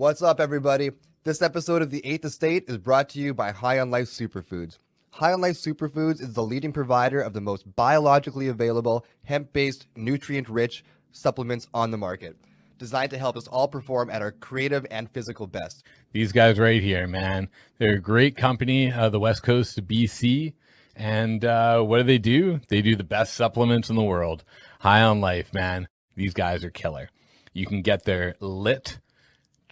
What's up, everybody? This episode of The Eighth Estate is brought to you by High on Life Superfoods. High on Life Superfoods is the leading provider of the most biologically available, hemp-based, nutrient-rich supplements on the market, designed to help us all perform at our creative and physical best. These guys right here, man. They're a great company, the West Coast of BC. And what do? They do the best supplements in the world. High on Life, man. These guys are killer. You can get their lit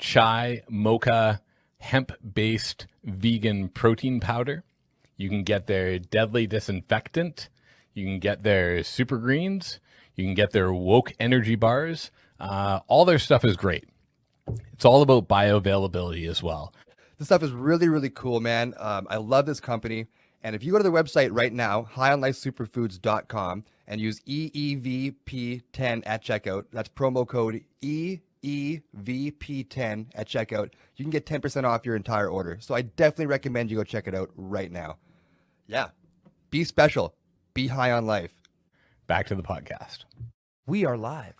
chai mocha hemp-based vegan protein powder. You can get their deadly disinfectant. You can get their super greens. You can get their woke energy bars. All their stuff is great. It's all about bioavailability as well. This stuff is really, really cool, man. I love this company. And if you go to their website right now, highonlifesuperfoods.com, and use EEVP10 at checkout, that's promo code EEVP10 at checkout, you can get 10% off your entire order. So I definitely recommend you go check it out right now. Yeah. Be special. Be high on life. Back to the podcast. We are live.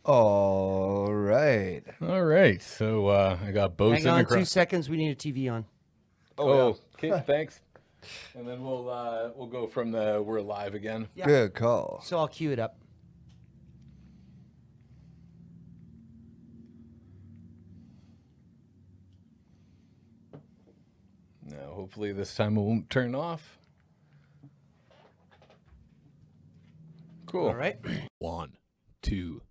All right. So I got Bo Hang on 2 seconds. We need a TV on. Oh, okay. Thanks. And then we'll go from the we're live again. Yeah. Good call. So I'll cue it up. Now, hopefully this time it won't turn off. Cool. All right. 1, 2.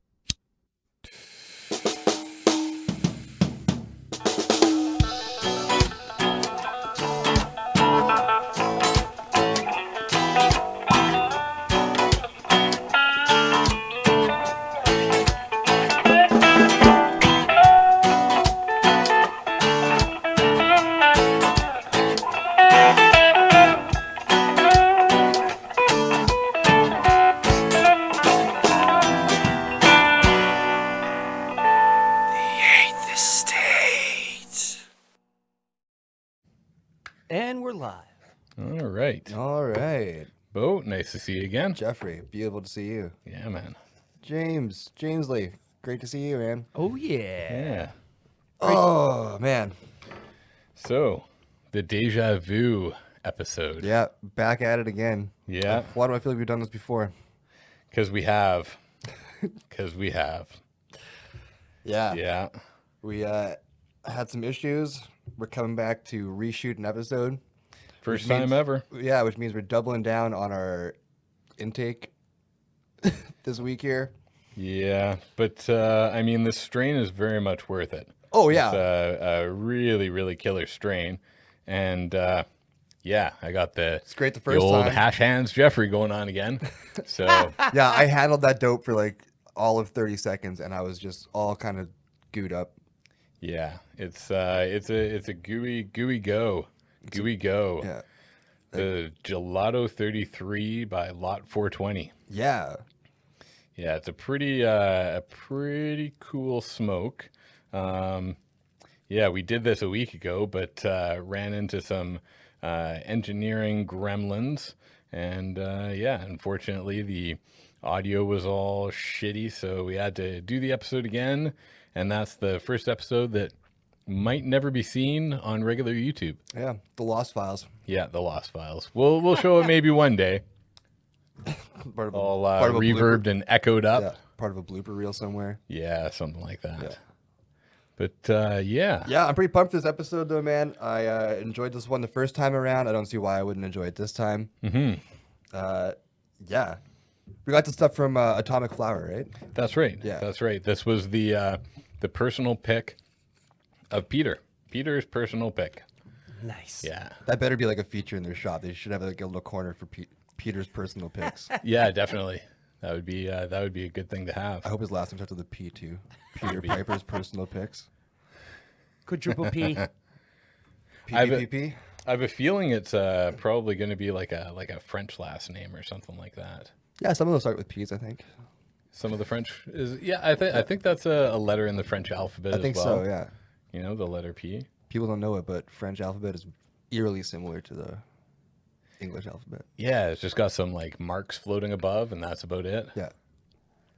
And we're live. All right. Bo, nice to see you again. Jeffrey, beautiful to see you. Yeah, man. James Lee, great to see you, man. Oh, yeah. Yeah. Oh, man. So, the Deja Vu episode. Yeah, back at it again. Yeah. Why do I feel like we've done this before? Because we have. Yeah. Yeah. We had some issues. We're coming back to reshoot an episode. First time ever. Yeah, which means we're doubling down on our intake this week here. Yeah, but I mean, the strain is very much worth it. Oh, yeah. It's a really, really killer strain. And yeah, I got It's great the the first old time. hash hands Jeffrey going on again. So Yeah, I handled that dope for like all of 30 seconds, and I was just all kind of gooed up. yeah, it's a gooey go. Yeah. The Gelato 33 by Lot420. Yeah. Yeah, it's a pretty cool smoke. Yeah, we did this a week ago, but ran into some engineering gremlins, and yeah, unfortunately the audio was all shitty, so we had to do the episode again, and that's the first episode that might never be seen on regular YouTube. Yeah. The Lost Files. Yeah, the Lost Files. We'll show it maybe one day. Part of a, All part of a reverbed blooper. and echoed up. Yeah, part of a blooper reel somewhere. Yeah, something like that. Yeah. But yeah. Yeah, I'm pretty pumped for this episode, though, man. I enjoyed this one the first time around. I don't see why I wouldn't enjoy it this time. Mm-hmm. Yeah. We got the stuff from Atomic Flower, right? That's right. Yeah. That's right. This was the personal pick of Peter. Peter's personal pick. Nice. Yeah. That better be like a feature in their shop. They should have like a little corner for Peter's personal picks. Yeah, definitely. That would be a good thing to have. I hope his last name starts with a P too. Peter Piper's personal picks. Quadruple P. PPP. I have a feeling it's probably going to be like a French last name or something like that. Yeah, some of those start with P's, I think. Some of the French is I think that's a letter in the French alphabet. I think as well. so, yeah. You know, the letter P. People don't know it, but French alphabet is eerily similar to the English alphabet. Yeah, it's just got some like marks floating above, and that's about it. Yeah.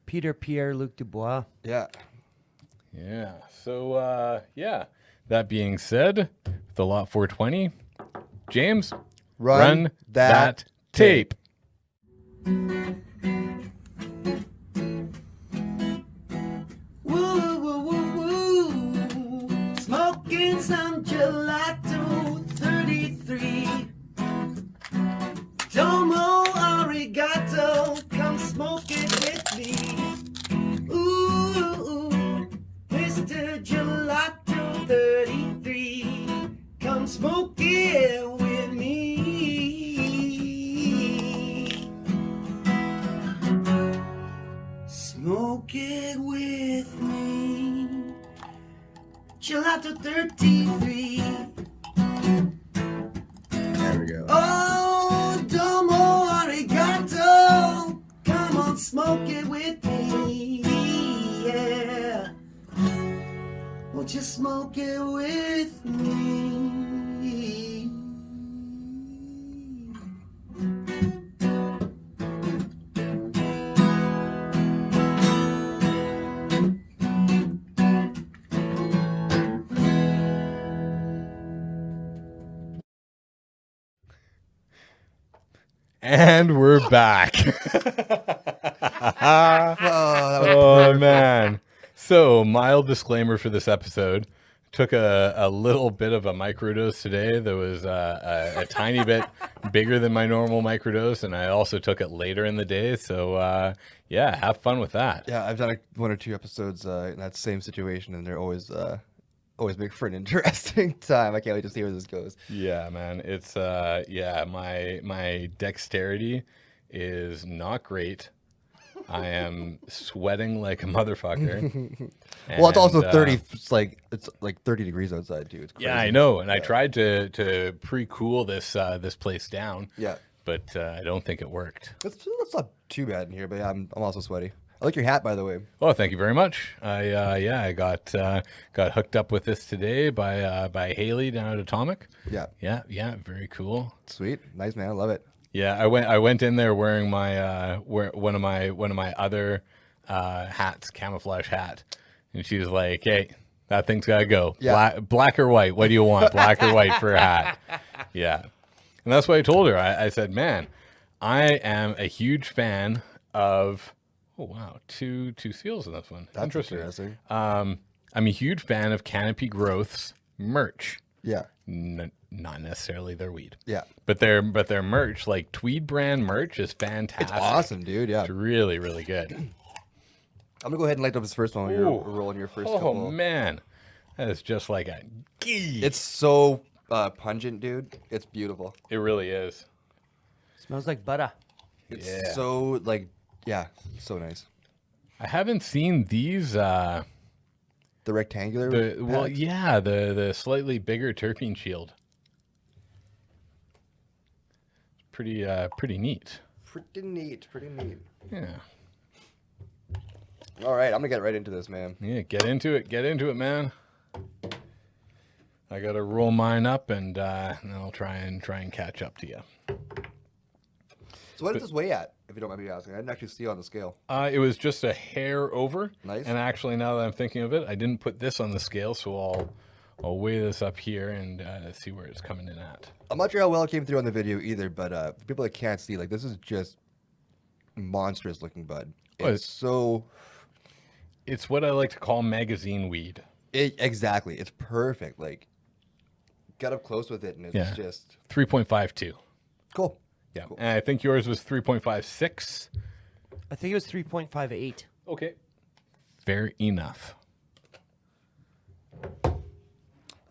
Peter Pierre Luc Dubois. Yeah. Yeah. So, that being said, the Lot 420, James, run that tape. Woo, woo, woo, woo. Smoking some gelato 33. Domo arigato, come smoke it with me. Ooh, Mr. Gelato 33, come smoke it with me. Smoke it with me. Gelato 33. There we go. Oh, domo arigato. Come on, smoke it with me. Yeah. Won't you smoke it with me? And we're back. Oh, man. So, mild disclaimer for this episode. Took a little bit of a microdose today that was a tiny bit bigger than my normal microdose, and I also took it later in the day. So, have fun with that. Yeah, I've done one or two episodes in that same situation, and they're always make for an interesting time. I can't wait to see where this goes. Yeah, man. It's my dexterity is not great. I am sweating like a motherfucker. Well, it's also And, 30. It's like 30 degrees outside too. It's crazy. Yeah, I know. And I tried to pre-cool this place down. Yeah, But I don't think it worked. it's not too bad in here, but yeah, I'm also sweaty. I like your hat, by the way. Oh, thank you very much. I got hooked up with this today by Haley down at Atomic. Yeah, Yeah, very cool. sweet, nice man, I love it. Yeah, I went in there wearing my one of my other hats, camouflage hat, and she was like, "Hey, that thing's gotta go. Yeah. Black or white? What do you want? Black or white for a hat?" Yeah, and that's what I told her. I said, "Man, I am a huge fan of." Oh wow, two seals in this one. That's interesting. I'm a huge fan of Canopy Growth's merch. Yeah, Not necessarily their weed. yeah, But their merch, like Tweed brand merch, is fantastic. it's awesome, dude. Yeah, It's really, really good. I'm gonna go ahead and light up this first one. When you're Ooh. rolling your first Oh couple. man, that is just like a gee. It's so pungent, dude. It's beautiful. It really is. Smells like butter. It's Yeah. so so nice. I haven't seen these. The rectangular. packs? The slightly bigger terpene shield. Pretty neat. Pretty neat. Pretty neat. Yeah. All right, I'm gonna get right into this, man. Yeah. Get into it. Get into it, man. I gotta roll mine up, and then I'll try and catch up to you. So what does this weigh at, if you don't mind me asking? I didn't actually see it on the scale. It was just a hair over. Nice. And actually, now that I'm thinking of it, I didn't put this on the scale, so I'll weigh this up here and see where it's coming in at. I'm not sure how well it came through on the video either, but for people that can't see, like, this is just monstrous looking bud. Oh, It's so... It's what I like to call magazine weed. Exactly. It's perfect. Like, got up close with it, and it's just... 3.52. Cool. Yeah. Cool. And I think yours was 3.56. I think it was 3.58. Okay. Fair enough.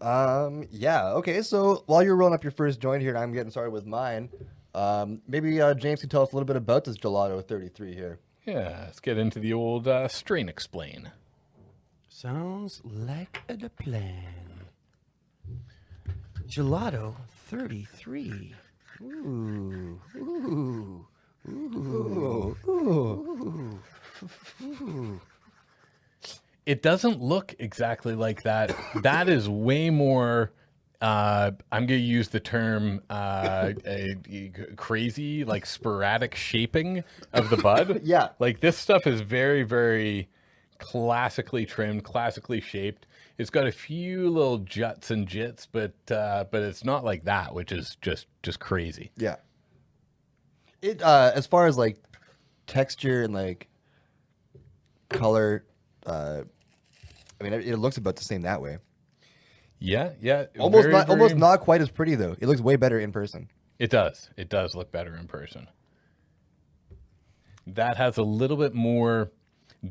Yeah. Okay, so while you're rolling up your first joint here, and I'm getting started with mine, maybe James can tell us a little bit about this Gelato 33 here. Yeah. Let's get into the old strain explain. Sounds like a plan. Gelato 33. Ooh. Ooh. Ooh. Ooh. Ooh. It doesn't look exactly like that. That is way more. I'm going to use the term crazy, like sporadic shaping of the bud. Yeah. Like this stuff is very, very classically trimmed, classically shaped. It's got a few little juts and jits, but it's not like that, which is just crazy. Yeah. It as far as like texture and like color, I mean, it looks about the same that way. Yeah. Almost Very, not, very- almost not quite as pretty though. It looks way better in person. It does. It does look better in person. That has a little bit more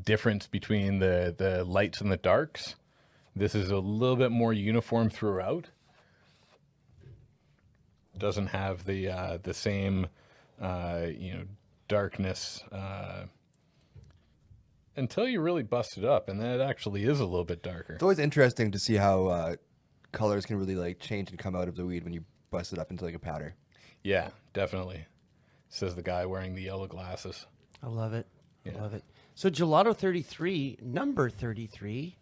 difference between the lights and the darks. This is a little bit more uniform throughout. Doesn't have the same darkness until you really bust it up, and then it actually is a little bit darker. It's always interesting to see how colors can really like change and come out of the weed when you bust it up into like a powder. Yeah, definitely. Says the guy wearing the yellow glasses. I love it. Yeah. I love it. So Gelato 33, number 33,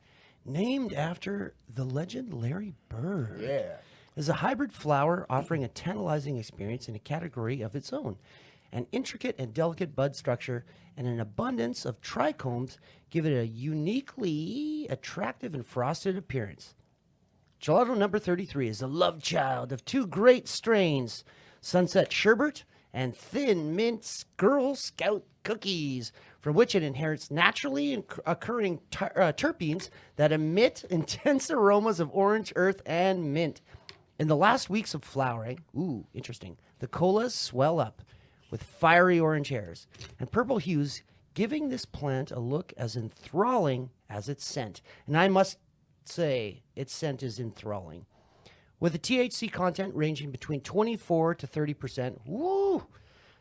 named after the legend Larry Bird. Yeah. Is a hybrid flower offering a tantalizing experience in a category of its own. An intricate and delicate bud structure and an abundance of trichomes give it a uniquely attractive and frosted appearance. Gelato number 33 is the love child of two great strains, Sunset Sherbet and Thin Mint Girl Scout cookies, from which it inherits naturally occurring terpenes that emit intense aromas of orange, earth, and mint. In the last weeks of flowering, ooh, interesting, the colas swell up with fiery orange hairs and purple hues, giving this plant a look as enthralling as its scent. And I must say, its scent is enthralling. With a THC content ranging between 24 to 30%, woo!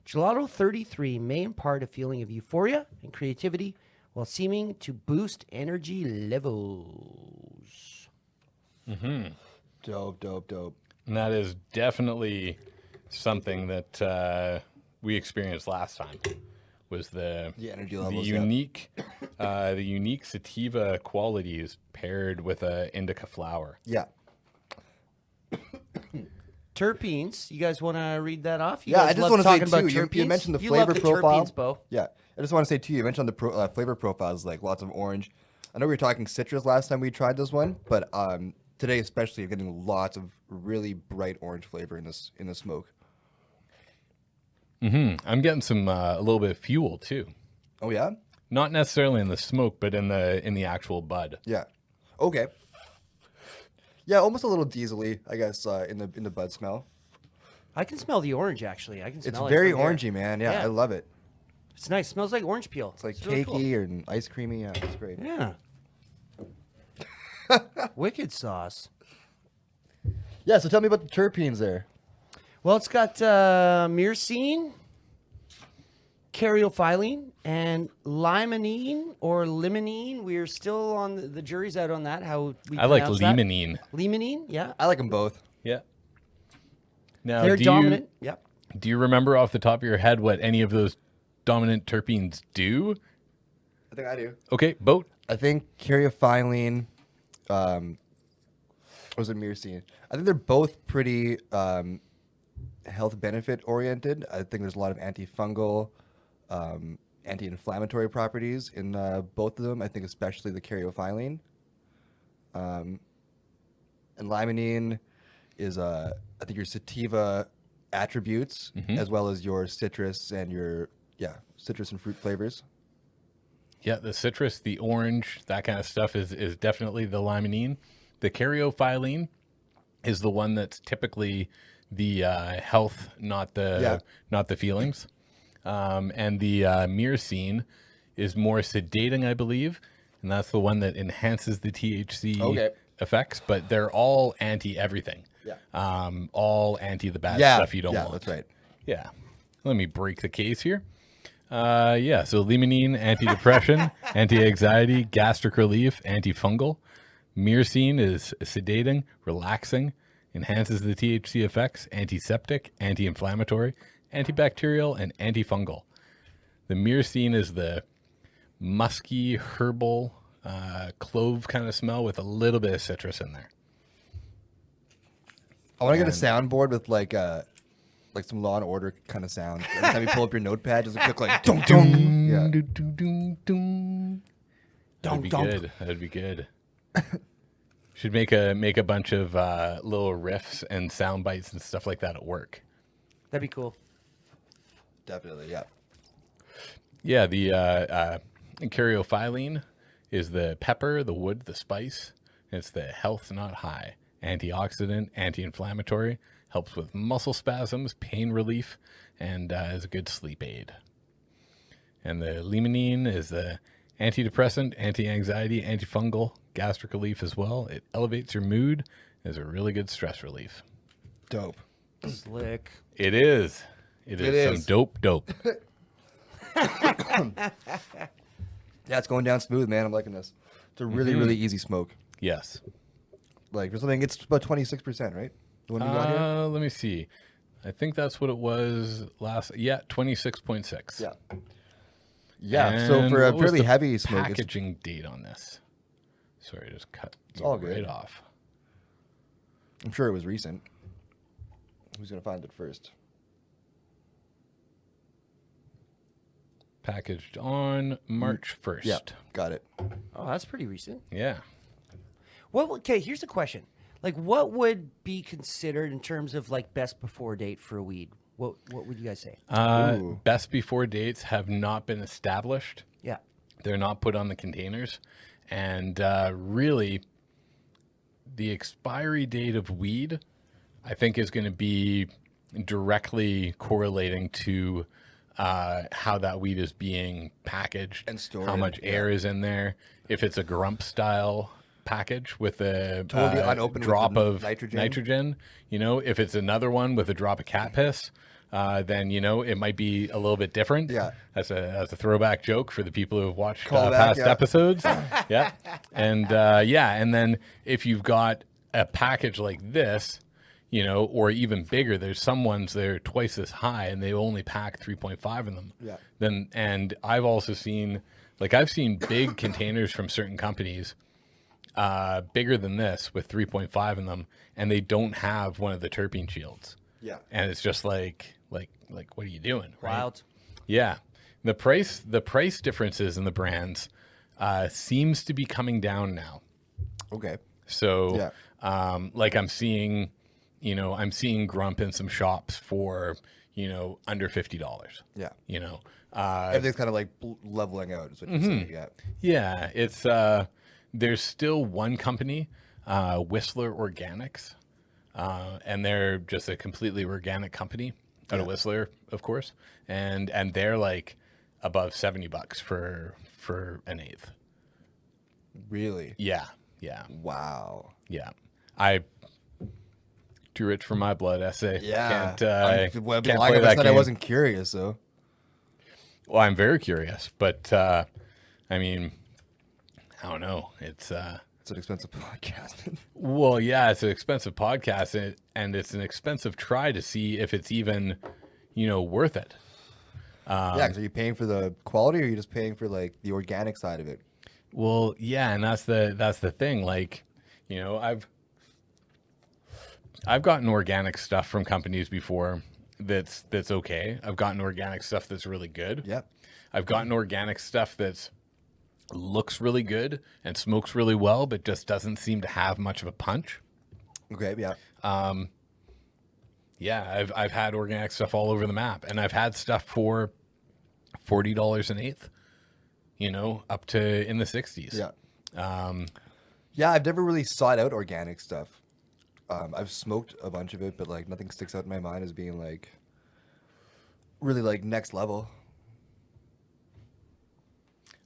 Gelato 33 may impart a feeling of euphoria and creativity while seeming to boost energy levels. Dope. And that is definitely something that we experienced last time. Was the energy levels, the unique sativa qualities paired with a indica flower. Yeah. Terpenes, you guys want to read that off? You Yeah, guys I just love want to say talking about too. You terpenes? mentioned the You love flavor the profile. terpenes, Bo. Yeah, I just want to say too. You mentioned on the flavor profiles like lots of orange. I know we were talking citrus last time we tried this one, but today especially, you're getting lots of really bright orange flavor in this smoke. I'm getting some a little bit of fuel too. Oh yeah. Not necessarily in the smoke, but in the actual bud. Yeah. Okay. Yeah, almost a little diesel-y, I guess, in the bud smell. I can smell the orange, actually. I can smell It's it very from here. orangey, man. Yeah, Yeah. I love it. It's nice. Smells like orange peel. It's like really cakey and ice creamy. Yeah, it's great. cool. Yeah. Wicked sauce. Yeah, so tell me about the terpenes there. Well, it's got myrcene, caryophyllene, and limonene or limonene. We're still on the jury's out on that. How we I like pronounce that. limonene. Limonene, yeah. I like them both. Yeah. Now, They're dominant. Yep. Do you remember off the top of your head what any of those dominant terpenes do? I think I do. Okay, boat. I think caryophyllene, or was it myrcene? I think they're both pretty health benefit oriented. I think there's a lot of antifungal, anti-inflammatory properties in both of them. I think especially the caryophyllene. And limonene is I think your sativa attributes as well as your citrus and your citrus and fruit flavors. Yeah, the citrus, the orange, that kind of stuff is definitely the limonene. The caryophyllene is the one that's typically the health, not the feelings. And the myrcene is more sedating, I believe, and that's the one that enhances the THC effects. But they're all anti everything. Yeah. All anti the bad stuff you don't want. Yeah, that's right. Yeah. Let me break the case here. So limonene, anti-depression, anti-anxiety, gastric relief, antifungal. Myrcene is sedating, relaxing, enhances the THC effects, antiseptic, anti-inflammatory, antibacterial, and antifungal. The myrcene is the musky, herbal, clove kind of smell with a little bit of citrus in there. I want to get a soundboard with like some Law and Order kind of sound. Every time you pull up your notepad, just a quick like dum dum. Yeah. That'd be Dunk. good. That'd be good. Should make a bunch of little riffs and sound bites and stuff like that at work. That'd be cool. Definitely, yeah. Yeah, the caryophyllene is the pepper, the wood, the spice. It's the health not high. Antioxidant, anti-inflammatory, helps with muscle spasms, pain relief, and is a good sleep aid. And the limonene is the antidepressant, anti-anxiety, antifungal, gastric relief as well. It elevates your mood. Is a really good stress relief. Dope. Slick. It is. It is some dope. Yeah, it's going down smooth, man. I'm liking this. It's a really, really easy smoke. Yes. Like, for something, it's about 26%, right? The one you got here? Let me see. I think that's what it was last. Yeah, 26.6. Yeah. Yeah, so And for a what was fairly the heavy smoke, it's packaging date on this. Sorry, I just cut all right good. off. I'm sure it was recent. Who's going to find it first? Packaged on March 1st. Yeah, got it. Oh, that's pretty recent. Yeah. Okay, here's the question. Like, what would be considered in terms of like best before date for a weed? What would you guys say? Ooh. Best before dates have not been established. Yeah. They're not put on the containers. And really, the expiry date of weed, I think, is going to be directly correlating to how that weed is being packaged And stored, how much yeah. air is in there. If it's a grump style package with a Totally unopened with drop the of nitrogen. if it's another one with a drop of cat piss, then it might be a little bit different. Yeah. As a throwback joke for the people who have watched Callback, past yeah. episodes. Yeah. And and then if you've got a package like this, or even bigger, there's some ones that are twice as high and they only pack 3.5 in them. Yeah. And I've also seen, I've seen big containers from certain companies, bigger than this with 3.5 in them, and they don't have one of the terpene shields. Yeah. And it's just like, what are you doing? Right? Wild. Yeah. The price differences in the brands seems to be coming down now. Okay. So, Yeah. I'm seeing, I'm seeing Grump in some shops for, under $50. Yeah. Everything's Everything's kind of like leveling out, is what you're saying. Yeah. Yeah, it's there's still one company, Whistler Organics, and they're just a completely organic company out of Whistler, of course, and they're like above $70 for an eighth. Really? Yeah. Wow. I too rich for my blood essay. Yeah. Can't Well, can't like play I that said, I game. wasn't curious, though. Well, I'm very curious, but I mean, I don't know. It's It's an expensive podcast. well, yeah, it's an expensive podcast, and it's an expensive try to see if it's even, worth it. Yeah, 'cause are you paying for the quality, or are you just paying for like the organic side of it? Well, yeah, and that's the thing. Like, I've gotten organic stuff from companies before that's okay. I've gotten organic stuff that's really good. Yep. I've gotten organic stuff that's looks really good and smokes really well, but just doesn't seem to have much of a punch. Okay. Yeah. Yeah, I've had organic stuff all over the map, and I've had stuff for $40 an eighth, up to in the 60s. Yeah. Yeah, I've never really sought out organic stuff. I've smoked a bunch of it, but like nothing sticks out in my mind as being like really like next level.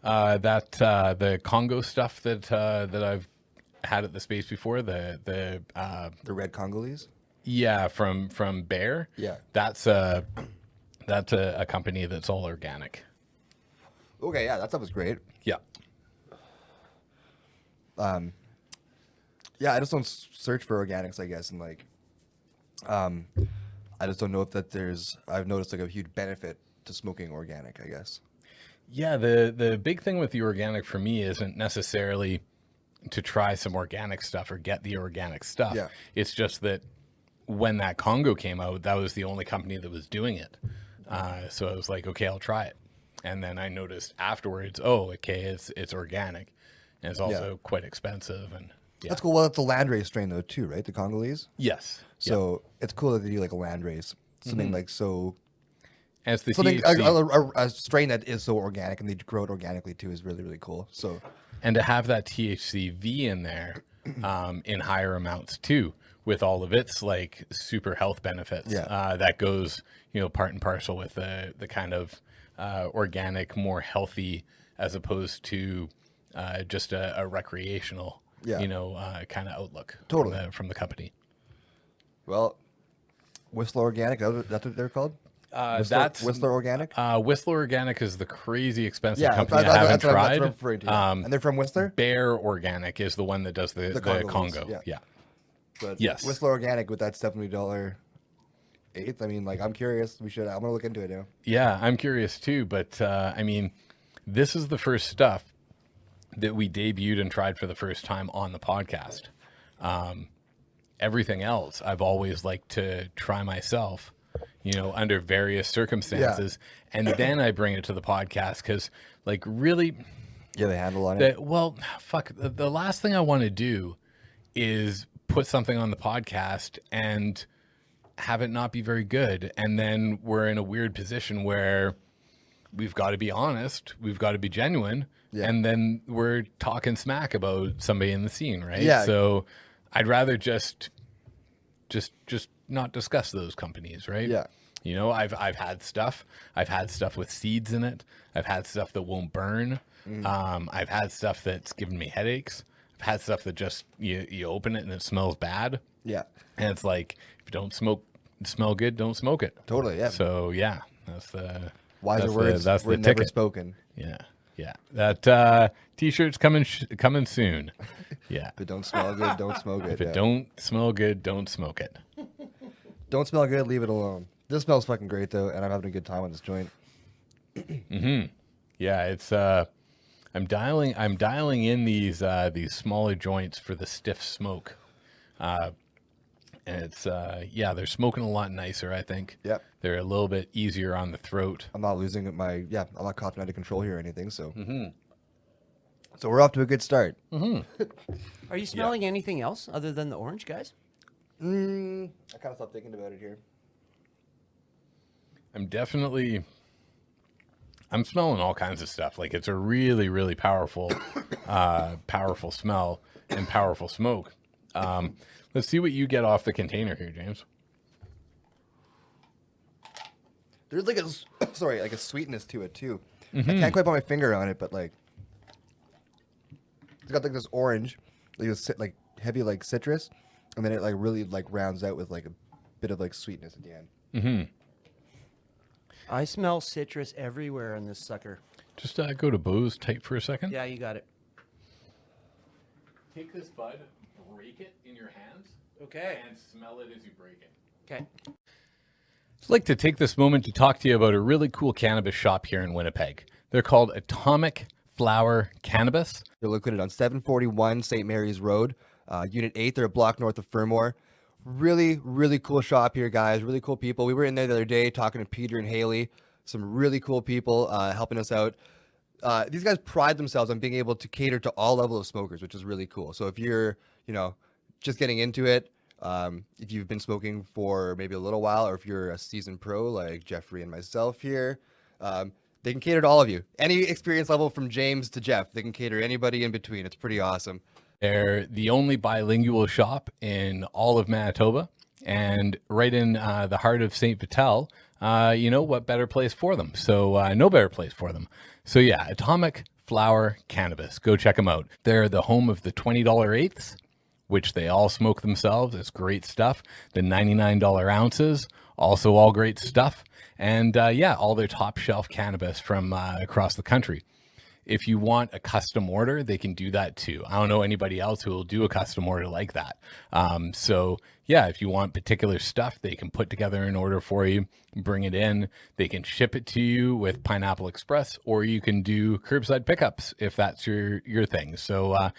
The Congo stuff that I've had at the space before, the The red Congolese. yeah, from Bear. Yeah. That's a company that's all organic. Okay, yeah, that stuff was great. Yeah. Yeah, I just don't search for organics, I guess, and like, I just don't know if I've noticed like a huge benefit to smoking organic, I guess. Yeah, the big thing with the organic for me isn't necessarily to try some organic stuff or get the organic stuff. Yeah. It's just that when that Congo came out, that was the only company that was doing it. So I was like, okay, I'll try it. And then I noticed afterwards, oh, okay, it's organic, and it's also quite expensive. And yeah. That's cool. Well, it's a landrace strain though too, right? The Congolese. Yes. So it's cool that they do like a landrace, something like so. And it's the Something THC. a strain that is so organic and they grow it organically too is really really cool. So And to have that THCV in there in higher amounts too, with all of its like super health benefits, that goes, part and parcel with the kind of organic, more healthy, as opposed to just a recreational, kind of outlook Totally. from the company. well, Whistler Organic. That's what they're called. That's Whistler Organic. Whistler Organic is the crazy expensive company that's I haven't what I'm tried. referring to, yeah. And they're from Whistler. Bear Organic is the one that does the Congolese, Congo. yeah. But Yes. Whistler Organic with that $70 I mean, like, I'm curious. I'm gonna look into it now. Yeah, I'm curious too. But I mean, this is the first stuff that we debuted and tried for the first time on the podcast. Everything else I've always liked to try myself, under various circumstances. And then I bring it to the podcast because, like, really, You have a handle on it. well, fuck, the last thing I want to do is put something on the podcast and have it not be very good. And then we're in a weird position where we've got to be honest, we've got to be genuine. Yeah. And then we're talking smack about somebody in the scene, right? Yeah. So I'd rather just not discuss those companies, right? Yeah. I've had stuff. I've had stuff with seeds in it. I've had stuff that won't burn. I've had stuff that's given me headaches. I've had stuff that just you open it and it smells bad. Yeah. And it's like, if you don't smell good, don't smoke it. Totally. Yeah. So yeah, that's the Wiser that's words that's were the never ticket. spoken. Yeah. That t-shirt's coming soon. Yeah. If it don't smell good, don't smoke it. If it don't smell good, don't smoke it. Don't smell good, leave it alone. This smells fucking great though, and I'm having a good time on this joint. Yeah, it's I'm dialing in these smaller joints for the stiff smoke. And it's they're smoking a lot nicer, I think. Yep. They're a little bit easier on the throat. I'm not losing I'm not coughing out of control here or anything, so. So we're off to a good start. Are you smelling anything else other than the orange, guys? I kind of stopped thinking about it here. I'm smelling all kinds of stuff. Like, it's a really, really powerful, powerful smell and powerful smoke. Let's see what you get off the container here, James. There's like a sweetness to it too. I can't quite put my finger on it, but like it's got like this orange, like this like heavy like citrus, and then it like really like rounds out with like a bit of like sweetness at the end. I smell citrus everywhere in this sucker. Just go to Bose type for a second. Yeah, you got it. Take this bud, break it in your hands, Okay. and smell it as you break it. Okay. I'd like to take this moment to talk to you about a really cool cannabis shop here in Winnipeg. They're called Atomic Flower Cannabis. They're located on 741 St. Mary's Road, Unit 8. They're a block north of Fermor. Really, really cool shop here, guys. Really cool people. We were in there the other day talking to Peter and Haley. Some really cool people helping us out. These guys pride themselves on being able to cater to all levels of smokers, which is really cool. So if you're, just getting into it, if you've been smoking for maybe a little while, or if you're a seasoned pro like Jeffrey and myself here, they can cater to all of you. Any experience level from James to Jeff, they can cater to anybody in between. It's pretty awesome. They're the only bilingual shop in all of Manitoba, and right in the heart of St. Vital. What better place for them? So no better place for them. So yeah, Atomic Flower Cannabis. Go check them out. They're the home of the $20 eighths, which they all smoke themselves. It's great stuff. The $99 ounces, also all great stuff. And all their top shelf cannabis from across the country. If you want a custom order, they can do that too. I don't know anybody else who will do a custom order like that. If you want particular stuff, they can put together an order for you, bring it in. They can ship it to you with Pineapple Express, or you can do curbside pickups if that's your thing. So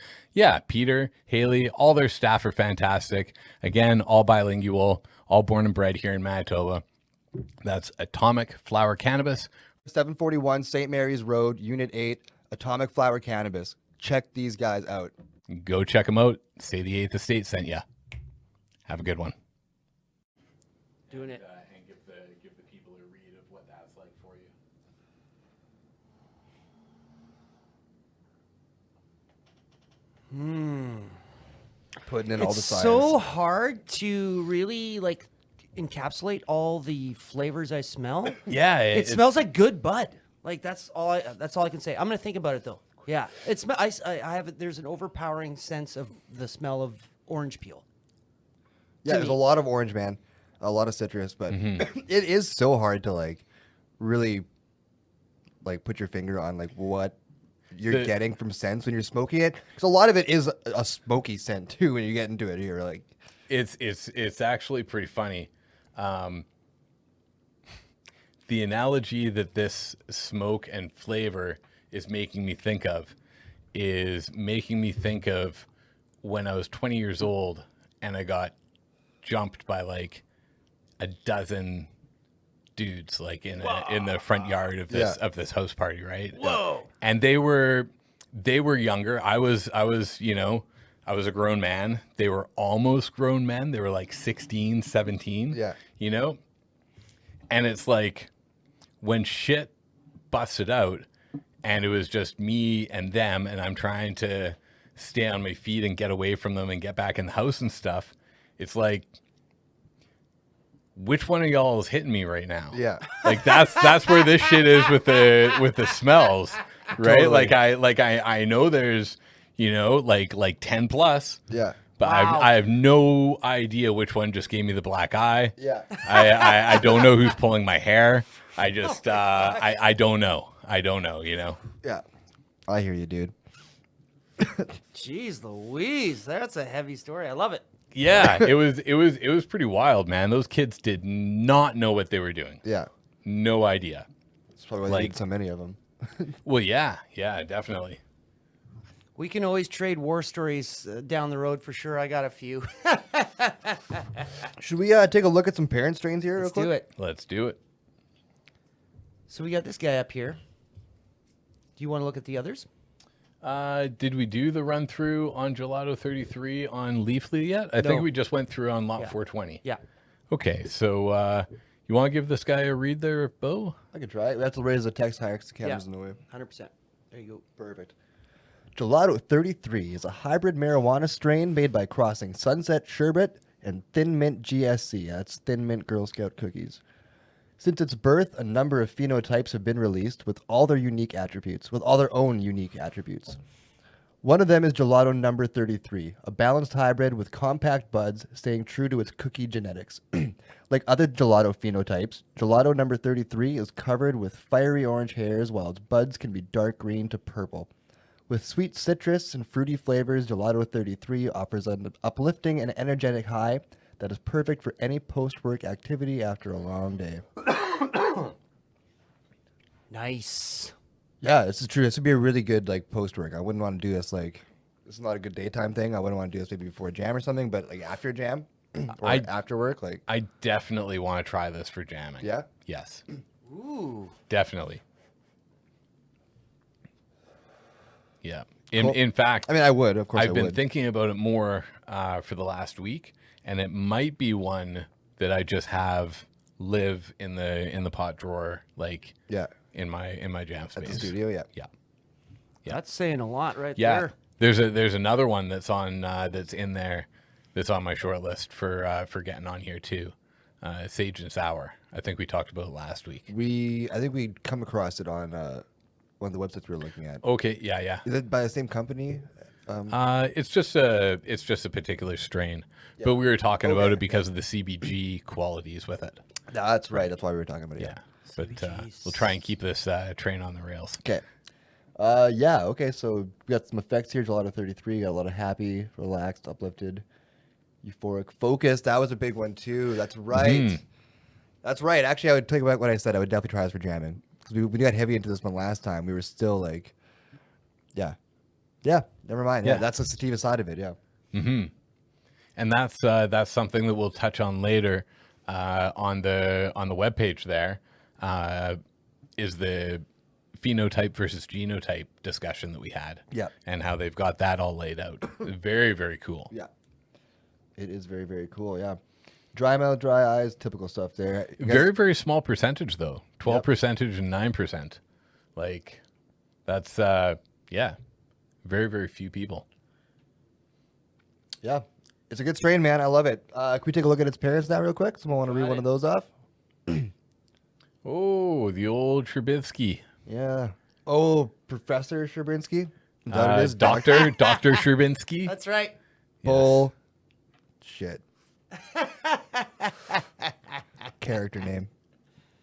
Peter, Haley, all their staff are fantastic. Again, all bilingual, all born and bred here in Manitoba. That's Atomic Flower Cannabis, 741 St. Mary's Road, Unit 8, Atomic Flower Cannabis. Check these guys out. Go check them out. Say the Eighth Estate sent ya. Have a good one. Doing it. And give the people a read of what that's like for you. Putting in all the It's science. so hard to really like encapsulate all the flavors I smell. Yeah, It smells like good bud. Like that's all I can say. I'm gonna think about it though. Yeah, I have. There's an overpowering sense of the smell of orange peel. Yeah, there's a lot of orange, man. A lot of citrus, but it is so hard to like really like put your finger on like what you're getting from scents when you're smoking it. Because a lot of it is a smoky scent too when you get into it. You're like, it's actually pretty funny. The analogy that this smoke and flavor is making me think of when I was 20 years old and I got jumped by like a dozen dudes like in the front yard of this house party, right? Whoa. And they were younger. I was I was a grown man. They were almost grown men. They were like 16, 17. Yeah. And it's like when shit busted out and it was just me and them and I'm trying to stay on my feet and get away from them and get back in the house and stuff. It's like, which one of y'all is hitting me right now? yeah, Like that's where this shit is with the smells, right? Totally. I know there's, like 10 plus, yeah, but Wow. I have no idea which one just gave me the black eye. yeah. I don't know who's pulling my hair. I just I don't know. I don't know, Yeah, I hear you, dude. Jeez Louise, that's a heavy story. I love it. Yeah, it was pretty wild, man. Those kids did not know what they were doing. Yeah, No idea. that's probably why they need so many of them. Well, yeah, definitely. We can always trade war stories down the road for sure. I got a few. Should we take a look at some parent strains here? Let's real do quick? it. Let's do it. So we got this guy up here. Do you want to look at the others? Did we do the run through on Gelato 33 on Leafly yet? I think No. we just went through on Lot Yeah. 420. Yeah. Okay, so you want to give this guy a read there, Bo? I could try it. We have to raise the text higher because the Yeah. camera's in the way. 100%. There you go. Perfect. Gelato 33 is a hybrid marijuana strain made by crossing Sunset Sherbet and Thin Mint GSC. That's Thin Mint Girl Scout cookies. Since its birth, a number of phenotypes have been released with all their own unique attributes. One of them is Gelato number 33, a balanced hybrid with compact buds staying true to its cookie genetics. Like other gelato phenotypes, Gelato number 33 is covered with fiery orange hairs while its buds can be dark green to purple. With sweet citrus and fruity flavors, Gelato 33 offers an uplifting and energetic high that is perfect for any post-work activity after a long day. Nice. Yeah, this is true. This would be a really good like post-work. I wouldn't want to do this like this is not a good daytime thing. I wouldn't want to do this maybe before a jam or something, but like after a jam or after work, like I definitely want to try this for jamming. yeah. Yes, Ooh. definitely. Yeah. Cool. In fact, I mean, I would, of course. I've I been would. thinking about it more for the last week, and it might be one that I just have live in the pot drawer, like Yeah, in my jam space. at the studio. Yeah. Yeah. That's saying a lot right Yeah. there. There's another one that's on that's in there that's on my short list for getting on here too. Sage and Sour. I think we talked about it last week. I think we come across it on one of the websites we were looking at. Okay, yeah. Is it by the same company? It's just a particular strain. But we were talking about it because of the CBG qualities with it. That's right. That's why we were talking about it. Yeah. But CBGs. we'll try and keep this train on the rails. Okay. Yeah. Okay. So we got some effects here. Gelato 33. Got a lot of happy, relaxed, uplifted, euphoric, focused. That was a big one too. That's right. That's right. Actually, I would take back what I said. I would definitely try this for jamming because we got heavy into this one last time. We were still like, yeah. Never mind. Yeah. Yeah. That's the sativa side of it. Yeah. And that's something that we'll touch on later on the webpage there. is the phenotype versus genotype discussion that we had. Yeah. And how they've got that all laid out. Very, very cool. Yeah. It is very, very cool. Yeah. Dry mouth, dry eyes, typical stuff there. You guys- Very, very small percentage though. 12% and 9%. Like that's yeah. Very, very few people. Yeah. It's a good strain, man. I love it. Can we take a look at its parents now real quick? Someone want to read one of those off? Oh, the old Sherbinsky. Yeah. Oh, Professor Sherbinsky? Is that what it is? Dr. Sherbinsky. That's right. Bull. Shit. Character name.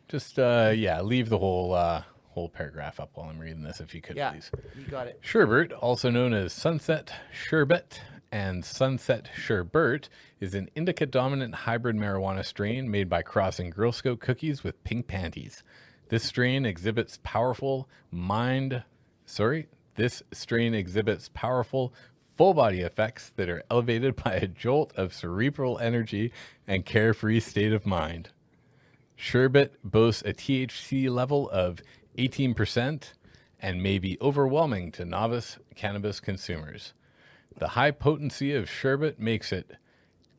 Just leave the whole paragraph up while I'm reading this if you could, Yeah, please. you got it. Sherbet, also known as Sunset Sherbet and Sunset Sherbert, is an indica-dominant hybrid marijuana strain made by crossing Girl Scout cookies with pink panties. This strain exhibits powerful full-body effects that are elevated by a jolt of cerebral energy and carefree state of mind. Sherbet boasts a THC level of 18% and may be overwhelming to novice cannabis consumers. The high potency of Sherbet makes it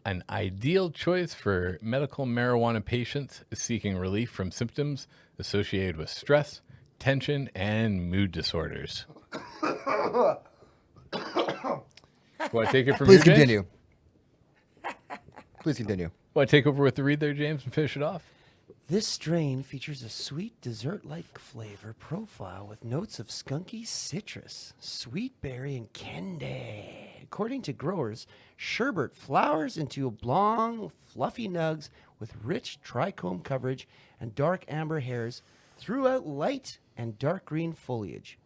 an ideal choice for medical marijuana patients seeking relief from symptoms associated with stress, tension, and mood disorders. Want to take it from Please here, James? continue. Please continue. Want to take over with the read there, James, and finish it off? This strain features a sweet dessert-like flavor profile with notes of skunky citrus, sweet berry, and candy. According to growers, sherbet flowers into oblong, fluffy nugs with rich trichome coverage and dark amber hairs throughout light and dark green foliage.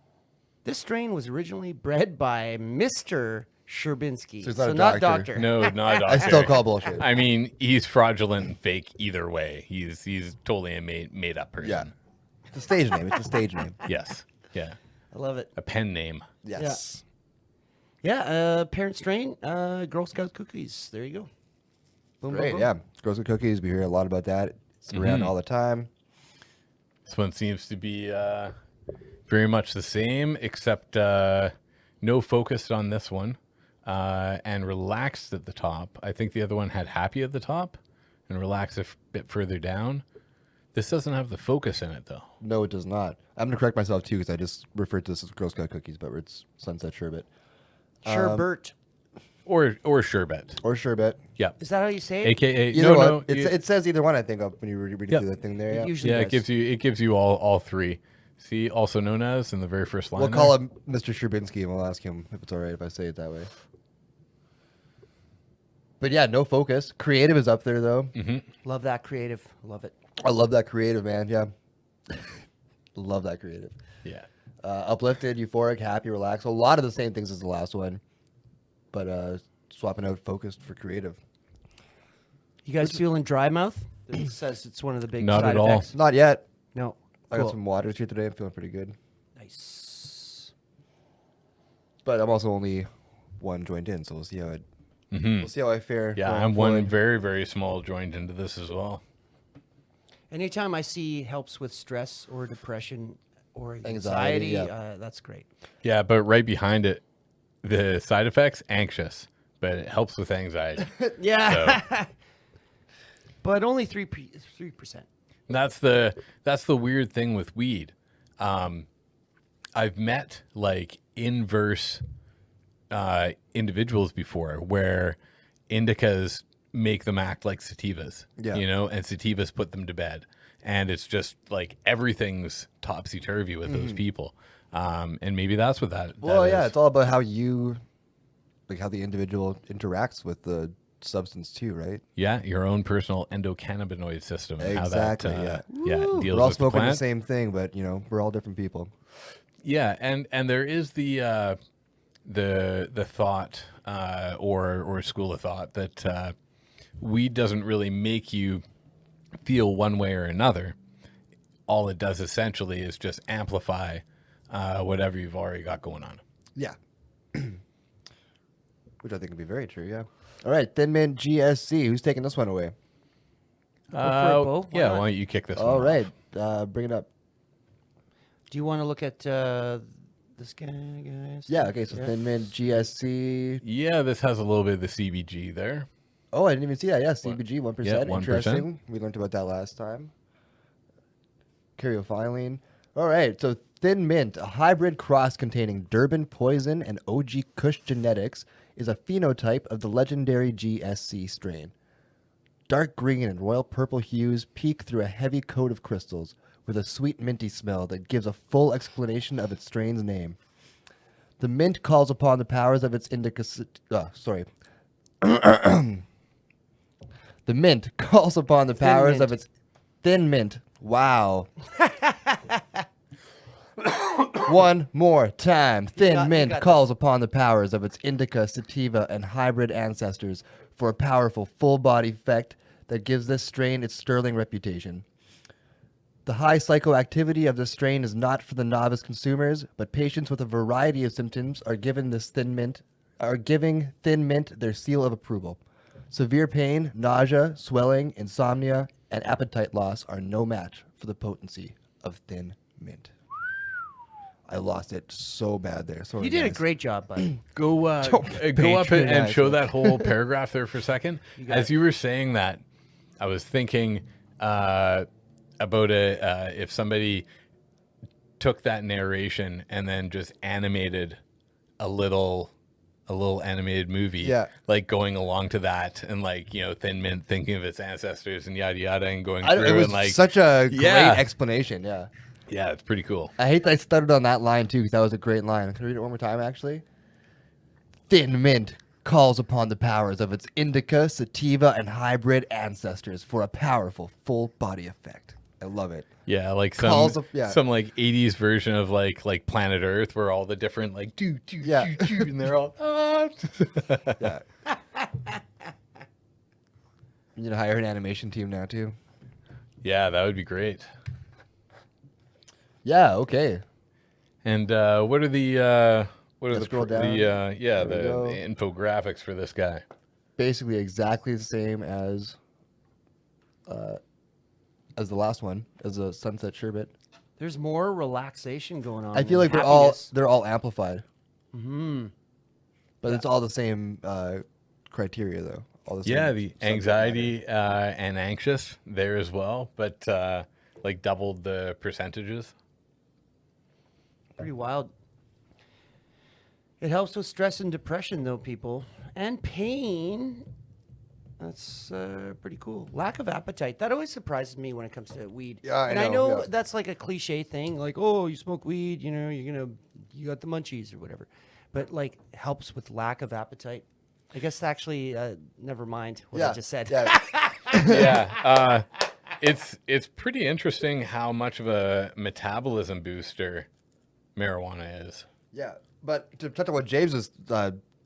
This strain was originally bred by Mr. Sherbinsky, So he's not a not doctor. doctor. No, not a doctor. I still call bullshit. I mean, he's fraudulent and fake either way. He's totally a made up person. Yeah. It's a stage name. It's a stage name. Yes. Yeah. I love it. A pen name. Yes. Yeah, parent strain, Girl Scout cookies. There you go. Boom, Great. boom, boom. Yeah. Girl Scout cookies. We hear a lot about that. It's around all the time. This one seems to be very much the same, except no focus on this one. And relaxed at the top. I think the other one had happy at the top and relaxed a bit further down. This doesn't have the focus in it, though. No, it does not. I'm going to correct myself, too, because I just referred to this as Girl Scout cookies, but it's Sunset Sherbet. Sherbet. Or sherbet. Or Sherbet. Yeah. Is that how you say it? AKA Either one. no. It says either one, I think, when you read Yeah. through that thing there. Yeah. It usually Yeah, does. it gives you all three. See, also known as in the very first line. We'll there. call him Mr. Sherbinsky, and we'll ask him if it's all right if I say it that way. But yeah, no focus. Creative is up there, though. Love that creative. Love it. I love that creative, man. Yeah. Love that creative. Yeah. Uplifted, euphoric, happy, relaxed. A lot of the same things as the last one, but swapping out focused for creative. You guys feeling dry mouth? It says it's one of the big Not side at all. effects. Not yet. No. I got Cool. some waters here today. I'm feeling pretty good. Nice. But I'm also only one joint in, so we'll see how it. We'll see how I fare. Yeah, going I'm one forward. very, very small joint into this as well. Anytime I see helps with stress or depression or Anxiety, anxiety, that's great. Yeah, but right behind it, the side effects, anxious, but it helps with anxiety. Yeah. But only 3%. That's the weird thing with weed. I've met like inverse individuals before where indicas make them act like sativas, Yeah. and sativas put them to bed. And it's just like everything's topsy-turvy with those people. And maybe that's what that Well, that yeah, is. it's all about how how the individual interacts with the substance too, right? Yeah, your own personal endocannabinoid system. And Exactly, How that, yeah. deals We're all with the smoking the plant. same thing, but we're all different people. Yeah, and there is the thought or school of thought that weed doesn't really make you feel one way or another. All it does essentially is just amplify whatever you've already got going on. Yeah. Which I think would be very true, yeah. All right, Thin Mint GSC. Who's taking this one away? for it, Bo. Why Yeah, not? why don't you kick this All one right, bring it up. Do you want to look at this guy, guys? Yeah. Okay. So Thin Mint GSC. Yeah, this has a little bit of the CBG there. Oh, I didn't even see that. Yeah, CBG 1%. Yeah, 1%. Interesting. We learned about that last time. Caryophyllene. All right. So Thin Mint, a hybrid cross containing Durban poison and OG Kush genetics, is a phenotype of the legendary GSC strain. Dark green and royal purple hues peek through a heavy coat of crystals, with a sweet minty smell that gives a full explanation of its strain's name. The mint calls upon the powers of its indica. The mint calls upon the powers of its Thin Mint. Wow. One more time. Thin Mint calls upon the powers of its indica, sativa, and hybrid ancestors for a powerful full body effect that gives this strain its sterling reputation. The high psychoactivity of this strain is not for the novice consumers, but patients with a variety of symptoms are giving Thin Mint their seal of approval. Severe pain, nausea, swelling, insomnia, and appetite loss are no match for the potency of Thin Mint. I lost it so bad there. Sorry, You did a guys. great job, buddy. Go up patronize and show me. that whole paragraph there for a second. As you were saying that, I was thinking about if somebody took that narration and then just animated a little animated movie, Yeah. like going along to that, and like, you know, Thin Mint thinking of its ancestors and yada yada, and going It through was and like, such a great Yeah. explanation. Yeah. yeah, it's pretty cool. I hate that I stuttered on that line too, because that was a great line. Can I read it one more time, actually? Thin Mint calls upon the powers of its indica, sativa, and hybrid ancestors for a powerful full body effect. I love it. Yeah, like Calls some up- yeah. some like 80s version of like Planet Earth, where all the different like do Yeah. and they're all Yeah. You need to hire an animation team now too. yeah, that would be great. Yeah. Okay. And what are the Scroll down. the There we the go. infographics for this guy? Basically, exactly the same as the last one, as a Sunset Sherbet. There's more relaxation going on. I feel like and they're all amplified. Mm-hmm. But it's all the same criteria, though. All the same Yeah, the subject matter. anxiety and anxious there as well, but like doubled the percentages. Pretty wild. It helps with stress and depression, though, people, and pain. That's pretty cool. Lack of appetite. That always surprises me when it comes to weed. Yeah, I and I know, know yeah. that's like a cliche thing, like, oh, you smoke weed, you know, you got the munchies or whatever. But like, helps with lack of appetite. I guess actually, never mind what I just said. Yeah. Yeah, it's pretty interesting how much of a metabolism booster marijuana is. Yeah, but to touch on what James was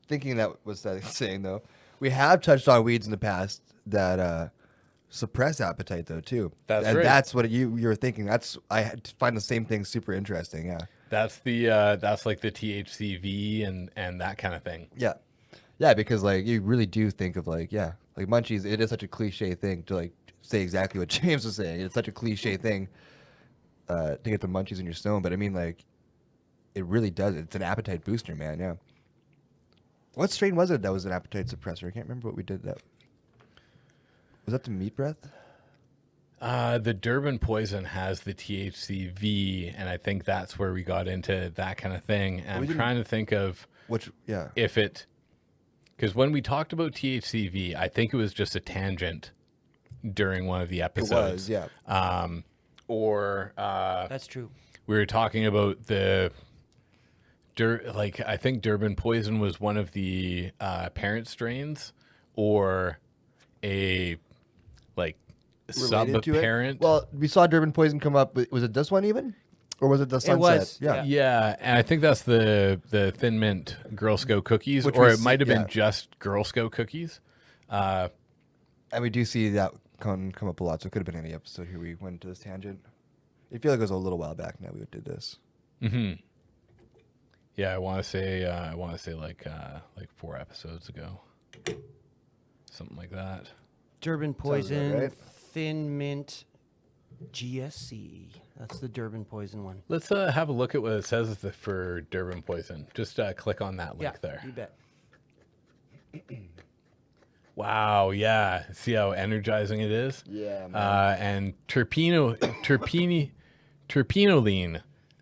thinking that was saying, though, we have touched on weeds in the past that suppress appetite, though, too. That's and right. that's what you were thinking. I find the same thing super interesting. Yeah. That's that's like the THCV and that kind of thing. Yeah. Yeah, because like you really do think of like munchies. It is such a cliche thing to like say exactly what James was saying. It's such a cliche thing to get the munchies in your stone, but I mean like it really does. It's an appetite booster, man. Yeah. What strain was it that was an appetite suppressor? I can't remember what we did. That was that the meat breath. The Durban poison has the THCV, and I think that's where we got into that kind of thing. And I'm trying to think of if it, because when we talked about THCV, I think it was just a tangent during one of the episodes. It was, yeah. That's true. We were talking about I think Durban poison was one of the parent strains, or a like Related to it? sub-parent. Well, we saw Durban poison come up. Was it this one even, or was it the Sunset? was, Yeah. Yeah, and I think that's the Thin Mint Girl Scout cookies, Which or we it might have see- been yeah. just Girl Scout cookies. And we do see that come up a lot, so it could have been any episode here we went to this tangent. I feel like it was a little while back now we did this. Mm-hmm. Yeah, I want to say like 4 episodes ago, something like that. Durban about poison, right. Thin Mint, GSC. That's the Durban poison one. Let's have a look at what it says for Durban poison. Just click on that link there. You bet. Wow, yeah. See how energizing it is? Yeah, man. And terpenoline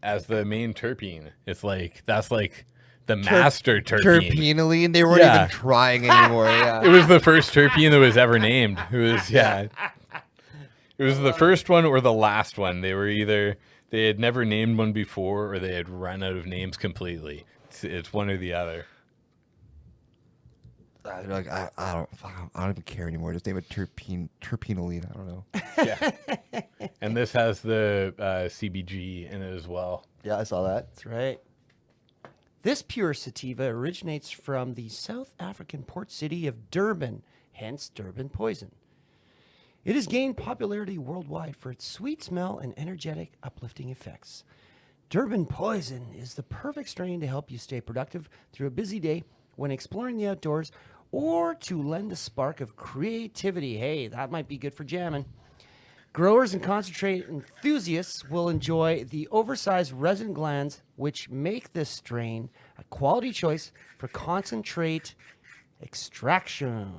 as the main terpene. It's like, that's like the master terpene. Terpenoline. They weren't even trying anymore. Yeah. It was the first terpene that was ever named. It was, It was the first one or the last one. They were either, they had never named one before or they had run out of names completely. It's one or the other. They're like, I don't even care anymore. Just name it terpenoline. I don't know. Yeah. And this has the CBG in it as well. Yeah, I saw that. That's right. This pure sativa originates from the South African port city of Durban, hence Durban poison. It has gained popularity worldwide for its sweet smell and energetic, uplifting effects. Durban poison is the perfect strain to help you stay productive through a busy day when exploring the outdoors, or to lend a spark of creativity. Hey, that might be good for jamming. Growers and concentrate enthusiasts will enjoy the oversized resin glands, which make this strain a quality choice for concentrate extraction.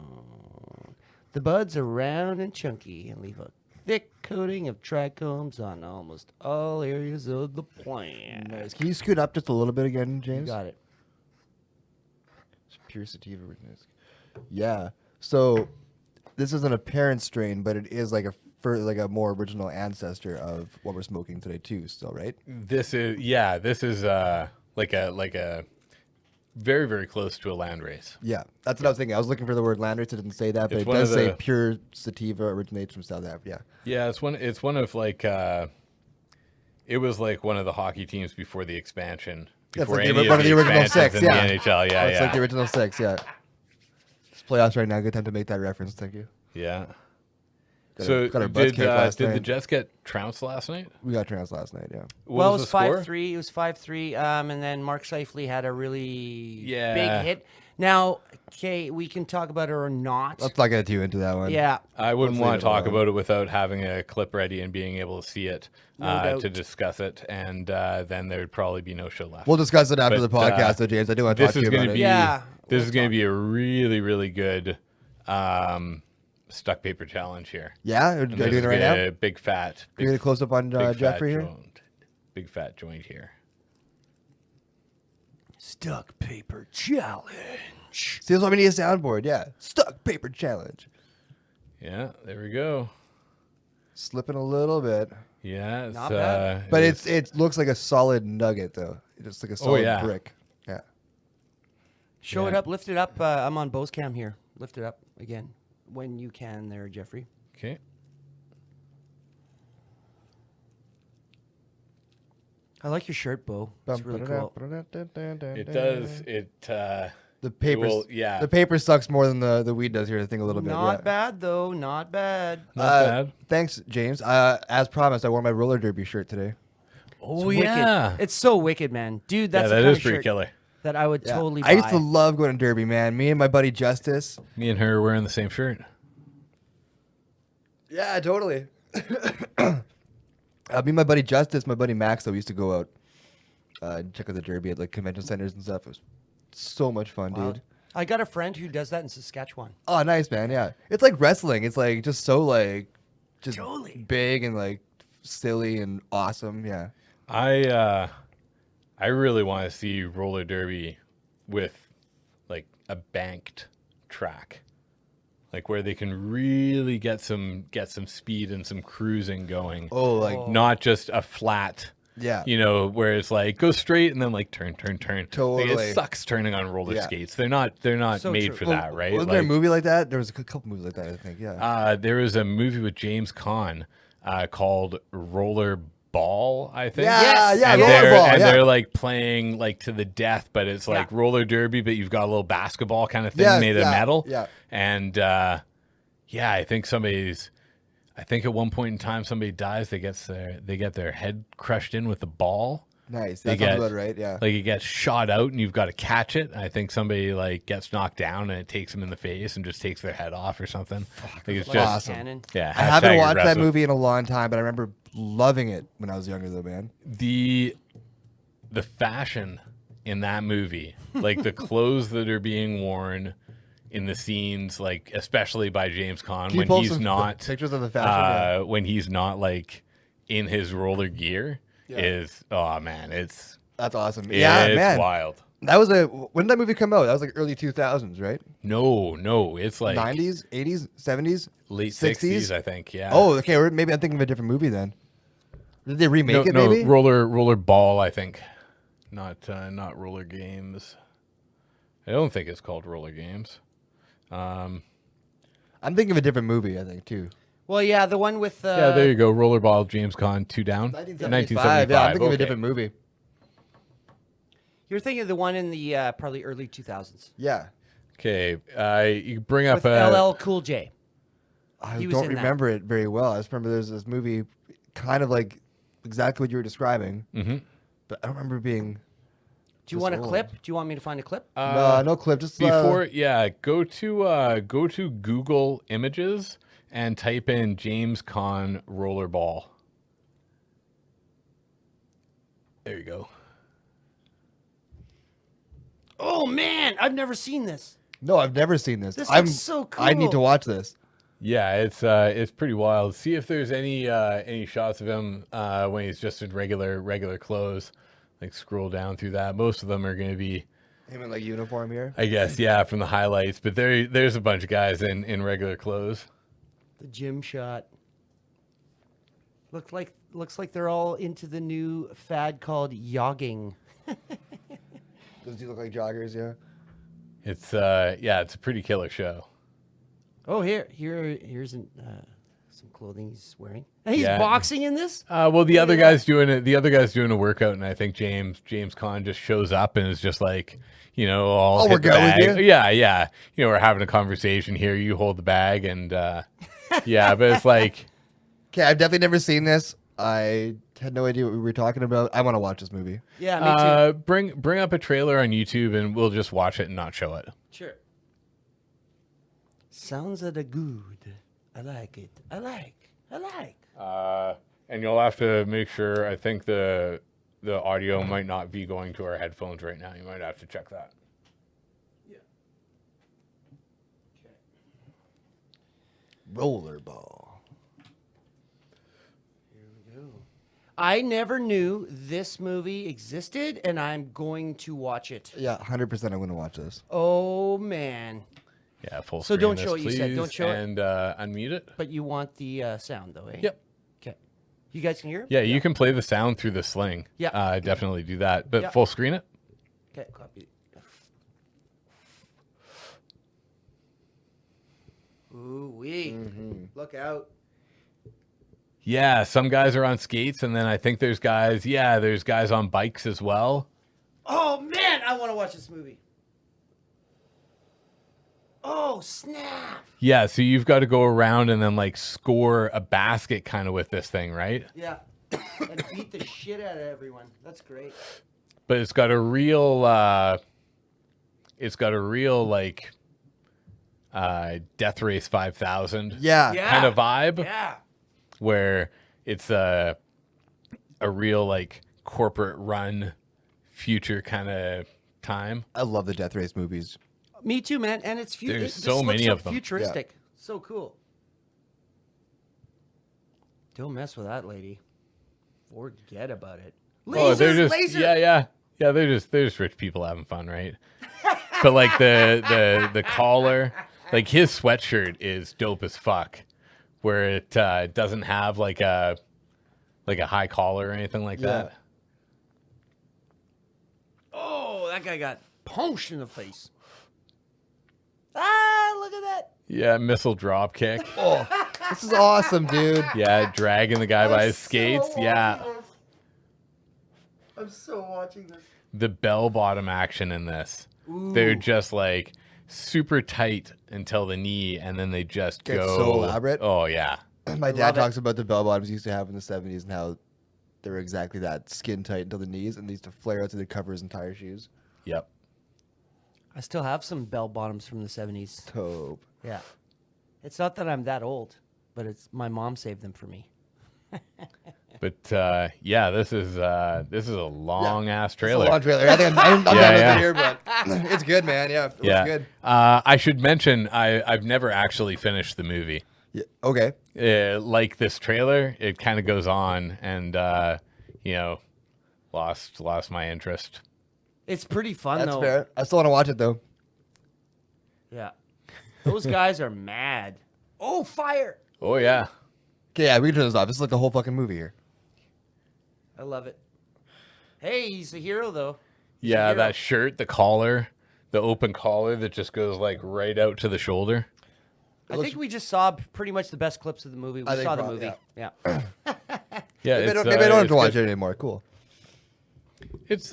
The buds are round and chunky and leave a thick coating of trichomes on almost all areas of the plant. Nice. Can you scoot up just a little bit again, You James? got it. It's pure sativa originates. Yeah. So this isn't a parent strain, but it is like a more original ancestor of what we're smoking today too. Still, right? This is like a very, very close to a landrace. Yeah, that's what I was thinking. I was looking for the word landrace. It didn't say that, but It's it one does of say the- pure sativa originates from South Africa. Yeah, it's one of like it was like one of the hockey teams before the expansion. That's Before like any one of the original expansions six. in Yeah, the NHL. Yeah, it's yeah. like the original six. Yeah. It's playoffs right now. Good time to make that reference. Thank you. Yeah. Got our butts did kicked last the night. Jets get trounced last night? We got trounced last night. Yeah. What Well, was it was the score? 5-3. It was 5-3. And then Mark Scheifele had a really Yeah. big hit. Now, okay, we can talk about it or not. Let's not get too into that one. Yeah. I wouldn't Let's want leave to it talk alone. about it without having a clip ready and being able to see it No doubt. to discuss it, and then there would probably be no show left. We'll discuss it after But, the podcast, though, James. I do want to talk this to is you going about to be it. Yeah, this we'll is going to talk. be a really, really good stuck paper challenge here. Yeah, are you And doing this it right is now? a big fat. You're gonna close up on big fat Jeffrey here. joint. Big fat joint here. Stuck paper challenge. See, that's why we need a soundboard. Yeah, stuck paper challenge. Yeah, there we go. Slipping a little bit, Yeah, it's, Not bad. but it looks like a solid nugget though. It's like a solid yeah. brick. Yeah. Show it Yeah. up. Lift it up. I'm on Bose Cam here. Lift it up again when you can there, Jeffrey. okay. I like your shirt, Bo. It's really cool. It does. The paper, yeah. the paper sucks more than the weed does here. I think a little bit. Not Yeah. bad, though. Not bad. Not bad. Thanks, James. As promised, I wore my roller derby shirt today. Oh Wicked. yeah. It's so wicked, man. Dude, that's yeah, the that kind is of pretty shirt killer. that I would Yeah. totally buy. I used to love going to derby, man. Me and my buddy Justice. Me and her are wearing the same shirt. Yeah, totally. Me and my buddy Justice, my buddy Max, though, we used to go out and check out the derby at like convention centers and stuff. It was so much fun, Wow. dude. I got a friend who does that in Saskatchewan. Oh, nice, man. Yeah, it's like wrestling. It's like just so like just Totally. big and like silly and awesome. Yeah. I really want to see roller derby with like a banked track, like where they can really get some speed and some cruising going. Oh, like Not just a flat. yeah. You know, where it's like go straight and then like turn. Like, Totally. it sucks turning on roller Yeah. skates. They're not So made true. for Well, that, right? Wasn't there a movie like that? There was a couple movies like that, I think. Yeah. There was a movie with James Caan called Roller Ball, I think. Yeah, yeah, and rollerball, they're yeah. they're like playing like to the death, but it's like Yeah. roller derby, but you've got a little basketball kind of thing Yes, made of yeah, metal. yeah. And yeah, I think at one point in time somebody dies. They get their head crushed in with the ball. Nice. They That sounds get- about right. Yeah. Like it gets shot out and you've got to catch it. I think somebody like gets knocked down and it takes them in the face and just takes their head off or something. Like it's Like just awesome. Cannon. yeah. I haven't hashtag watched that aggressive. movie in a long time, but I remember loving it when I was younger, though, man. The fashion in that movie, like the clothes that are being worn in the scenes, like especially by James Caan Can you when pull he's some not pictures of the fashion? when he's not like in his roller gear is oh man, it's That's awesome. Yeah, it's man. wild. That was when did that movie come out? That was like early 2000s, right? No, it's like 90s, 80s, 70s, late 60s, I think. Yeah. Oh, okay. Maybe I'm thinking of a different movie then. Did they remake it? No, Maybe. roller ball, I think. Not roller games. I don't think it's called roller games. I'm thinking of a different movie. I think too. Well, yeah, the one with Yeah, there you go. Rollerball, James Caan, 2 Down. 1975. Yeah, I'm thinking of a different movie. You're thinking of the one in the probably early 2000s Yeah. Okay, you bring up with LL Cool J. I He was don't in that. remember it very well. I just remember there's this movie, kind of like exactly what you were describing. Mm-hmm. But I don't remember being. Do you want a clip? Do you want me to find a clip? No clip. Just Before, go to Google Images and type in James Caan rollerball. There you go. Oh man, I've never seen this. No, I've never seen this. This looks so I need to cool. watch this. Yeah, it's pretty wild. See if there's any shots of him when he's just in regular clothes. Like scroll down through that. Most of them are going to be, Him in like uniform here. I guess, yeah, from the highlights. But there's a bunch of guys in regular clothes. The gym shot. Looks like they're all into the new fad called yogging. Does he look like joggers? Yeah. It's it's a pretty killer show. Oh, here's some clothing he's wearing. And he's Yeah. boxing in this. Well, the other guy's doing it. The other guy's doing a workout, and I think James Caan just shows up and is just like, I'll we're hit the good with bag. you? Yeah. We're having a conversation here. You hold the bag, and yeah, but it's like, Okay, I've definitely never seen this. I had no idea what we were talking about. I want to watch this movie. Yeah, me too. bring up a trailer on YouTube, and we'll just watch it and not show it. Sure. Sounds of the good. I like it. I like. And you'll have to make sure. I think the audio might not be going to our headphones right now. You might have to check that. Yeah. Okay. Rollerball. Here we go. I never knew this movie existed, and I'm going to watch it. Yeah, 100%. I'm going to watch this. Oh man! Yeah, full So screen don't this, show what you said. please, Don't show it. and unmute it. But you want the sound though, eh? Yep. Okay. You guys can hear it? Yeah, you can play the sound through the sling. Yeah. Definitely do that. But Yeah. full screen it. Okay. Copy. Ooh wee! Look out! Yeah, some guys are on skates, and then I think there's guys. Yeah, there's guys on bikes as well. Oh man, I want to watch this movie. Oh snap! Yeah, so you've got to go around and then like score a basket kind of with this thing, right? Yeah, and beat the shit out of everyone. That's great. But it's got a real like Death Race 5000 Yeah. kind of vibe. Yeah. Where it's a real like corporate run future kind of time. I love the Death Race movies. Me too, man. And it's There's this so looks many of them. Futuristic. So cool. Don't mess with that lady. Forget about it. Oh, they're just laser. yeah. They're just rich people having fun, right? But like the collar, like his sweatshirt is dope as fuck, where it doesn't have like a high collar or anything like that. Oh, that guy got punched in the face. Ah, look at that. Yeah, missile drop kick. Oh, this is awesome, dude. Yeah, dragging the guy by his so skates. Yeah, watching this. I'm so watching this. the bell bottom action in this. They're just like super tight until the knee, and then they just Gets go so elaborate. Oh yeah. My dad love it. talks about the bell bottoms he used to have in the 70s and how they were exactly that, skin tight until the knees, and they used to flare out to the cover his entire shoes. Yep. I still have some bell bottoms from the 70s. Dope. Yeah. It's not that I'm that old, but it's my mom saved them for me. But yeah, this is a long ass It's a trailer. long trailer. I think I'm done with it here, but it's good, man. Yeah, it looks good. I should mention I've never actually finished the movie. Yeah. Okay. Like this trailer, it kind of goes on, and you know, lost my interest. It's pretty fun That's though. fair. I still want to watch it though. Yeah. Those guys are mad. Oh, fire! Oh yeah, Okay, yeah, we can turn this off. This is like the whole fucking movie here. I love it. Hey, he's a hero though. yeah. hero. That shirt, the collar, the open collar that just goes like right out to the shoulder. I think we just saw pretty much the best clips of the movie. We I think saw the probably, movie. Yeah. Yeah, Maybe I don't, it's, maybe I don't have it's to watch good. it anymore. Cool. It's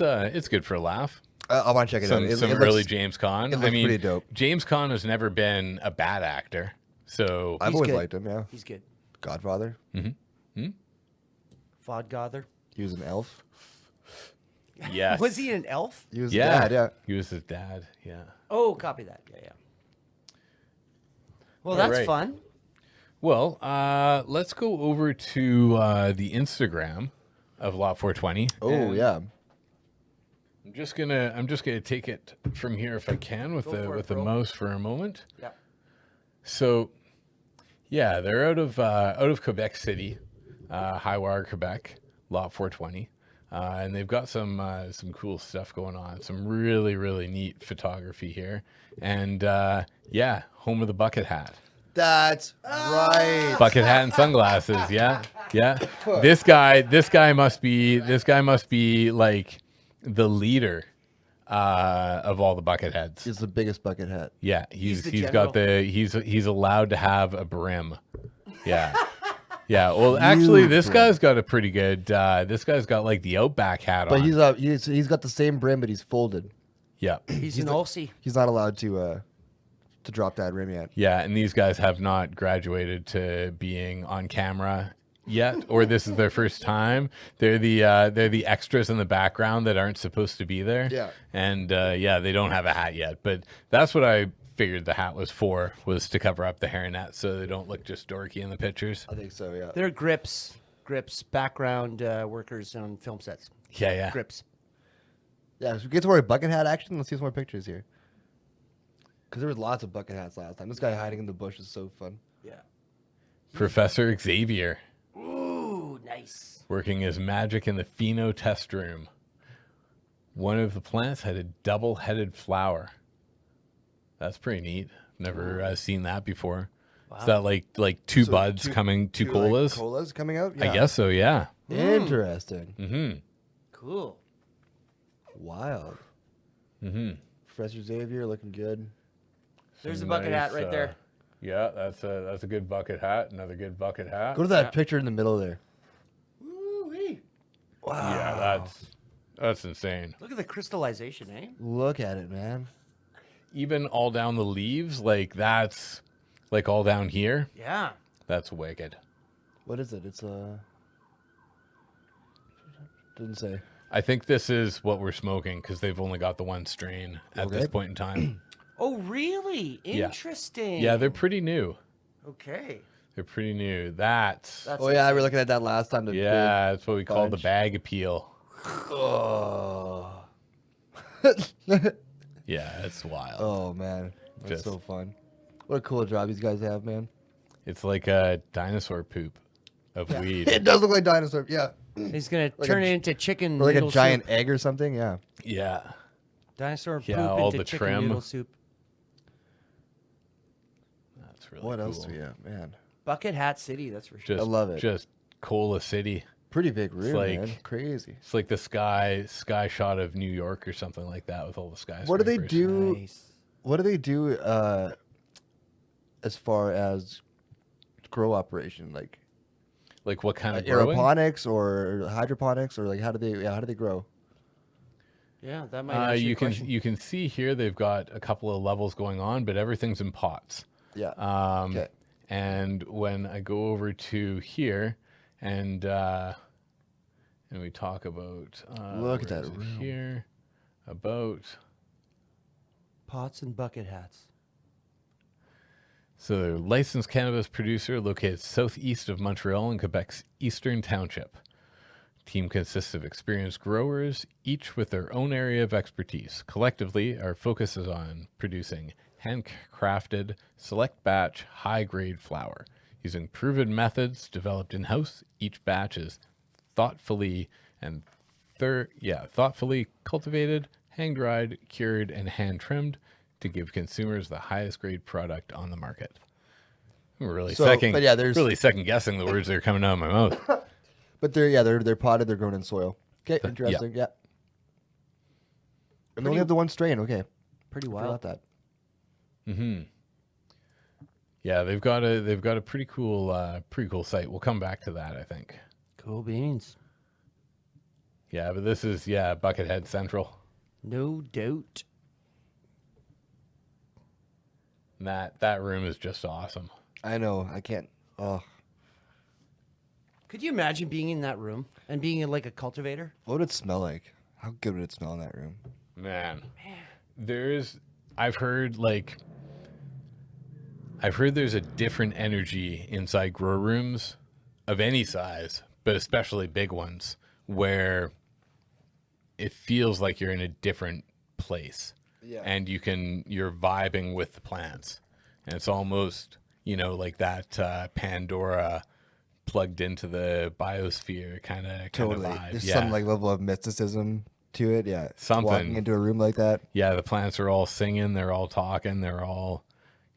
good for a laugh. I want to check it out. Some It early looks, James Caan. it looks I mean, pretty dope. James Caan has never been a bad actor, so I've He's always good. liked him. Yeah. He's good. Godfather. Fodgother. He was an elf. yes. Was he an elf? He was Yeah, dad. Yeah. he was his dad. Yeah. Oh, copy that. Yeah, yeah. Well, All that's right. fun. Well, let's go over to the Instagram of Lot420. Oh and yeah. I'm just gonna take it from here if I can with Go the for it, with the bro. mouse for a moment. Yeah. So, yeah, they're out of Quebec City, Highwire, Quebec, Lot 420, and they've got some cool stuff going on. Some really really neat photography here, and yeah, home of the bucket hat. That's right. Bucket hat and sunglasses. Yeah, yeah. This guy must be like the leader of all the bucket heads. He's the biggest bucket hat. Yeah, He's the he's got general. he's allowed to have a brim. Yeah. Yeah, well actually this brim. guy's got a pretty good this guy's got like the Outback hat But on. he's got the same brim, but he's folded. Yeah. He's an Aussie. He's not allowed to drop that rim yet. Yeah, and these guys have not graduated to being on camera yet, or this is their first time. They're the extras in the background that aren't supposed to be there. Yeah. And yeah, they don't have a hat yet, but that's what I figured the hat was for, was to cover up the hairnet so they don't look just dorky in the pictures. I think so. Yeah. They're grips, background workers on film sets. Yeah, yeah. Grips. Yeah. So we get to wear a bucket hat action. Let's see some more pictures here. Because there was lots of bucket hats last time. This guy hiding in the bush is so fun. Yeah. Professor Xavier Ooh, nice. working his magic in the pheno test room. One of the plants had a double-headed flower. That's pretty neat. Never seen that before. Is that like two So buds coming, two colas? Like, colas coming out? I Yeah. guess so, yeah. Interesting. Mm-hmm. Cool. Wild. Mm-hmm. Professor Xavier looking good. There's a bucket hat right there. Yeah, that's a good bucket hat. Another good bucket hat. Go to that picture in the middle there. Woo-wee. Wow. Yeah, that's insane. Look at the crystallization, eh? Look at it, man. Even all down the leaves, like that's like all down here. Yeah. That's wicked. What is it? It's didn't say. I think this is what we're smoking because they've only got the one strain at this Okay. point in time. Oh, really? Yeah. Interesting. Yeah, they're pretty new. Okay. They're pretty new. That's That's Oh yeah, we were looking at that last time. The yeah, that's what we call the bunch. bag appeal. big- Oh. Yeah, it's wild. Oh man, that's Just- so fun. What a cool job these guys have, man. It's like a dinosaur poop of weed. It does look like dinosaur. Yeah. He's gonna Like turn a- it into chicken Or like a noodle giant soup. egg or something. Yeah. Yeah. Dinosaur Yeah, poop all into the chicken trim. noodle soup. That's really What cool. else do we have, man? Bucket Hat City, that's for sure. Just, I love it. Just Cola City. Pretty big room, like- man. Crazy. It's like the sky shot of New York or something like that with all the skyscrapers. What do they do? Nice. What do they do as far as grow operation, like Like what kind of growing? aeroponics or hydroponics, or like how do they grow? Yeah, that might answer your question. You can see here they've got a couple of levels going on, but everything's in pots. Yeah. Okay. And when I go over to here, and we talk about Look at where that is it room. here about. Pots and bucket hats. So they're licensed cannabis producer located southeast of Montreal in Quebec's Eastern Township. Team consists of experienced growers, each with their own area of expertise. Collectively, our focus is on producing handcrafted, select batch, high-grade flour. Using proven methods developed in-house, each batch is thoughtfully cultivated, hang-dried, cured, and hand-trimmed to give consumers the highest grade product on the market. I'm really really second guessing the words that are coming out of my mouth. But they're potted, they're grown in soil. Okay, interesting. Yeah. And they only have the one strain. Okay, Pretty I wild. forgot that. Mm-hmm. Yeah, they've got a pretty cool site. We'll come back to that, I think. Cool beans. Yeah, but this is Buckethead Central. No doubt. And that room is just awesome. I know. I can't. Oh, Could you imagine being in that room and being like a cultivator? what would it smell like? How good would it smell in that room? Man. I've heard there's a different energy inside grow rooms of any size, but especially big ones, where it feels like you're in a different place. Yeah. And you're vibing with the plants. And it's almost, like that Pandora plugged into the biosphere kind of Totally. vibe. There's Yeah. some level of mysticism to it. Yeah. Something. Walking into a room like that. Yeah, the plants are all singing, they're all talking, they're all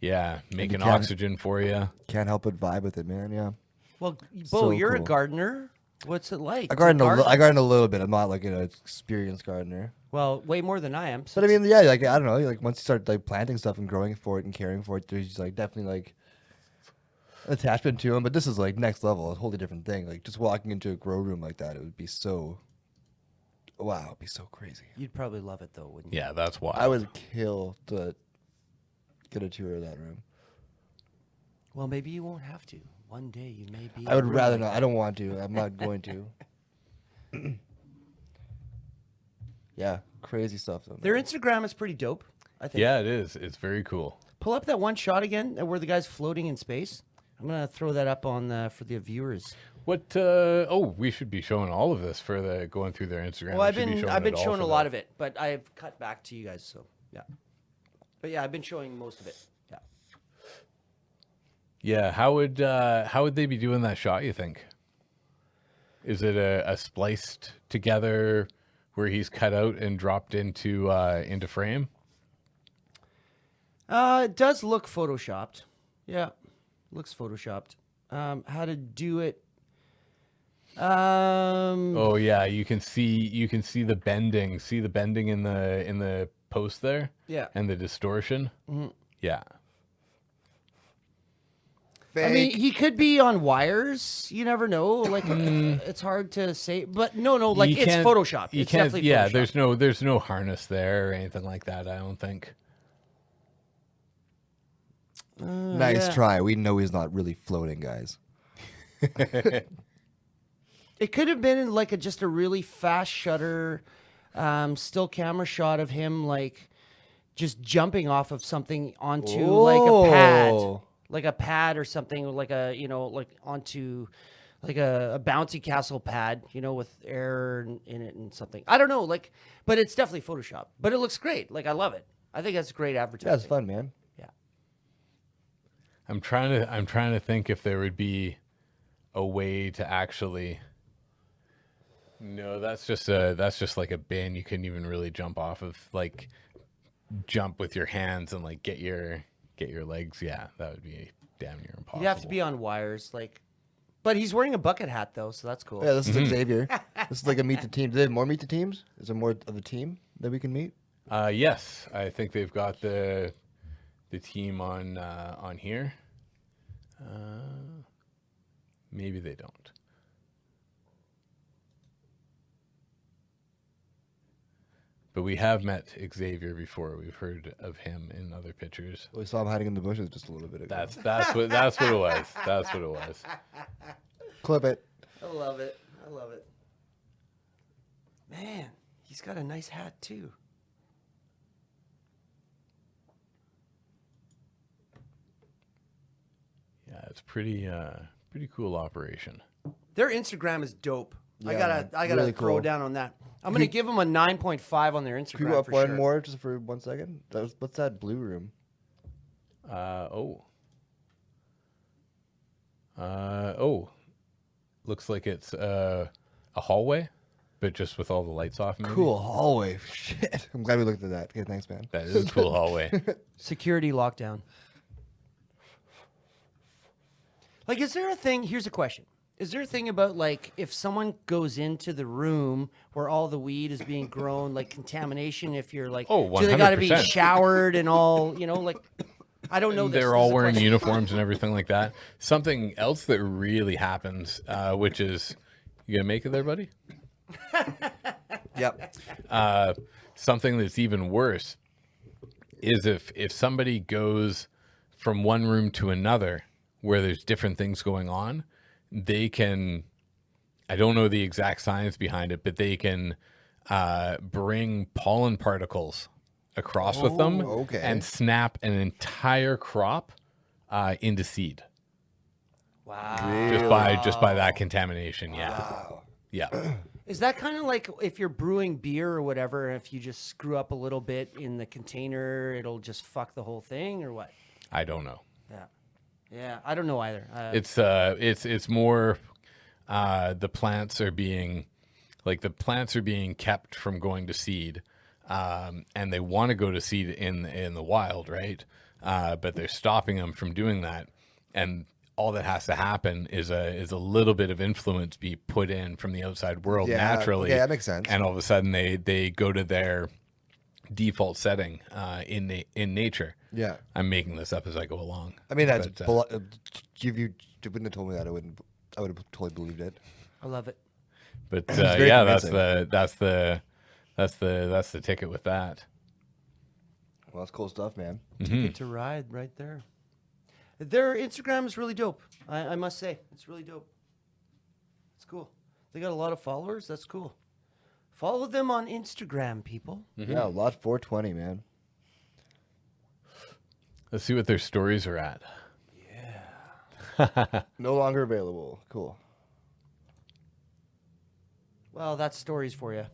making can't- oxygen for you. Can't help but vibe with it, man. Yeah. Well, Bo, So you're a cool. gardener. What's it like? I to garden a little bit. I'm not like an experienced gardener. Well, way more than I am. But I mean, yeah, like I don't know, like once you start like planting stuff and growing for it and caring for it, there's like definitely like attachment to them. But this is like next level, a wholly different thing. Like just walking into a grow room like that, it would be so, wow, it'd be so crazy. You'd probably love it though, wouldn't you? Yeah, that's why. I would kill to get a tour of that room. Well, maybe you won't have to. One day you may be. I would a rather room. not. I don't want to. I'm not going to. Yeah, crazy stuff though. Their man. Instagram is pretty dope, I think. Yeah, it is. It's very cool. Pull up that one shot again where the guy's floating in space. I'm gonna throw that up on for the viewers. What? We should be showing all of this for going through their Instagram. Well, We I've been showing a lot of of it, but I've cut back to you guys. So yeah, but yeah, I've been showing most of it. Yeah. Yeah, how would they be doing that shot? You think? Is it a spliced together where he's cut out and dropped into frame? It does look photoshopped. Yeah, looks photoshopped. How to do it? Oh yeah, you can see the bending. See the bending in the post there? Yeah. And the distortion? Yeah. I mean, he could be on wires. You never know. Like, it's hard to say. But no, like You it's can't- Photoshop. You It's can't. definitely Yeah, Photoshop. there's no harness there or anything like that. I don't think. Nice yeah. try. We know he's not really floating, guys. It could have been like just a really fast shutter, still camera shot of him like just jumping off of something onto like a pad or something, like like onto like a bouncy castle pad, with air in it and something. I don't know, like, but it's definitely Photoshop. But it looks great. Like, I love it. I think that's great advertising. Yeah, it's fun, man. Yeah. I'm trying to think if there would be a way to actually. No, that's just like a bin. You couldn't even really jump off of, like, jump with your hands and like get your legs. Yeah, that would be damn near impossible. You'd have to be on wires, like. But he's wearing a bucket hat though, so that's cool. Yeah, this is Xavier. This is like a meet the team. Do they have more meet the teams? Is there more of a team that we can meet? Yes, I think they've got the team on here. Maybe they don't. But we have met Xavier before. We've heard of him in other pictures. We saw him hiding in the bushes just a little bit ago. That's what it was. That's what it was. Clip it. I love it. I love it. Man, he's got a nice hat too. Yeah, it's pretty cool operation. Their Instagram is dope. I Yeah, gotta man. Really throw cool. down on that. I'm gonna give them a 9.5 on their Instagram. Can we go up for one sure. more just for 1 second? What's that blue room? Looks like it's a hallway, but just with all the lights off. Maybe. Cool hallway. Shit. I'm glad we looked at that. Okay, thanks, man. That is a cool hallway. Security lockdown. Like, is there a thing? Here's a question. Is there a thing about, like, if someone goes into the room where all the weed is being grown, like contamination, if you're like, Oh, do they got to be 100%. showered and all, you know, like, I don't know. They're all wearing uniforms and everything like that. Something else that really happens, which is, you gonna make it there, buddy? Yep. Something that's even worse is if somebody goes from one room to another where there's different things going on, they can, I don't know the exact science behind it, but they can bring pollen particles across with them okay. and snap an entire crop into seed. Wow. Just by that contamination. Yeah. Wow. Yeah. Is that kind of like if you're brewing beer or whatever, if you just screw up a little bit in the container, it'll just fuck the whole thing or what? I don't know. Yeah. Yeah, I don't know either. It's more the plants are being kept from going to seed, and they want to go to seed in the wild, right? But they're stopping them from doing that, and all that has to happen is a little bit of influence be put in from the outside world naturally. Okay, that makes sense. And all of a sudden they go to their default setting in nature. Yeah. I'm making this up as I go along. I mean, that's But, if you wouldn't have told me that, I would have totally believed it. I love it. But very yeah, convincing. that's the ticket with that. Well, that's cool stuff, man. Ticket to ride right there. Their Instagram is really dope. I must say, it's really dope. It's cool. They got a lot of followers. That's cool. Follow them on Instagram, people. Yeah, Lot420, man. Let's see what their stories are at. No longer available. Cool. Well, that's stories for you.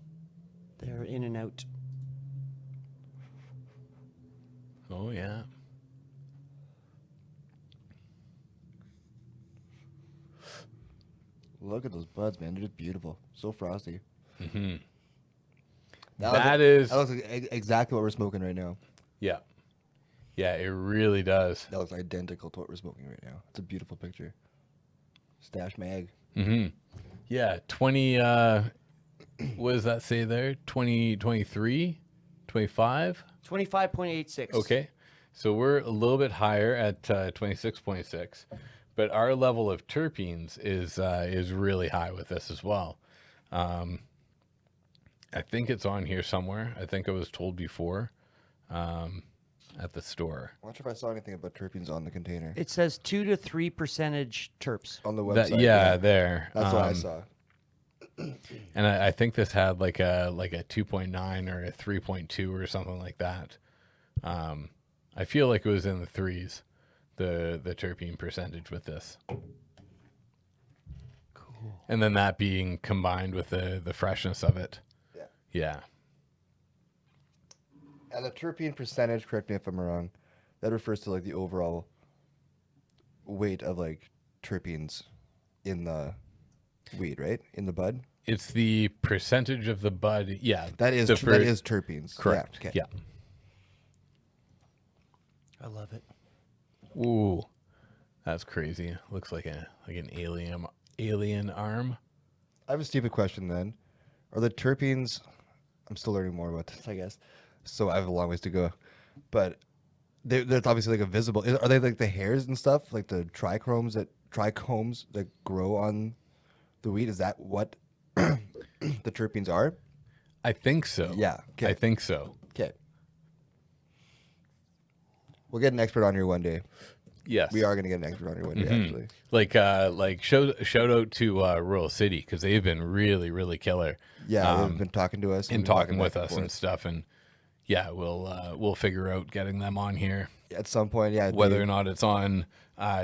They're in and out. Oh yeah. Look at those buds, man. They're just beautiful. So frosty. Mm-hmm. That is looks like exactly what we're smoking right now. yeah. Yeah, it really does. That looks identical to what we're smoking right now. It's a beautiful picture. Stash mag. Mm-hmm. Yeah, 20 what does that say there? 2023? 25? 25.86. Okay. So we're a little bit higher at 26.6, but our level of terpenes is really high with this as well. I think it's on here somewhere. I think I was told before at the store. I'm not sure if I saw anything about terpenes on the container. It says 2 to 3% terps. On the website. There. That's what I saw. And I think this had like a 2.9 or a 3.2 or something like that. I feel like it was in the threes, the terpene percentage with this. Cool. And then that being combined with the freshness of it. Yeah. Yeah. And the terpene percentage, correct me if I'm wrong, that refers to like the overall weight of like terpenes in the weed, right? In the bud? It's the percentage of the bud. Yeah. That is that is terpenes. Correct. Yeah. Okay. Yeah. I love it. Ooh. That's crazy. Looks like an alien arm. I have a stupid question then. Are the terpenes, I'm still learning more about this, I guess. So I have a long ways to go. But there's obviously like a visible, are they like the hairs and stuff? Like the trichomes that grow on the weed? Is that what the terpenes are? I think so. Yeah. Okay. I think so. Okay. We'll get an expert on here one day. Yes. We are going to get an expert on here one day, actually. Like shout out to Rural City because they've been really, really killer. Yeah, they've been talking to us. And we've been talking back with us and forth. stuff. And yeah, we'll figure out getting them on here. At some point, yeah. Whether or not it's on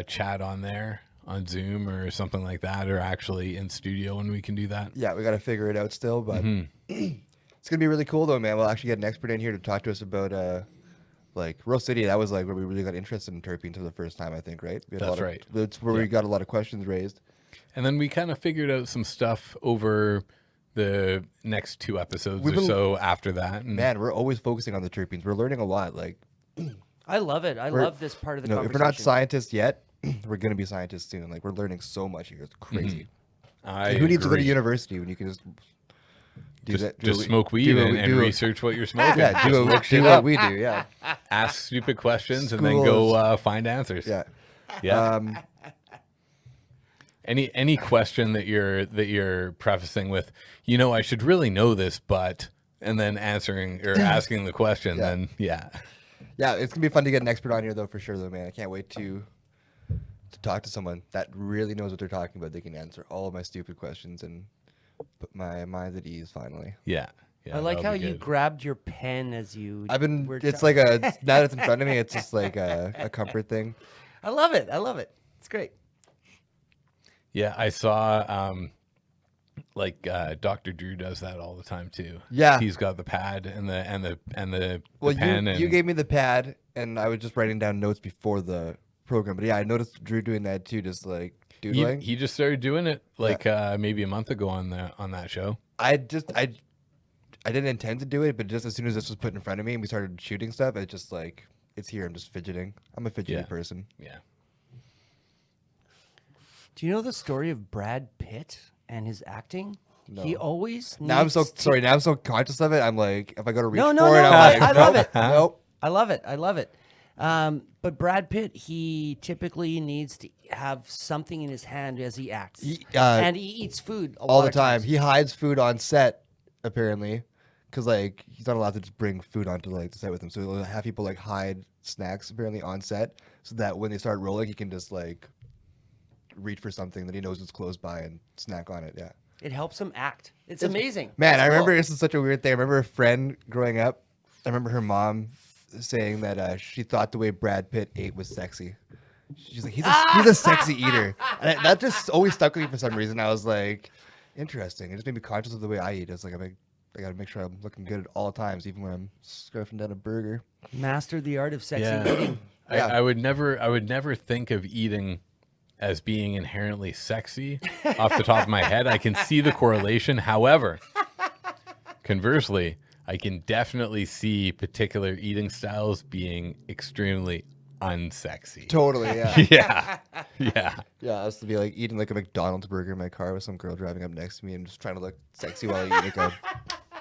chat on there on Zoom or something like that, or actually in studio when we can do that. Yeah, we got to figure it out still, but it's gonna be really cool though, man. We'll actually get an expert in here to talk to us about like Rose City. That was like where we really got interested in terpenes for the first time, I think, right? We had That's right. That's where we got a lot of questions raised. And then we kind of figured out some stuff over the next 2 episodes or so after that. And man, we're always focusing on the terpenes. We're learning a lot. Like, I love it. I love this part of the conversation. if we're not scientists yet, we're gonna be scientists soon. Like, we're learning so much here. It's crazy. who needs to go to university when you can just smoke weed and research what you're smoking? Yeah, do what we do. Yeah, ask stupid questions and then go find answers. yeah. Any question that you're prefacing with, I should really know this, but, and then answering or asking the question, then yeah, it's gonna be fun to get an expert on here though, for sure though, man. I can't wait to talk to someone that really knows what they're talking about. They can answer all of my stupid questions and put my mind at ease finally. Yeah. I like how you grabbed your pen as you. It's like now that it's in front of me, it's just like a comfort thing. I love it. It's great. Yeah, I saw Dr. Drew does that all the time too. Yeah, he's got the pad and the well, pen. You gave me the pad, and I was just writing down notes before the program. But yeah, I noticed Drew doing that too, just like doodling. He just started doing it maybe a month ago on that show. I didn't intend to do it, but just as soon as this was put in front of me and we started shooting stuff, it's just like it's here. I'm just fidgeting. I'm a fidgety person. Yeah. Do you know the story of Brad Pitt and his acting? No. He always now I'm so sorry. Now I'm so conscious of it. I'm like, if I go to reach no, for no, it, no, I'm like, I love it. Nope. I love it. But Brad Pitt, he typically needs to have something in his hand as he acts, and he eats food all the time. He hides food on set, apparently, because like he's not allowed to just bring food onto like the set with him. So he'll have people like hide snacks apparently on set, so that when they start rolling, he can just like reach for something that he knows is close by and snack on it. Yeah, it helps him act. It's amazing. Man, I remember this is such a weird thing. I remember a friend growing up. I remember her mom saying that she thought the way Brad Pitt ate was sexy. She's like, he's a sexy eater. And that just always stuck with me for some reason. I was like, interesting. It just made me conscious of the way I eat. It's like I gotta make sure I'm looking good at all times, even when I'm scarfing down a burger. Master the art of sexy eating. I would never think of eating as being inherently sexy off the top of my head. I can see the correlation. However, conversely, I can definitely see particular eating styles being extremely unsexy. Totally, yeah. Yeah. I was to be like eating like a McDonald's burger in my car with some girl driving up next to me and just trying to look sexy while I eat like a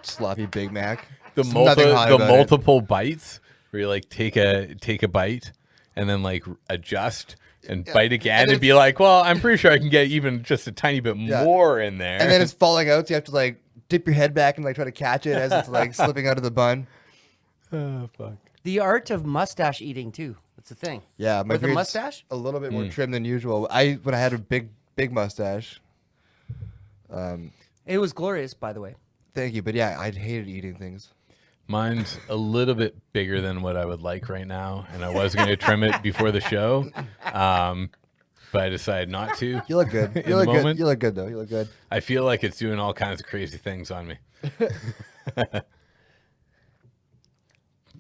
sloppy Big Mac. The multiple bites where you like take a bite and then like adjust and bite again and be like, well, I'm pretty sure I can get even just a tiny bit more in there. And then it's falling out, so you have to like dip your head back and like try to catch it as it's like slipping out of the bun. Oh fuck. The art of mustache eating too. That's the thing. Yeah, my with a mustache, a little bit more trim than usual. When I had a big mustache. It was glorious, by the way. Thank you, but yeah, I hated eating things. Mine's a little bit bigger than what I would like right now, and I was going to trim it before the show, but I decided not to. You look good. You look good. You look good though. You look good. I feel like it's doing all kinds of crazy things on me.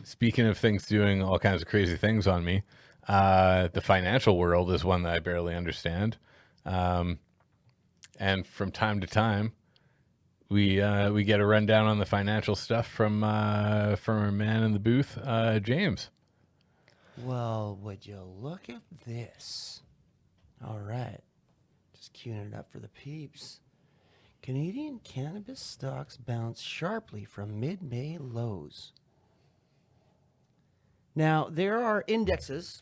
Speaking of things doing all kinds of crazy things on me, the financial world is one that I barely understand, and from time to time, we get a rundown on the financial stuff from our man in the booth, James. Well, would you look at this? All right, just queuing it up for the peeps. Canadian cannabis stocks bounce sharply from mid-May lows. Now, there are indexes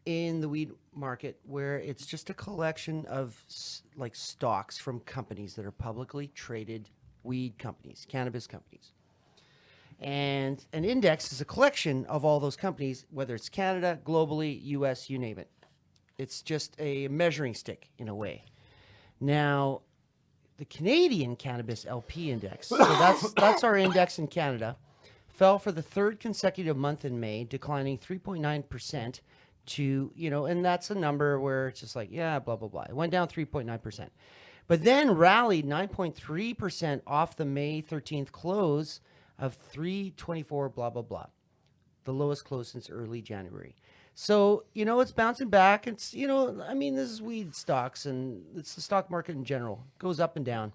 in the weed market where it's just a collection of like stocks from companies that are publicly traded weed companies, cannabis companies. And an index is a collection of all those companies, whether it's Canada, globally, US, you name it. It's just a measuring stick in a way. Now, the Canadian Cannabis LP Index, so that's our index in Canada, fell for the third consecutive month in May, declining 3.9% to, and that's a number where it's just like, yeah, blah, blah, blah. It went down 3.9%. But then rallied 9.3% off the May 13th close of 324, blah, blah, blah. The lowest close since early January. So, it's bouncing back. It's, this is weed stocks and it's the stock market in general. Goes up and down.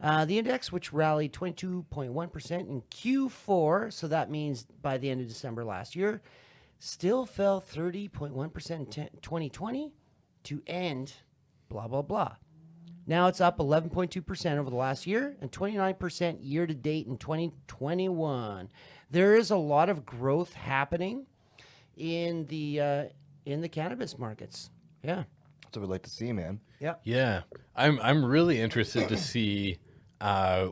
The index, which rallied 22.1% in Q4, so that means by the end of December last year, still fell 30.1% in 2020 to end blah, blah, blah. Now it's up 11.2% over the last year and 29% year to date in 2021. There is a lot of growth happening in the cannabis markets. Yeah. That's what we'd like to see, man. Yeah. Yeah, I'm really interested to see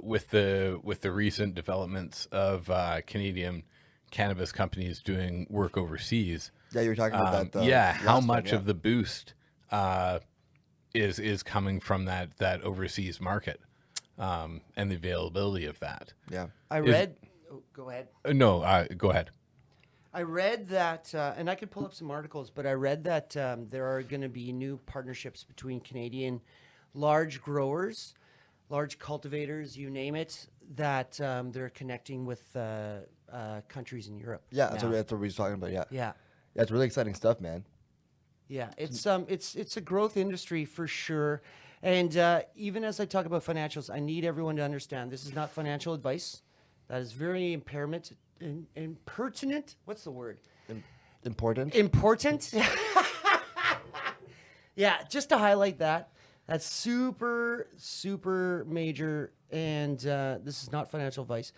with the recent developments of Canadian cannabis companies doing work overseas. Yeah, you were talking about that. Yeah, how last much time, yeah. of the boost is coming from that overseas market and the availability of that. Yeah. I read. Go ahead. No, go ahead. I read that, and I could pull up some articles, but I read that there are going to be new partnerships between Canadian large growers, large cultivators, you name it, that they're connecting with countries in Europe. Yeah, now. that's what we were talking about. Yeah. Yeah. That's really exciting stuff, man. Yeah, it's a growth industry for sure. And even as I talk about financials, I need everyone to understand this is not financial advice. That is very impertinent. What's the word? Important. Important. Yeah, just to highlight that. That's super, super major. And this is not financial advice.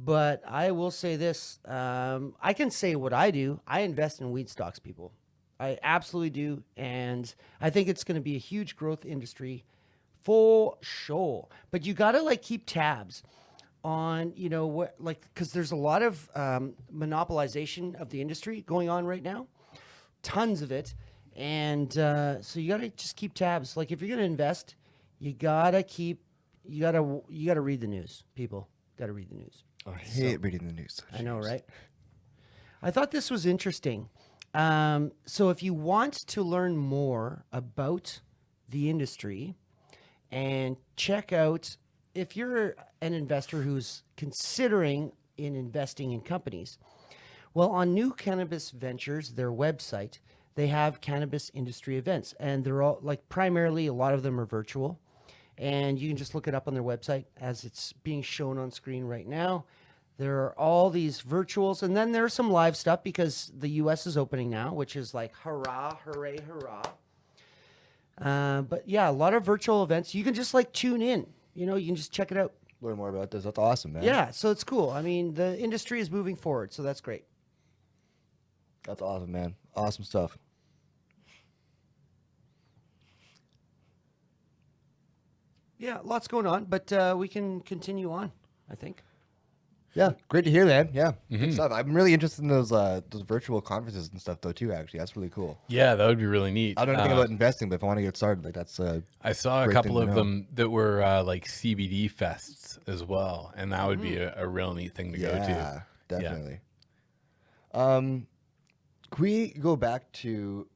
But I will say this. I can say what I do. I invest in weed stocks, people. I absolutely do. And I think it's going to be a huge growth industry for sure. But you got to keep tabs on, what, because there's a lot of monopolization of the industry going on right now, tons of it. And so you got to just keep tabs. If you're going to invest, you got to read the news, people. Got to read the news. Oh, I hate reading the news. I know, right? I thought this was interesting. So if you want to learn more about the industry and check out, if you're an investor who's considering investing in companies, well, on New Cannabis Ventures, their website, they have cannabis industry events, and they're all primarily a lot of them are virtual, and you can just look it up on their website as it's being shown on screen right now. There are all these virtuals, and then there's some live stuff because the U.S. is opening now, which is hurrah, hooray, hurrah. But yeah, a lot of virtual events. You can just tune in. You can just check it out. Learn more about this. That's awesome, man. Yeah, so it's cool. I mean, the industry is moving forward, so that's great. That's awesome, man. Awesome stuff. Yeah, lots going on, but we can continue on, I think. Yeah, great to hear, man. Yeah, good stuff. I'm really interested in those virtual conferences and stuff, though, too. Actually, that's really cool. Yeah, that would be really neat. I don't know anything about investing, but if I want to get started, that's. I saw a great couple thing to of know. them that were CBD fests as well, and that would be a real neat thing to go to. Yeah, definitely. Can we go back to?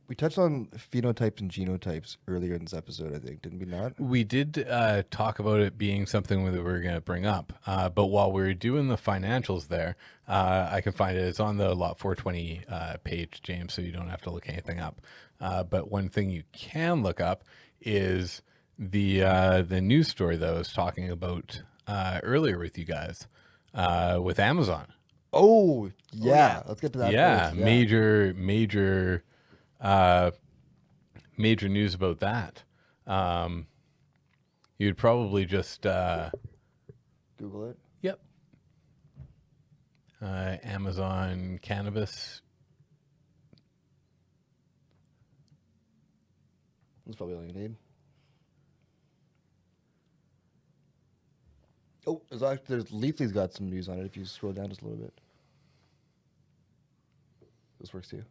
We touched on phenotypes and genotypes earlier in this episode, I think, didn't we not? We did talk about it being something that we were going to bring up, but while we were doing the financials there, I can find it. It's on the Lot420 page, James, so you don't have to look anything up. But one thing you can look up is the news story that I was talking about earlier with you guys with Amazon. Oh, yeah. yeah. Let's get to that. Yeah, first. major news about that. You'd probably just Google it. yep. Amazon cannabis. That's probably all you need. Oh, there's Leafly's got some news on it. If you scroll down just a little bit, this works too.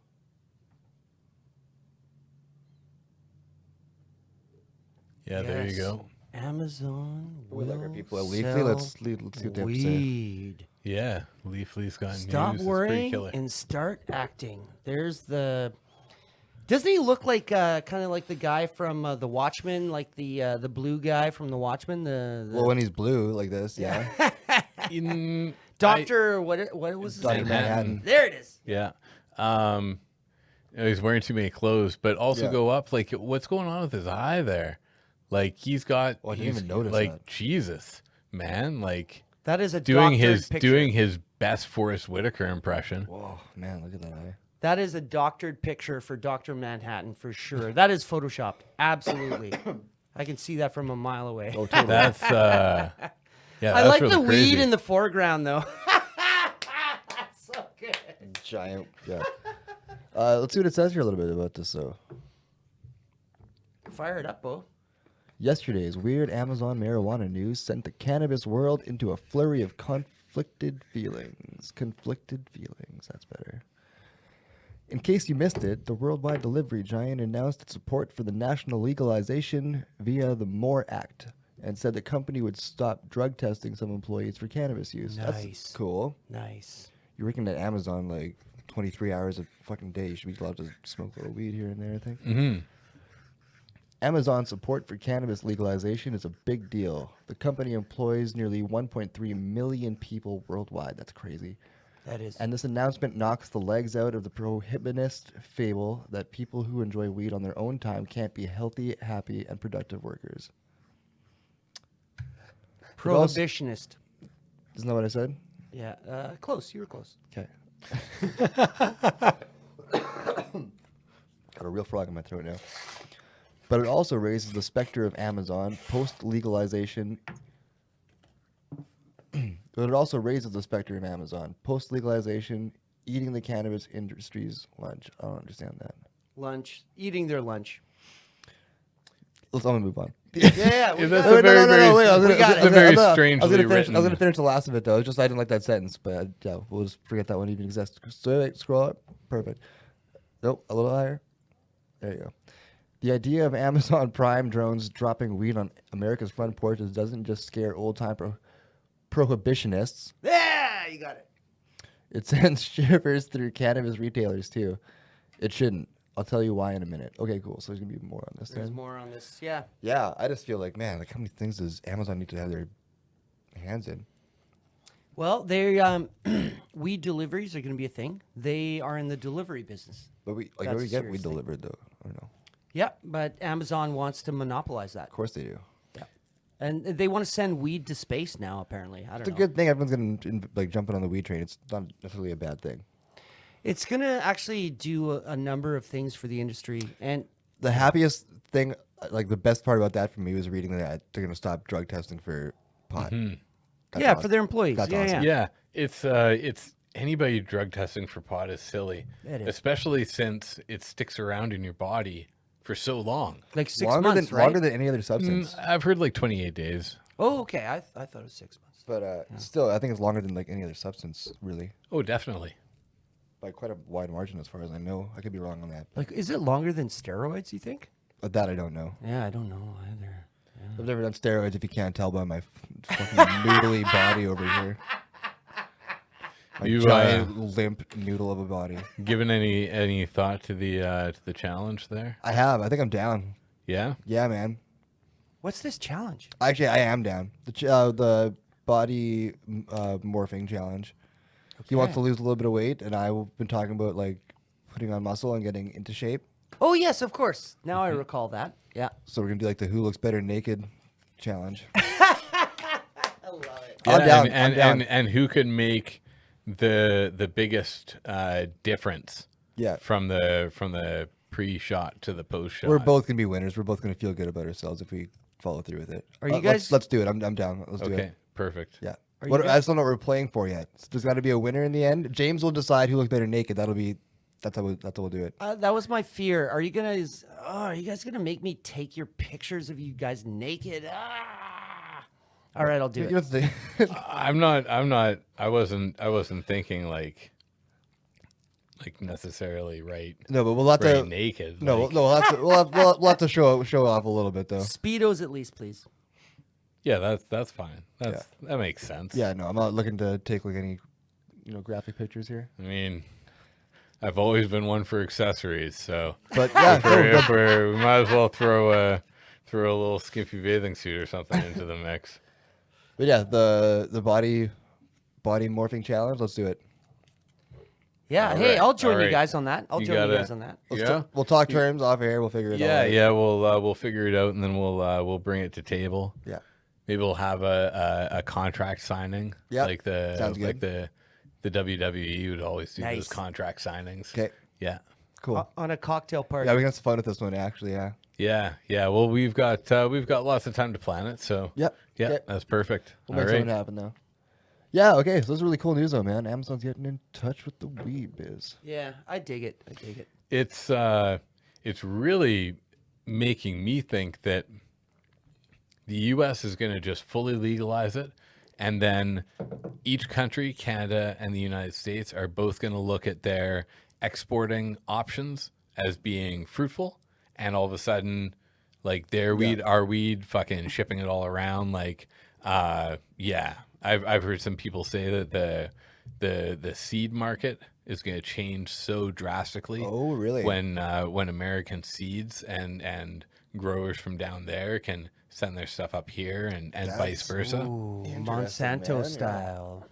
Yeah, there you Yes. go. Amazon We like our will people at Leafly. sell Let's see what they have to say. weed. Yeah, Leafly's got Stop news. It's pretty worrying killer. and start acting. There's the. Doesn't he look like kind of like the guy from The Watchmen, like the blue guy from The Watchmen? The Well, when he's blue like this, yeah. Doctor, what was his Dr. name? Manhattan. There it is. Yeah. He's wearing too many clothes, but also Yeah. go up. Like, what's going on with his eye there? Like, he's got. Oh, I didn't he's, even notice like, that. Jesus, man. Like, That is a doing doctored his picture. best Forrest Whitaker impression. Whoa, man, look at that eye. That is a doctored picture for Dr. Manhattan for sure. That is photoshopped. Absolutely. I can see that from a mile away. Oh, totally. That's yeah. I that's like really the crazy. weed in the foreground, though. So good. Giant. Yeah. Let's see what it says here a little bit about this, though. Fire it up, Bo. Yesterday's weird Amazon marijuana news sent the cannabis world into a flurry of conflicted feelings. Conflicted feelings. That's better. In case you missed it, the worldwide delivery giant announced its support for the national legalization via the MORE Act and said the company would stop drug testing some employees for cannabis use. Nice. That's cool. Nice. You're working at Amazon like 23 hours a fucking day. You should be allowed to smoke a little weed here and there, I think. Mm-hmm. Amazon's support for cannabis legalization is a big deal. The company employs nearly 1.3 million people worldwide. That's crazy. That is. And this announcement knocks the legs out of the prohibitionist fable that people who enjoy weed on their own time can't be healthy, happy, and productive workers. Prohibitionist. Isn't that what I said? Yeah. Close. You were close. Okay. Got a real frog in my throat now. But it also raises the specter of Amazon post-legalization. But it also raises the specter of Amazon post-legalization, eating the cannabis industry's lunch. I don't understand that. Lunch. Eating their lunch. I'm gonna move on. Yeah. That's got a it. very, Wait, I was We gonna- got I was it. gonna- very I was gonna- strangely I was gonna finish. written. I was gonna finish the last of it though. It's just I didn't like that sentence, but yeah, we'll just forget that one even exists. So wait, scroll up. Perfect. Nope, a little higher. There you go. The idea of Amazon Prime drones dropping weed on America's front porches doesn't just scare old-time prohibitionists. Yeah, you got it. It sends shivers through cannabis retailers too. It shouldn't. I'll tell you why in a minute. Okay, cool. So there's gonna be more on this. There's then. more on this. Yeah. Yeah, I just feel like, man, like how many things does Amazon need to have their hands in? Well, they weed deliveries are going to be a thing. They are in the delivery business. But we like That's we a get serious weed thing. delivered though. I don't know. Yeah, but Amazon wants to monopolize that. Of course they do. Yeah. And they want to send weed to space now, apparently. I don't It's a know. good thing. Everyone's gonna like jumping on the weed train. It's not necessarily a bad thing. It's going to actually do a number of things for the industry. And The happiest thing, like the best part about that for me was reading that they're gonna stop drug testing for pot. That's yeah, awesome. for their employees. That's yeah, awesome. yeah. Yeah, it's anybody drug testing for pot is silly, It is. especially since it sticks around in your body for so long. Like 6 longer months, than right? longer than any other substance. I've heard like 28 days. Oh, okay. I thought it was 6 months. But still, I think it's longer than like any other substance, really, Oh, definitely. by quite a wide margin as far as I know. I could be wrong on that. Like, is it longer than steroids, you think? But that I don't know. Yeah, I don't know either. I've never done steroids. If you can't tell by my fucking noodly body over here, my You, giant limp noodle of a body. Given any thought to the challenge there? I have. I think I'm down. Yeah. Yeah, man. What's this challenge? Actually, I am down. The body morphing challenge. He wants to Okay. lose a little bit of weight, and I've been talking about like putting on muscle and getting into shape. Oh, yes, of course. Now I recall that. Yeah. So we're gonna do like the who looks better naked challenge. I love it. I'm down. And, I'm down. and who could make the biggest difference Yeah, from the pre-shot to the post-shot? we're both gonna be winners. We're both gonna feel good about ourselves if we follow through with it. Are you Let's- guys- Let's do it. I'm down. Let's do okay. it. Perfect. Yeah. Are What, you I just don't know what we're playing for yet. So there's got to be a winner in the end. James will decide who looks better naked. That's how we'll do it. That was my fear. Are you guys gonna make me take your pictures of you guys naked? Ah! All right, I'll do You it. know what the- I'm not. I wasn't thinking like necessarily right no, but we'll have to. naked. No, like- no, we'll have to show off a little bit though. Speedos at least, please. Yeah, that's fine. That makes sense. Yeah, no, I'm not looking to take like any, graphic pictures here. I mean, I've always been one for accessories, so But yeah, we might as well throw a little skimpy bathing suit or something into the mix. but yeah, the body morphing challenge. Let's do it. Yeah. All Hey, right, I'll join all you right. guys on that. I'll You join you gotta- guys on that. Yeah. We'll talk terms off air. We'll figure it out. Yeah, we'll figure it out, and then we'll bring it to table. Yeah. Maybe we'll have a contract signing. Yeah, Like sounds like good. the WWE would always do Nice. those contract signings. Okay. Yeah. Cool. On a cocktail party. Yeah, we got some fun with this one actually. Yeah. Yeah. Well, we've got lots of time to plan it, so Yep. yeah, Yep. that's perfect. We'll All make right. something happen though. Yeah. Okay. So this is really cool news though, man. Amazon's getting in touch with the weed biz. Yeah, I dig it. It's really making me think that the U.S. is going to just fully legalize it, and then each country, Canada and the United States, are both going to look at their exporting options as being fruitful, and all of a sudden, like their weed, our weed, fucking shipping it all around. Like, yeah, I've heard some people say that the seed market is going to change so drastically. Oh, really? When American seeds and growers from down there can send their stuff up here and vice versa. Ooh, Interesting, Monsanto man. style.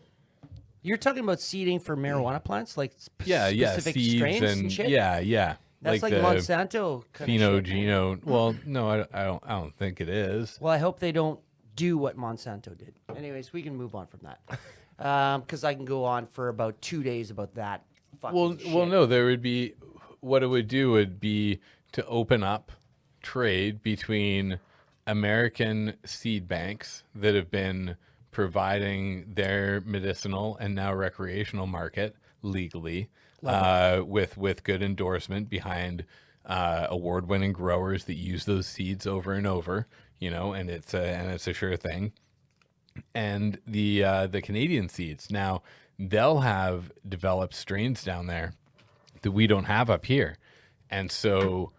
You're talking about seeding for marijuana plants, like Yeah, specific seeds strains and shit. yeah. That's like the Monsanto kind of shit. Geno. Well, no, I don't think it is. Well, I hope they don't do what Monsanto did. Anyways, we can move on from that because I can go on for about 2 days about that. Well, Shit. no, there would be what it would do would be to open up trade between American seed banks that have been providing their medicinal and now recreational market legally with good endorsement behind award-winning growers that use those seeds over and over, and it's a sure thing. And the Canadian seeds, now they'll have developed strains down there that we don't have up here, and so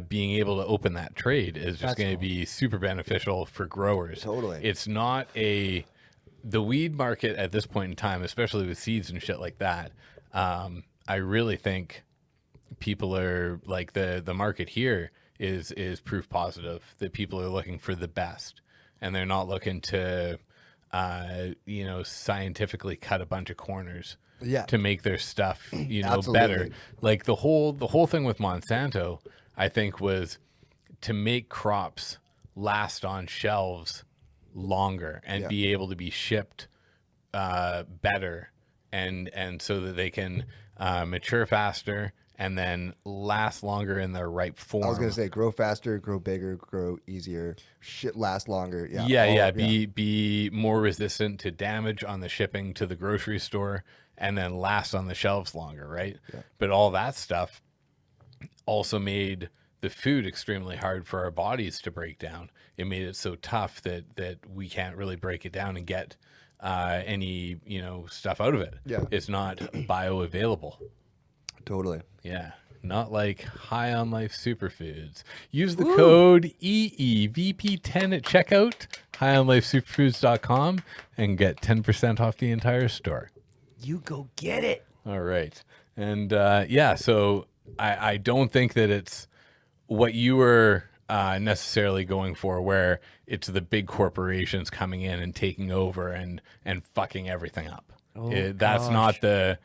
being able to open that trade is just going to be super beneficial for growers. Totally. It's not the weed market at this point in time, especially with seeds and shit like that. I really think people are like the market here is proof positive that people are looking for the best, and they're not looking to scientifically cut a bunch of corners to make their stuff better. Like the whole thing with Monsanto, I think, was to make crops last on shelves longer and be able to be shipped better, and so that they can mature faster and then last longer in their ripe form. I was gonna say, grow faster, grow bigger, grow easier, shit last longer. Be more resistant to damage on the shipping to the grocery store, and then last on the shelves longer, right? Yeah. But all that stuff also made the food extremely hard for our bodies to break down. It made it so tough that we can't really break it down and get any stuff out of it. Yeah. It's not bioavailable. Totally. Yeah, not like High on Life Superfoods. Use the code EEVP10 at checkout, highonlifesuperfoods.com, and get 10% off the entire store. You go get it. All right. And so I don't think that it's what you were necessarily going for, where it's the big corporations coming in and taking over and fucking everything up. That's not the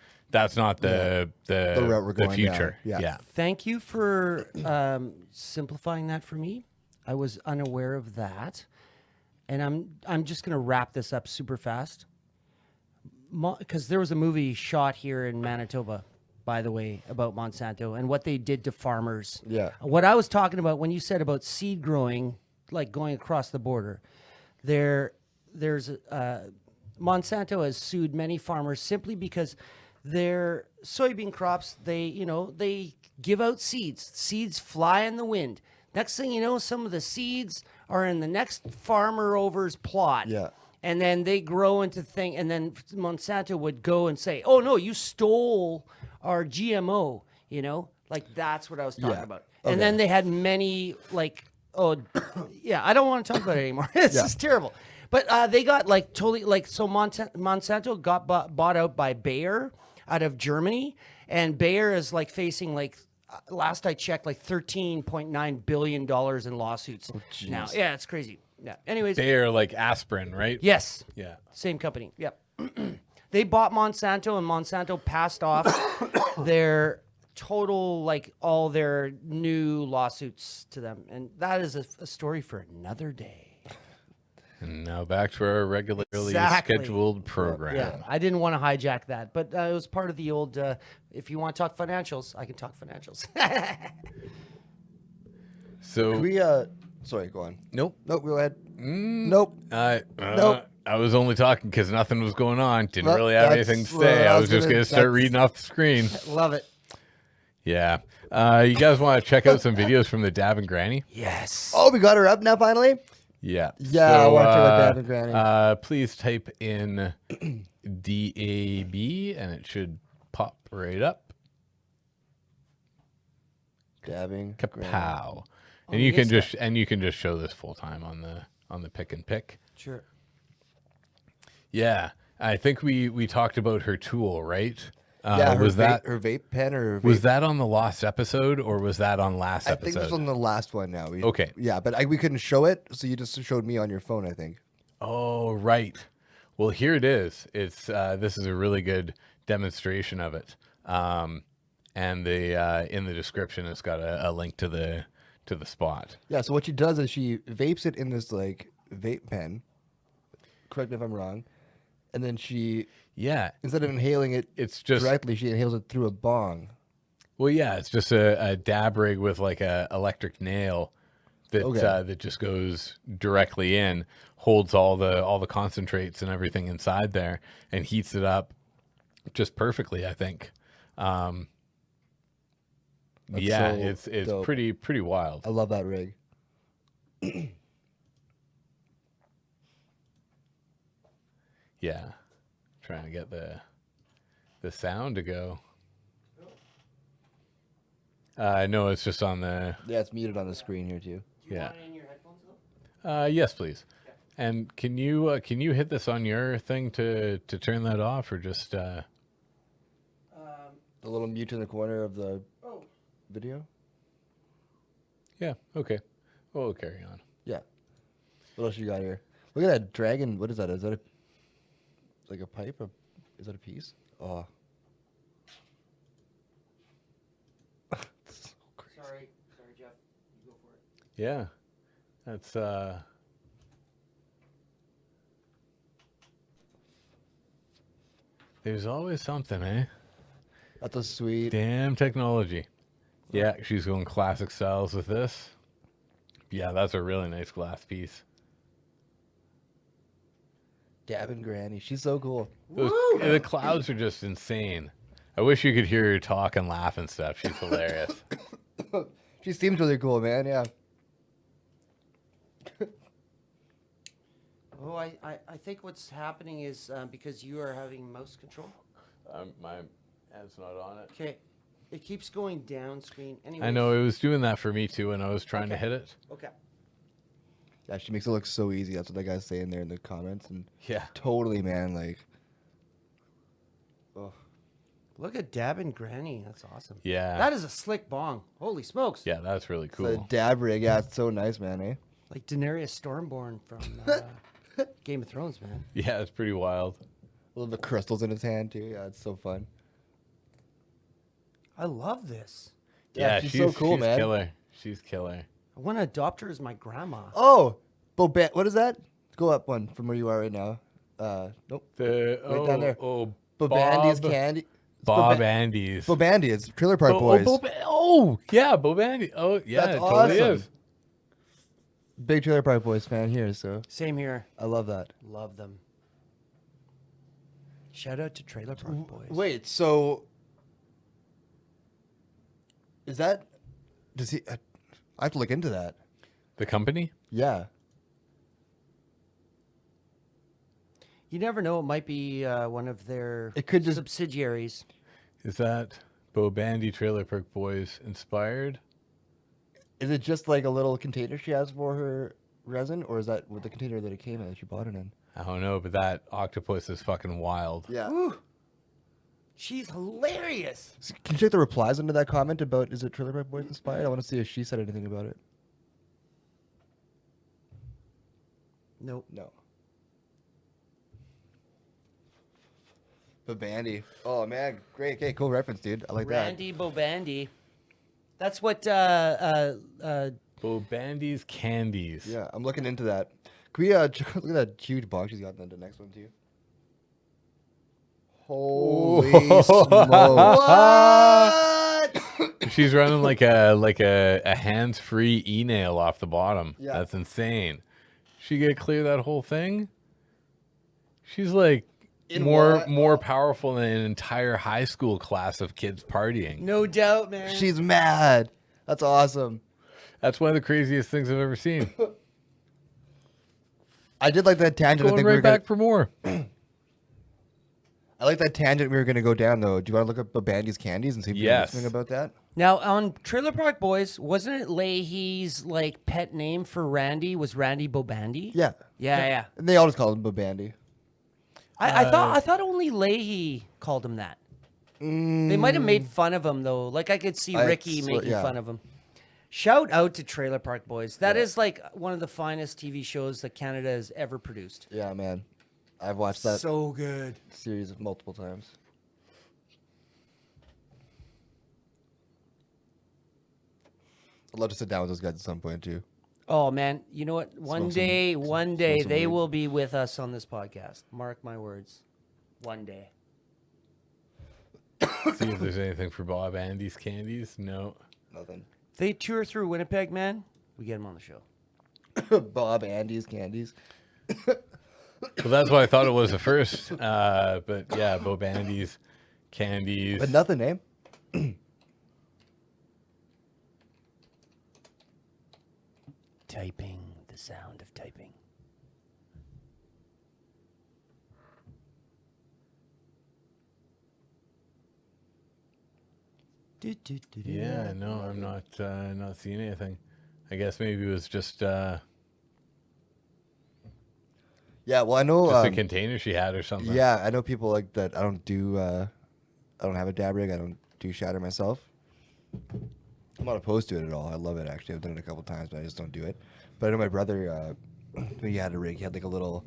route we're going future. down. Yeah. Thank you for simplifying that for me. I was unaware of that, and I'm just gonna wrap this up super fast. Because there was a movie shot here in Manitoba, by the way, about Monsanto and what they did to farmers. Yeah. What I was talking about when you said about seed growing, like going across the border, there's Monsanto has sued many farmers simply because their soybean crops, they give out seeds. Seeds fly in the wind. Next thing you know, some of the seeds are in the next farmer over's plot. Yeah. And then they grow into and then Monsanto would go and say, "Oh no, you stole our GMO." Like that's what I was talking about. Okay. And then they had many Oh, yeah. I don't want to talk about it anymore. It's just terrible. But they got like totally like so Monsanto got bought out by Bayer out of Germany, and Bayer is like facing like last I checked like $13.9 billion in lawsuits now. Yeah, it's crazy. Yeah. Anyways, Bayer, like aspirin, right? yes, Yeah. same company. Yep. They bought Monsanto, and Monsanto passed off their total, like all their new lawsuits to them, and that is a story for another day. And now back to our regularly Exactly. scheduled program. Yeah, I didn't want to hijack that, but it was part of the old. If you want to talk financials, I can talk financials. So Can we, sorry, go on. nope. Nope, go ahead. Nope. Nope. I was only talking because nothing was going on. Didn't Nope, really have that's anything to what say. I I was was just gonna- going to start that's- reading off the screen. Love it. Yeah. You guys want to check out some videos from the Dab and Granny? Yes. Oh, we got her up now finally? Yeah. Yeah, I want to check out Dab and Granny. Please type in DAB and it should pop right up. Dabbing. Granny. Kapow. Oh, And you can just show this full time on the pick and pick. Sure. Yeah. I think we talked about her tool, right? Yeah, her was that her vape pen or her vape? was that on the lost episode or was that on last I episode? think it was on the last one now. Okay. Yeah, but we couldn't show it, so you just showed me on your phone, I think. Oh, right. Well, here it is. It's this is a really good demonstration of it. And the in the description, it's got a link to the spot. Yeah, so what she does is she vapes it in this like vape pen. Correct me if I'm wrong. And then she, Yeah, instead of inhaling it it's just directly, she inhales it through a bong. well, yeah, it's just a dab rig with like a electric nail that Okay. that just goes directly in, holds all the concentrates and everything inside there, and heats it up just perfectly. I think. Yeah, so it's dope. pretty wild. I love that rig. Yeah, trying to get the sound to go. No, it's just on the. Yeah, it's muted on the screen here too. Do you Yeah. want it in your headphones though? Yes, please. And can you hit this on your thing to turn that off, or just The little mute in the corner of the Oh. video. yeah, okay, we'll carry on. Yeah. What else you got here? Look at that dragon. What is that? Is that like a pipe? Or is that a piece? Oh. It's so crazy. Sorry, Jeff. You go for it. Yeah, that's There's always something, eh? That's a sweet. Damn technology. Yeah, she's going classic styles with this. Yeah, that's a really nice glass piece. Dabbing Granny. She's so cool. The clouds are just insane. I wish you could hear her talk and laugh and stuff. She's hilarious. She seems really cool, man. Yeah. Oh, I think what's happening is because you are having mouse control. My hand's not on it. Okay. It keeps going down screen. Anyway. I know it was doing that for me too when I was trying to hit it. Okay. Yeah, she makes it look so easy. That's what that guy's saying there in the comments. And Yeah. totally, man. Like, oh, Look at Dab and Granny. That's awesome. Yeah. That is a slick bong. Holy smokes. Yeah, that's really the cool. dab rig. Yeah, it's so nice, man. Eh? Like Daenerys Stormborn from Game of Thrones, man. Yeah, it's pretty wild. A little bit of crystals in his hand too. Yeah, it's so fun. I love this. Yeah, she's so cool, she's man. Killer. She's killer. I want to adopt her as my grandma. Oh, what is that? Go up one from where you are right now. Nope. The Right down there. Oh, Bobandy's candy. It's Bob Andy's. Bobandy. It's Trailer Park Oh, Boys. yeah, Bob Andy. Oh, yeah, That's it totally awesome. is. Big Trailer Park Boys fan here, so Same here. I love that. Love them. Shout out to Trailer Park Boys. Wait, so is that? Does he? I have to look into that. The company? Yeah. You never know. It might be one of their It could just- subsidiaries. Is that Bob Andy Trailer Park Boys inspired? Is it just like a little container she has for her resin, or is that with the container that it came in that she bought it in? I don't know, but that octopus is fucking wild. Yeah. Woo. She's hilarious. So can you check the replies under that comment about is it Trailer Park Boys inspired? I want to see if she said anything about it. Nope. No. Babandy. Oh man, great. Okay, cool reference, dude. I like Randy Bobandy. That's what Bobandy's candies. that. Yeah, I'm looking into that. Can we look at that huge box she's got in the next one too? Holy smokes! What? She's running like a hands-free e-nail off the bottom. Yeah. That's insane. She get clear that whole thing. She's like In more what? powerful than an entire high school class of kids partying. no doubt, man. She's mad. That's awesome. That's one of the craziest things I've ever seen. I did like that tangent. I Going think right we were gonna, back for more. I like that tangent we were going to go down though. Do you want to look up Babandy's candies and see if you know Yes. something about that? Now on Trailer Park Boys, wasn't it Leahy's like pet name for Randy was Randy Bobandy? Yeah. Yeah. And they all just call him Babandy. I thought only Leahy called him that. They might have made fun of him though. Like I could see Ricky making fun of him. Shout out to Trailer Park Boys. That is like one of the finest TV shows that Canada has ever produced. Yeah, man. I've watched that So good. series multiple times. I'd love to sit down with those guys at some point too. Oh man, you know what? One some- day some they weed. will be with us on this podcast. Mark my words. One day. See if there's anything for Bob Andy's candies. No. Nothing. If they tour through Winnipeg, man, we get them on the show. Bob Andy's candies. Well, that's what I thought it was at first. But yeah, Bob Andy's candies. But nothing, eh? Typing, the sound of typing. Yeah, no, I'm not seeing anything. I guess maybe it was just Yeah, well, I know. a container she had or something. Yeah, I know people like that. I don't have a dab rig. I don't do shatter myself. I'm not opposed to it at all. I love it actually. I've done it a couple times, but I just don't do it. But I know my brother, he had a rig. He had like a little,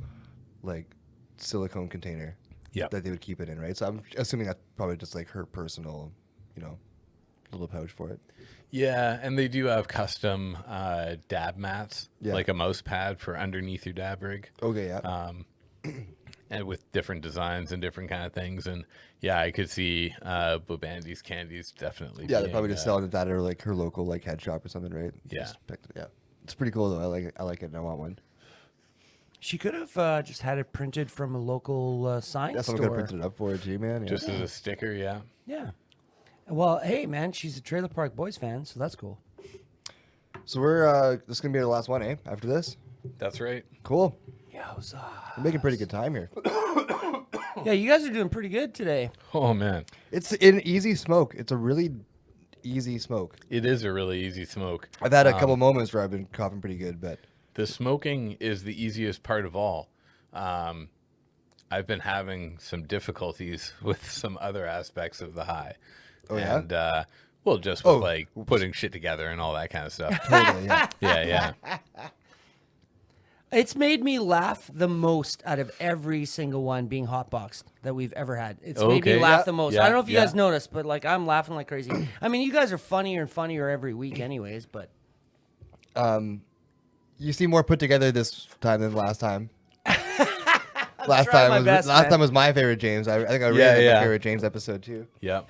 like, silicone container. Yep. That they would keep it in, right? So I'm assuming that's probably just like her personal, little pouch for it. Yeah, and they do have custom dab mats, Yeah. like a mouse pad for underneath your dab rig. Okay, yeah. And with different designs and different kind of things. And yeah, I could see Bobandy's candies definitely. Yeah, they're being, probably just selling it at her like her local like head shop or something, right? Yeah. Just picked it, yeah. It's pretty cool though. I like it and I want one. She could have just had it printed from a local sign Yeah, someone could store. have printed it up for her too, man. Yeah. just as a sticker. Yeah. Yeah. Well, hey, man, she's a Trailer Park Boys fan, so that's cool. So we're this is gonna be our last one, eh? After this, That's right. cool. Yowza. We're making pretty good time here. Yeah, you guys are doing pretty good today. Oh man, It's an easy smoke. It's a really easy smoke. it is a really easy smoke. I've had a couple moments where I've been coughing pretty good, but The smoking is the easiest part of all. I've been having some difficulties with some other aspects of the high. Oh, yeah? And well, just with Oh. like putting shit together and all that kind of stuff. totally, yeah. Yeah. It's made me laugh the most out of every single one being hotboxed that we've ever had. It's made me Okay. laugh Yeah. the most. Yeah. I don't know if you Yeah. guys noticed, but like I'm laughing like crazy. I mean, you guys are funnier and funnier every week, anyways. But You seem more put together this time than last time. Last trying time my was best, last man. time was my favorite James. I think I rated Yeah, it yeah. my favorite James episode too. Yep.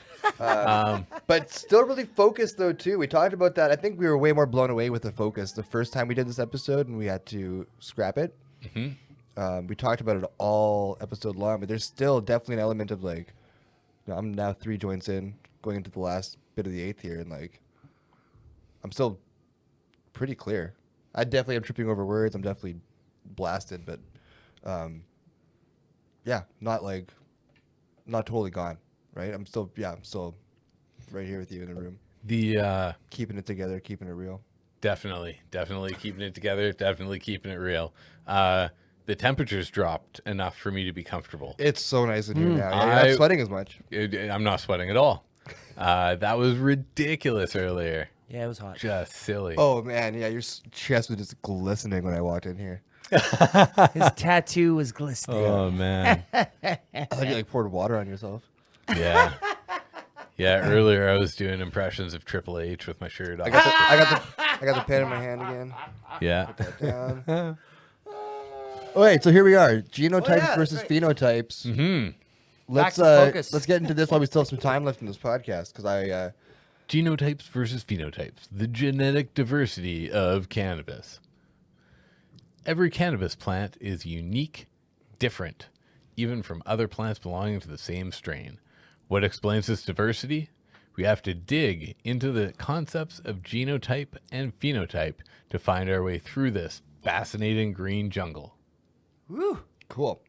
But still really focused though too. We talked about that. I think we were way more blown away with the focus the first time we did this episode, and we had to scrap it. We talked about it all episode long, but there's still definitely an element of like, I'm now 3 joints in, going into the last bit of the 8th here, and like, I'm still pretty clear. I definitely am tripping over words. I'm definitely blasted, but yeah, not totally gone, right? I'm still right here with you in the room, The keeping it together, keeping it real. Definitely keeping it together. Definitely keeping it real. The temperatures dropped enough for me to be comfortable. It's so nice in here now. Yeah, you're not sweating as much. I'm not sweating at all. That was ridiculous earlier. Yeah, it was hot. Just silly. Oh man, yeah, your chest was just glistening when I walked in here. His tattoo was glistening. Oh man. I thought you like poured water on yourself. Yeah. Yeah, earlier I was doing impressions of Triple H with my shirt off. I got the pen in my hand again. Yeah. Put that down. All right, so here we are. Genotypes versus phenotypes. Mm-hmm. Let's to focus. let's get into this while we still have some time left in this podcast because I Genotypes versus phenotypes. The genetic diversity of cannabis. Every cannabis plant is unique, different, even from other plants belonging to the same strain. What explains this diversity? We have to dig into the concepts of genotype and phenotype to find our way through this fascinating green jungle. Woo. cool.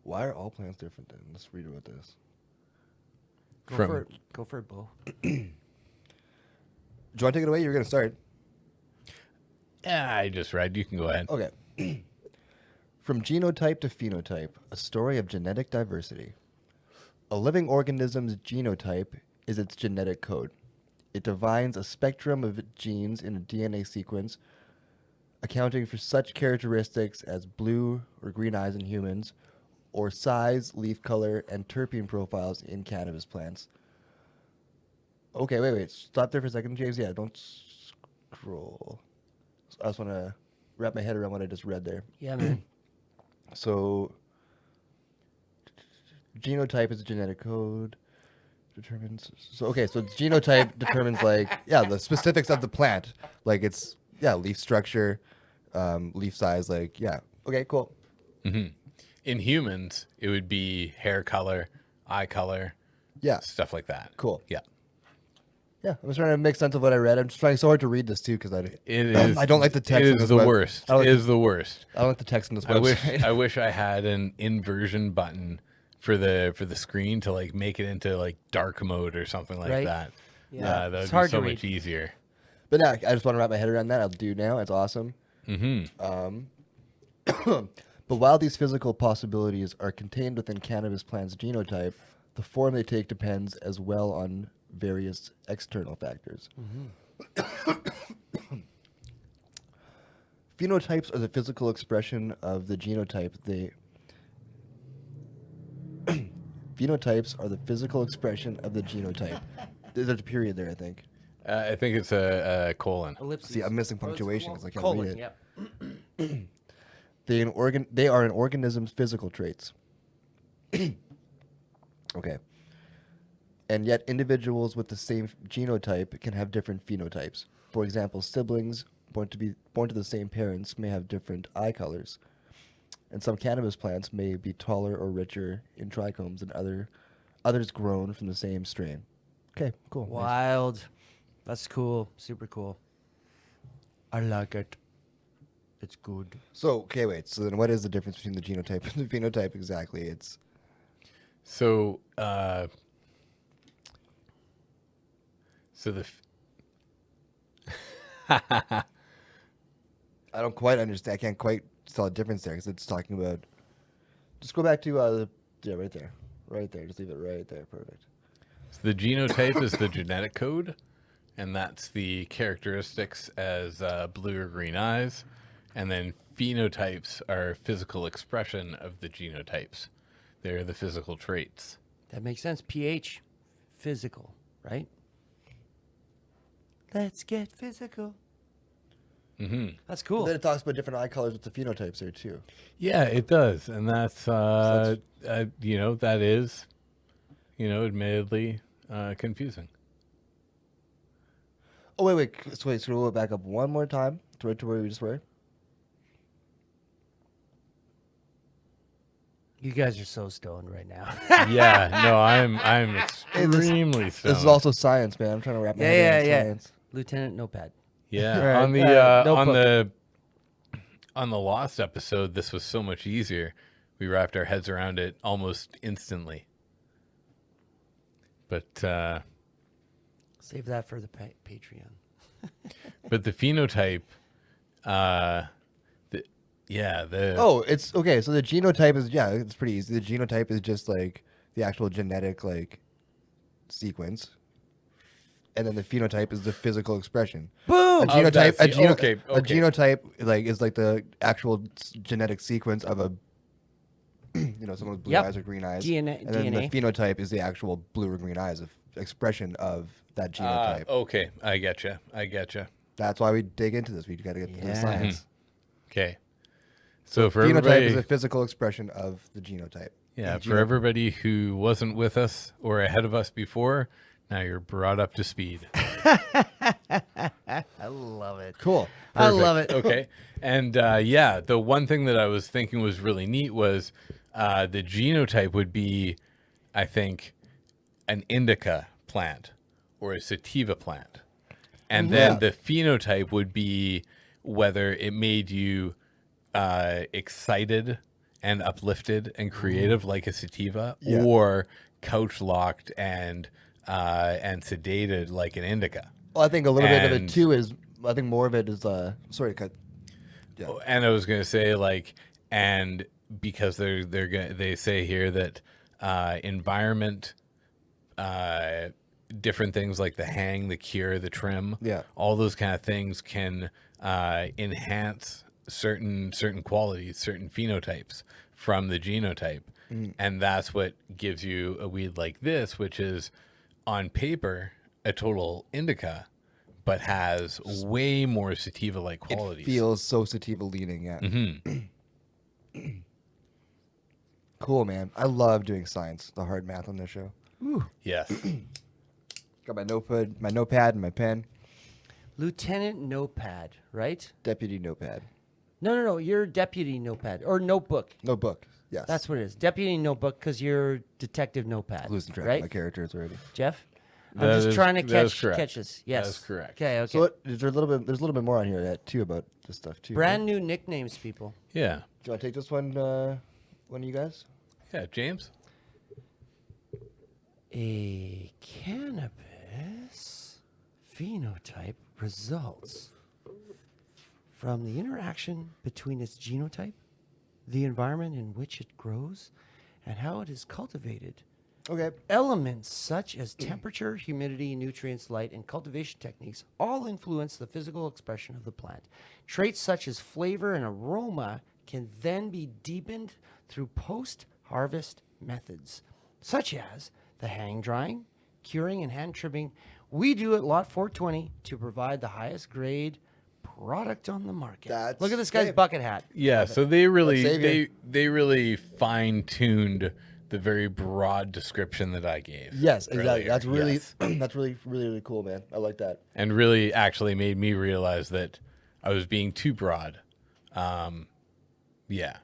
Why are all plants different then? Let's read about this. Go for it, Bo. Do you want to take it away? You're going to start. Yeah, I just read. You can go ahead. Okay. From genotype to phenotype, a story of genetic diversity. A living organism's genotype is its genetic code. It defines a spectrum of genes in a DNA sequence, accounting for such characteristics as blue or green eyes in humans, or size, leaf color, and terpene profiles in cannabis plants. Okay, wait. Stop there for a second, James. Yeah, don't scroll. I just want to wrap my head around what I just read there. Yeah, man. So, genotype is a genetic code. Determines. So genotype determines the specifics of the plant, like its leaf structure, leaf size, Okay, cool. Mm-hmm. In humans, it would be hair color, eye color, Yeah, stuff like that. cool. Yeah. Yeah, I was trying to make sense of what I read. I'm just trying so hard to read this too because It is. I don't like the text. It in is this the web- worst. I don't like It is the worst. I don't like the text in this I website. wish I had an inversion button for the screen to make it into dark mode or something like Right. that. Yeah. That would It's be hard so to much easier. But yeah, I just want to wrap my head around that. I'll do now. It's awesome. Mm-hmm. But while these physical possibilities are contained within cannabis plants' genotype, the form they take depends as well on various external factors. Phenotypes are the physical expression of the genotype. Phenotypes are the physical expression of the genotype. There's a period there, I think. I think it's a colon. Ellipses. See, I'm missing Oh, it's punctuation 'cause I can't colon, read it. Yep. They are an organism's physical traits. Okay. And yet individuals with the same genotype can have different phenotypes. For example, siblings born to the same parents may have different eye colors. And some cannabis plants may be taller or richer in trichomes than others grown from the same strain. Okay, cool. Nice. Wild. That's cool. Super cool. I like it. It's good. So, okay, wait. So then what is the difference between the genotype and the phenotype exactly? It's So the I don't quite understand. I can't quite tell a difference there because it's talking about. Just go back to right there, Just leave it right there. Perfect. the genotype is the genetic code, and that's the characteristics as blue or green eyes, and then phenotypes are physical expression of the genotypes. They're the physical traits. That makes sense. pH, physical, right? Let's get physical. Mm-hmm. That's cool. Then it talks about different eye colors with the phenotypes there too. Yeah, it does, and that's that is, admittedly confusing. Oh wait. So scroll it back up one more time to right to where we just were. You guys are so stoned right now. Yeah, no, I'm extremely stoned. This is also science, man. I'm trying to wrap my head around yeah. science. Lieutenant Notepad. Yeah, Right, on the notebook. on the Lost episode, this was so much easier. We wrapped our heads around it almost instantly. But Save that for the Patreon. But the phenotype, the Oh, it's okay. So the genotype is it's pretty easy. The genotype is just like the actual genetic like sequence, and then the phenotype is the physical expression. Boom! A genotype, that's a, the- geno- okay, a okay. genotype like is like the actual genetic sequence of a someone with blue Yep. eyes or green eyes, DNA. and then the phenotype is the actual blue or green eyes of expression of that genotype. okay, I getcha. That's why we dig into this. We got to get into the Yeah. science. Okay. So for Phenotype everybody, is a physical expression of the genotype. yeah, And for everybody who wasn't with us or ahead of us before, now you're brought up to speed. I love it. Cool. I love it. Okay. And the one thing that I was thinking was really neat was the genotype would be, I think, an indica plant or a sativa plant. And then the phenotype would be whether it made you excited and uplifted and creative like a sativa, Yeah. or couch locked and sedated like an indica. Well, I think a little bit of it And- too is. I think more of it is. Sorry, cut. Yeah. And I was going to say and because they say here that environment, different things like the hang, the cure, the trim, Yeah. all those kind of things can enhance certain qualities, certain phenotypes from the genotype. And that's what gives you a weed like this, which is on paper a total indica, but has way more sativa-like qualities. It feels so sativa leaning. Yeah. Mm-hmm. Cool, man. I love doing science, the hard math on this show. Yes. Got my notepad, and my pen. Lieutenant Notepad, right? Deputy notepad. No. You're deputy notepad or notebook. Notebook. Yes. That's what it is. Deputy notebook because you're detective notepad. losing track right? of my characters already. Jeff? I'm That just is- trying to that is catch correct. this. Yes. is correct. Okay. So there's a little bit more on here too about this stuff too. Brand new nicknames, people. Yeah. Do you want to take this one of you guys? Yeah, James? A cannabis phenotype results from the interaction between its genotype, the environment in which it grows, and how it is cultivated. Okay. Elements such as temperature, humidity, nutrients, light, and cultivation techniques all influence the physical expression of the plant. Traits such as flavor and aroma can then be deepened through post-harvest methods, such as the hang drying, curing, and hand trimming we do at Lot420 to provide the highest grade product on the market. That's Look at this guy's great. bucket hat. Yeah, so they really savior. they really fine-tuned the very broad description that I gave. Yes, exactly. earlier. That's really Yes. that's really cool, man. I like that. And really actually made me realize that I was being too broad. Yeah.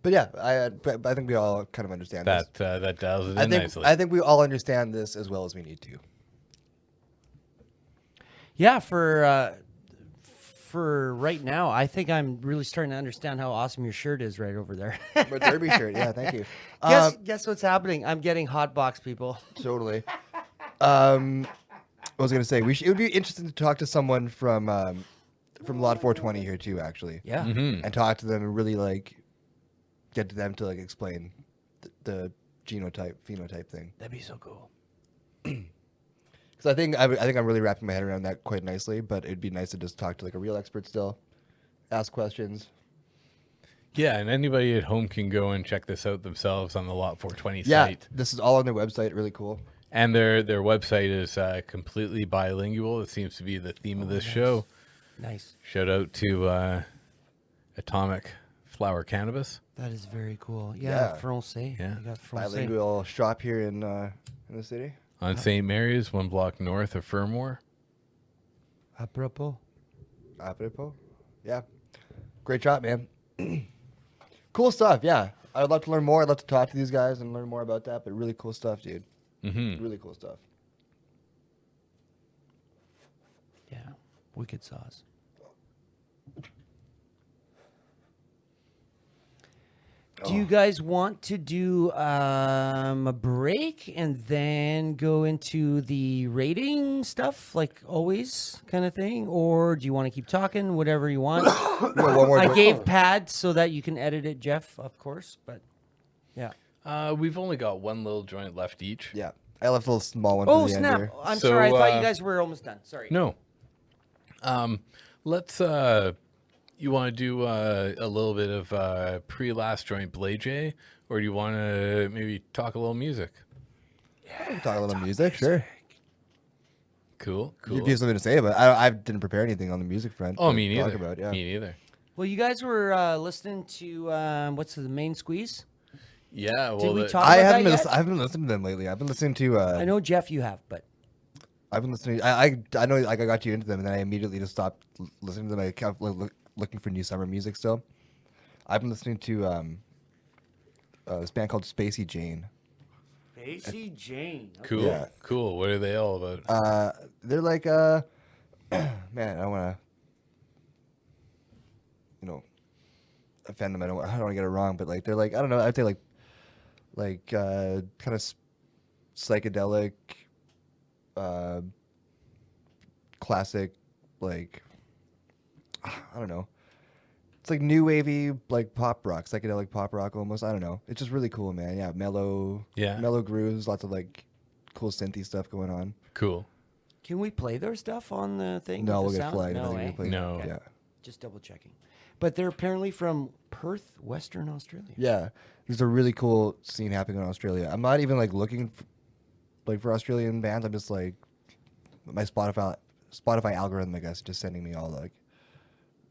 But yeah, I think we all kind of understand this. That dials it in I think nicely. I think we all understand this as well as we need to. Yeah, for right now, I think I'm really starting to understand how awesome your shirt is right over there. My derby shirt, yeah, thank you. Guess what's happening? I'm getting hot box, people. Totally. I was gonna say it would be interesting to talk to someone from Lot420 here too, actually. Yeah. And talk to them and really like get to them to like explain the genotype phenotype thing. That'd be so cool. Because I think I'm really wrapping my head around that quite nicely. But it'd be nice to just talk to like a real expert still, ask questions. Yeah, and anybody at home can go and check this out themselves on the Lot420 Yeah, site. this is all on their website. Really cool. And their website is completely bilingual. It seems to be the theme of this show. Nice. Shout out to Atomic Flower Cannabis. That is very cool. Yeah. Yeah, Francais. Yeah. You got Francais. Bilingual shop here in the city. On St. Mary's, 1 block north of Fermor. Apropos. Apropos. Yeah. Great job, man. Cool stuff. Yeah. I'd love to learn more. I'd love to talk to these guys and learn more about that. But really cool stuff, dude. Mm-hmm. Really cool stuff. Yeah. Wicked sauce. Do you guys want to do a break and then go into the rating stuff, like always, kind of thing, or do you want to keep talking? Whatever you want. One more I drink. gave pads so that you can edit it, Jeff, of course. But yeah. We've only got one little joint left each. Yeah, I left a little small one Oh for the end snap! here. I'm So, sorry. I thought you guys were almost done. Sorry. No. Let's. You want to do a little bit of pre-last joint Blade J, or do you want to maybe talk a little music? Talk a little music, sure. Cool. If you have something to say about it. I didn't prepare anything on the music front. Oh, to me neither. Talk about, yeah. Me neither. Well, you guys were listening to what's the main squeeze? Yeah. Well, Did we the- talk I about haven't that been. yet? I haven't been listening to them lately. I've been listening to. I know Jeff, you have, but I've been listening. I know. Like I got you into them, and then I immediately just stopped listening to them. I kept looking for new summer music still. I've been listening to this band called Spacey Jane. Spacey Jane. Cool. Yeah. Cool. What are they all about? They're like man, I don't want to offend them. I don't want to get it wrong, but like they're like, I don't know, I'd say like kind of psychedelic, classic, like I don't know. It's like new wavy, like pop rock, psychedelic pop rock almost. I don't know. It's just really cool, man. Yeah, mellow grooves, lots of like cool synthy stuff going on. Cool. Can we play their stuff on the thing? No, with we'll the get sound? flagged. I No, think eh? we play. No. Yeah. Just double checking. But they're apparently from Perth, Western Australia. Yeah, there's a really cool scene happening in Australia. I'm not even like looking for Australian bands. I'm just like my Spotify algorithm, I guess, just sending me all like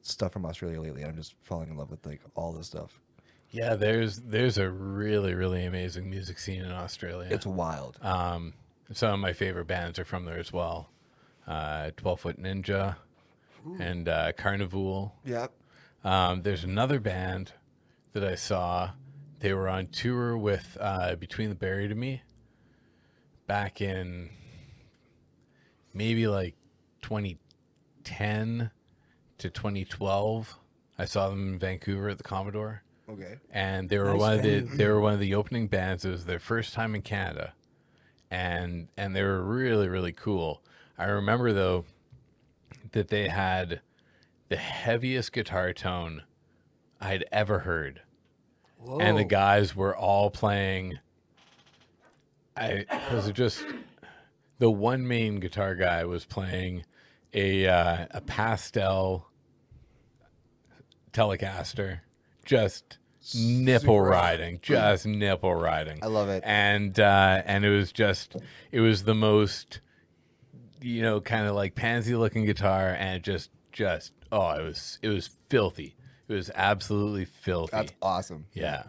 stuff from Australia lately. I'm just falling in love with like all this stuff. Yeah. There's a really really amazing music scene in Australia. It's wild. Some of my favorite bands are from there as well. 12-Foot Ninja and Carnival. Yeah. There's another band that I saw. They were on tour with Between the Buried and Me back in maybe like 2010 to 2012. I saw them in Vancouver at the Commodore. Okay. And they were one of the opening bands. It was their first time in Canada, and they were really really cool. I remember though that they had the heaviest guitar tone I'd ever heard, and the guys were all playing. Was just the one main guitar guy was playing a pastel Telecaster, just nipple Super riding, just nipple riding. I love it. And it was the most, kind of like pansy looking guitar, and it just it was filthy. It was absolutely filthy. That's awesome. Yeah.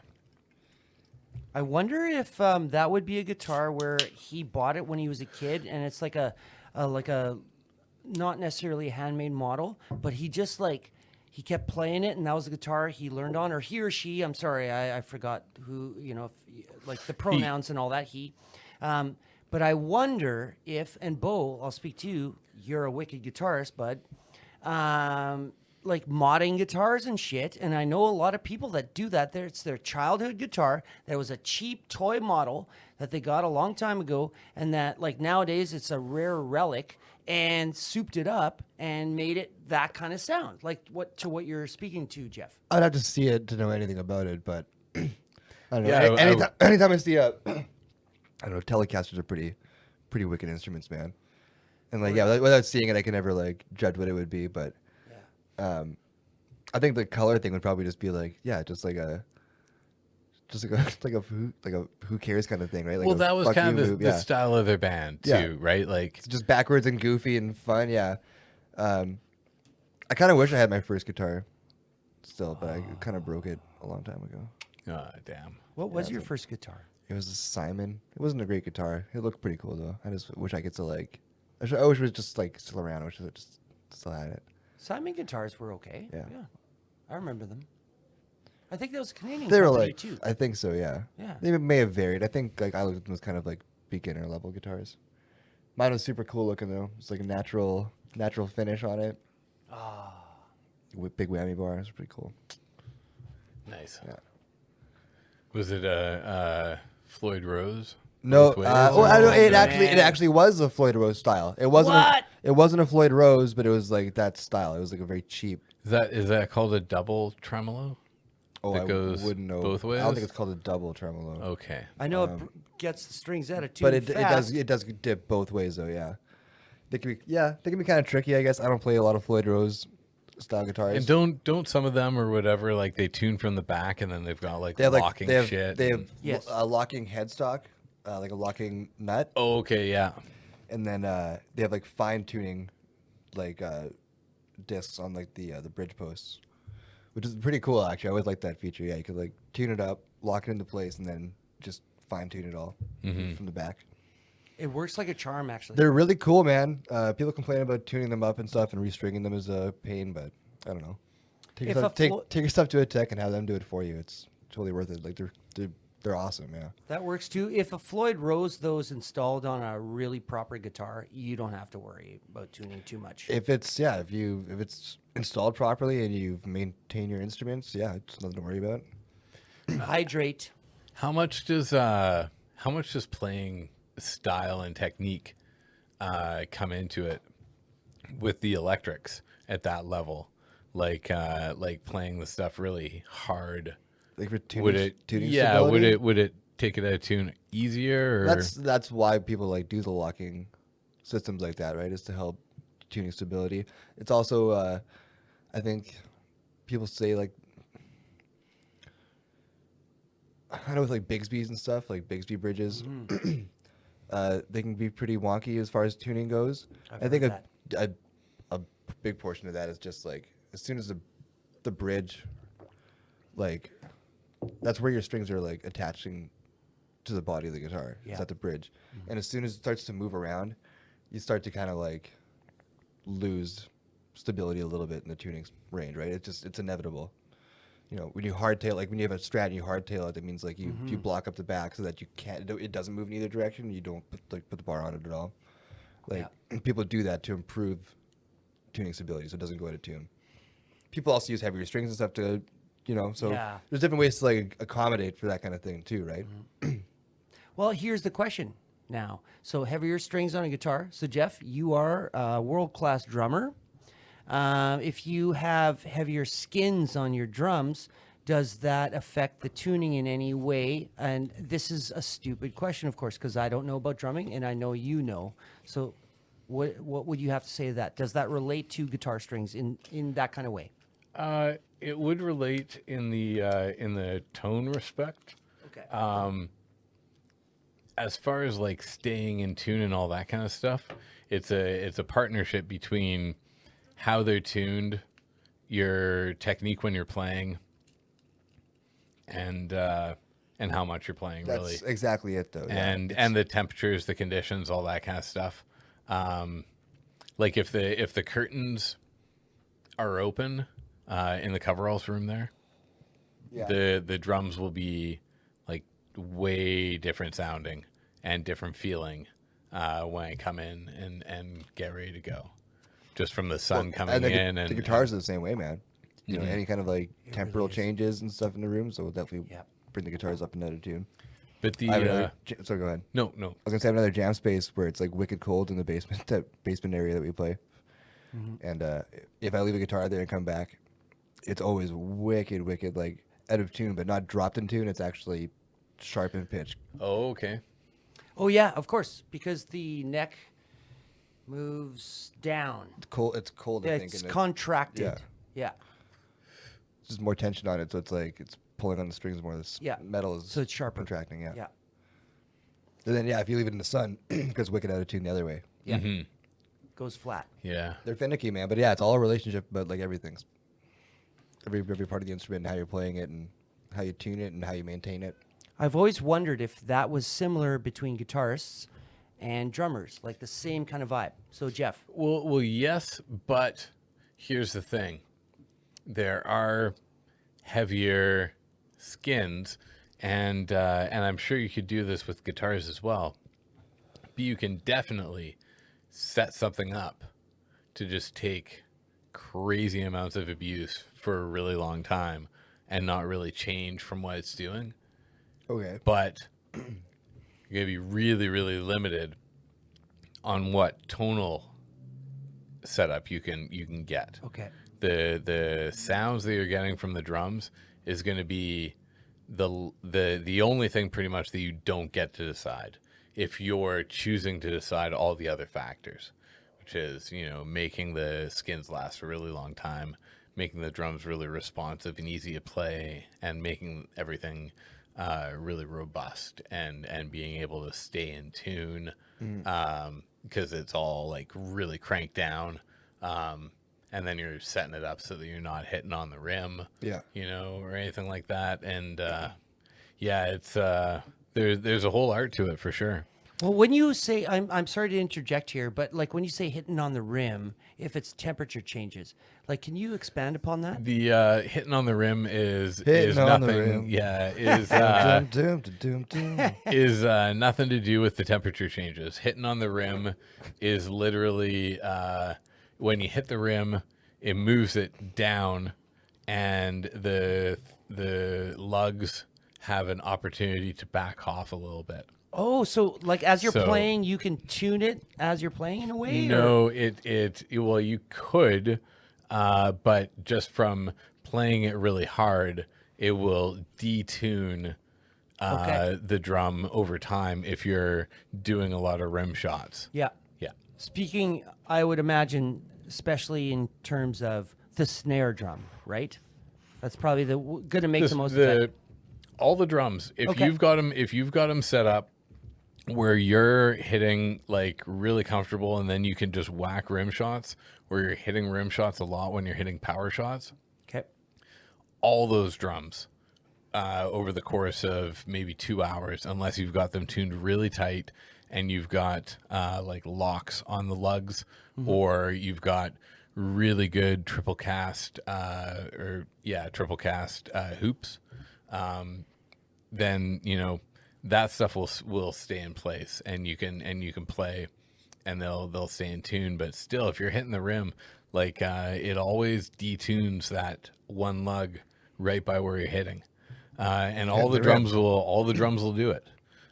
I wonder if that would be a guitar where he bought it when he was a kid, and it's like a not necessarily a handmade model, but he just like he kept playing it, and that was the guitar he learned on, or he or she. I'm sorry, I forgot who. Like the pronouns and all that. He. But I wonder if, and Bo, I'll speak to you. You're a wicked guitarist, bud. Like modding guitars and shit, and I know a lot of people that do that. It's their childhood guitar that was a cheap toy model that they got a long time ago, and that like nowadays it's a rare relic, and souped it up and made it that kind of sound, like what you're speaking to, Jeff. I'd have to see it to know anything about it, but I don't know. Yeah, Anytime I see I don't know, Telecasters are pretty wicked instruments, man. And like, yeah, without seeing it, I can never like judge what it would be, but. I think the color thing would probably just be like, yeah, just like a who cares kind of thing, right? Like Well, that was fuck kind you of move, the yeah. style of their band too, Yeah. right? Like, It's just backwards and goofy and fun, yeah. I kind of wish I had my first guitar still, but I kind of broke it a long time ago. oh, damn. What was your first guitar? It was a Simon. It wasn't a great guitar. It looked pretty cool though. I just wish I could still like. I wish it was just like still around. I wish I just still had it. Simon guitars were okay. Yeah. I remember them. I think that was a Canadian They were company like, too. I think so, yeah. Yeah. They may have varied. I think like I looked at them as kind of like beginner level guitars. Mine was super cool looking though. It's like a natural finish on it. With big whammy bar. It's pretty cool. Nice. Yeah. Was it a Floyd Rose? No, Both ways, well, or- I don't, it man. actually was a Floyd Rose style. It wasn't What? it wasn't a Floyd Rose, but it was like that style. It was like a very cheap. Is that called a double tremolo? Oh, That I goes wouldn't know. both I don't ways? think it's called a double tremolo. Okay. I know it gets the strings out of tune But it fast. does dip both ways though. Yeah, they can be kind of tricky. I guess I don't play a lot of Floyd Rose style guitars. And don't some of them or whatever, like they tune from the back and then they've got like they have locking they have, shit. They have and- Yes. a locking headstock, like a locking nut, Oh, okay, yeah. and then they have like fine tuning, like discs on like the bridge posts, which is pretty cool actually. I always like that feature. Yeah, you could like tune it up, lock it into place, and then just fine tune it all from the back. It works like a charm, actually. They're really cool, man. People complain about tuning them up and stuff, and restringing them is a pain, but I don't know. Take If your, a stuff, take, Flo- take your stuff to a tech and have them do it for you. It's totally worth it. Like they're awesome, yeah. That works too. If a Floyd Rose, though, is installed on a really proper guitar, you don't have to worry about tuning too much. If it's installed properly and you maintain your instruments, yeah, it's nothing to worry about. Hydrate. How much does playing style and technique come into it with the electrics at that level? Like playing the stuff really hard. Like for tuning, Would it tuning yeah, stability? would it take it out of tune easier, or That's why people like do the locking systems like that, right? Is to help tuning stability. It's also I think people say like I know with like Bigsby's and stuff, like Bigsby bridges, they can be pretty wonky as far as tuning goes. I've I think heard a big portion of that is just like as soon as the bridge, like that's where your strings are like attaching to the body of the guitar. Yeah. It's at the bridge, and as soon as it starts to move around, you start to kind of like lose stability a little bit in the tuning range, right? It's inevitable. You know, when you hardtail, like when you have a Strat and you hardtail it, that means like you block up the back so that you can't. It doesn't move in either direction. You don't put the bar on it at all. Like people do that to improve tuning stability, so it doesn't go out of tune. People also use heavier strings and stuff to, you know. So Yeah. there's different ways to like accommodate for that kind of thing too, right? Well, here's the question now. So heavier strings on a guitar. So Jeff, you are a world-class drummer. If you have heavier skins on your drums, does that affect the tuning in any way? And this is a stupid question, of course, because I don't know about drumming, and I know you know. So what would you have to say to that? Does that relate to guitar strings in that kind of way? it would relate in the tone respect. Okay. As far as like staying in tune and all that kind of stuff, it's a partnership between how they're tuned, your technique when you're playing, and how much you're playing. That's really exactly it, though. Yeah. and the temperatures, the conditions, all that kind of stuff. Like if the curtains are open in the coveralls room there, Yeah. the drums will be like way different sounding and different feeling when I come in and get ready to go, just from the sun coming and in. the And guitars are the same way, man. You Mm-hmm. know, any kind of like It temporal really is. changes and stuff in the room, so we'll definitely Yep. bring the guitars up and out of tune. but the I have another, sorry, go ahead. no, I was gonna say I have another jam space where it's like wicked cold in the basement, that basement area that we play. And if I leave a guitar there and come back, it's always wicked, like out of tune, but not dropped in tune. It's actually sharp in pitch. oh, okay. Oh yeah, of course, because the neck moves down. It's cold. It's cold. I think. It's and contracted. yeah. Yeah. it's just more tension on it, so it's like it's pulling on the strings more. This Yeah. metal is So it's sharper. contracting. Yeah. Yeah. And then if you leave it in the sun, it goes wicked out of tune the other way. Yeah. Mm-hmm. Goes flat. Yeah. They're finicky, man. But yeah, it's all a relationship. But like everything's every part of the instrument and how you're playing it and how you tune it and how you maintain it. I've always wondered if that was similar between guitarists and drummers, like the same kind of vibe. So Jeff, Well, yes, but here's the thing: there are heavier skins, and I'm sure you could do this with guitars as well. But you can definitely set something up to just take crazy amounts of abuse for a really long time and not really change from what it's doing. Okay. but you're gonna be really, really limited on what tonal setup you can get. Okay. The sounds that you're getting from the drums is going to be the only thing pretty much that you don't get to decide if you're choosing to decide all the other factors, which is, you know, making the skins last a really long time, making the drums really responsive and easy to play, and making everything really robust and being able to stay in tune, because it's all like really cranked down. And then you're setting it up so that you're not hitting on the rim, Yeah. you know, or anything like that. And yeah, it's there's a whole art to it for sure. Well, when you say, I'm sorry to interject here, but like when you say hitting on the rim, if it's temperature changes, like can you expand upon that? The hitting on the rim is Hitting on the nothing. rim. Yeah, is is nothing to do with the temperature changes. Hitting on the rim is literally when you hit the rim, it moves it down, and the lugs have an opportunity to back off a little bit. Oh, so like as you're So- playing, you can tune it as you're playing in a way? Or? No, well, you could, but just from playing it really hard, it will detune Okay. the drum over time if you're doing a lot of rim shots. Yeah. Yeah. Speaking, I would imagine, especially in terms of the snare drum, right? That's probably going to make the most effect. All the drums, if Okay. you've got them set up where you're hitting like really comfortable, and then you can just whack rim shots where you're hitting rim shots a lot when you're hitting power shots. Okay. All those drums over the course of maybe 2 hours, unless you've got them tuned really tight and you've got like locks on the lugs, or you've got really good triple cast hoops, then, you know, that stuff will stay in place, and you can play, and they'll stay in tune. But still, if you're hitting the rim, like it always detunes that one lug right by where you're hitting, and all the drums will do it.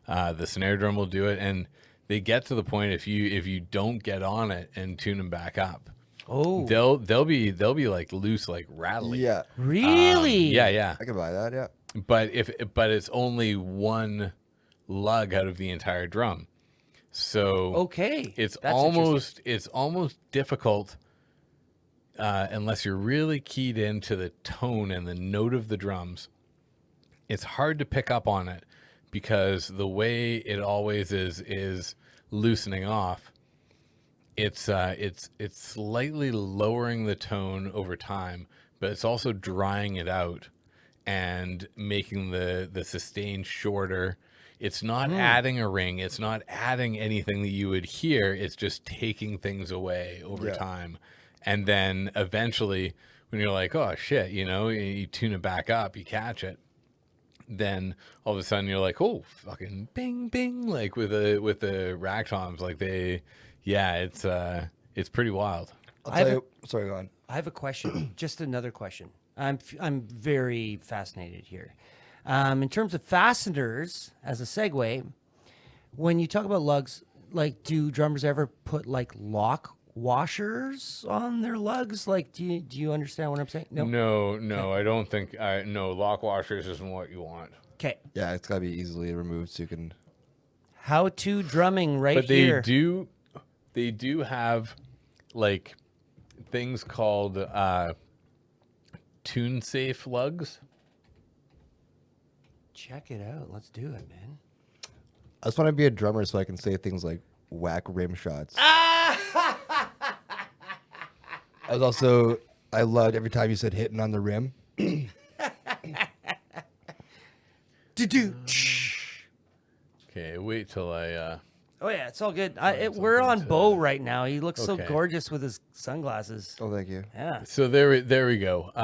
The snare drum will do it, and they get to the point if you don't get on it and tune them back up, Oh, they'll be like loose, like rattly. Yeah. really? Yeah. I can buy that. Yeah. But it's only one lug out of the entire drum, so Okay. it's That's interesting. almost difficult unless you're really keyed into the tone and the note of the drums. It's hard to pick up on it because the way it always is loosening off. It's slightly lowering the tone over time, but it's also drying it out and making the sustain shorter. It's not adding a ring. It's not adding anything that you would hear. It's just taking things away over time. And then eventually when you're like, oh shit, you know, you tune it back up, you catch it. Then all of a sudden you're like, oh, fucking bing, bing, like with the rack toms, like it's pretty wild. I'll I have tell a- you. Sorry, go on. I have a question, just another question. I'm very fascinated here. In terms of fasteners, as a segue, when you talk about lugs, like, do drummers ever put like lock washers on their lugs? Like, do you understand what I'm saying? No, I don't think. No, lock washers isn't what you want. Okay. Yeah, it's gotta be easily removed so you can. How to drumming right But they here. do have like things called tune safe lugs. Check it out. Let's do it, man. I just want to be a drummer so I can say things like whack rim shots. I loved every time you said hitting on the rim. Okay, wait till I. Oh yeah, it's all good. We're on Bo right now. He looks so Okay. gorgeous with his sunglasses. Oh, thank you. Yeah. So there we go. So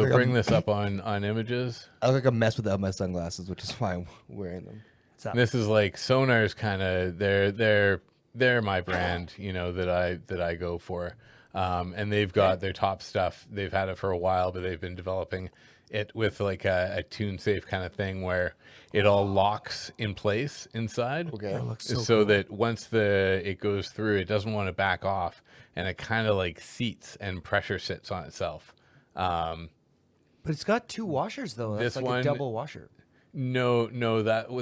okay, bring this up on images. I look like a mess without my sunglasses, which is why I'm wearing them. What's up? This is like Sonar's kind of they're they're my brand, that I go for. And they've got their top stuff. They've had it for a while, but they've been developing it with like a tune safe kind of thing where it all locks in place inside. Okay. That looks So, so cool. that once it goes through, it doesn't want to back off, and it kind of like seats and pressure sits on itself. But it's got 2 washers though. That's This like one- a double washer. No,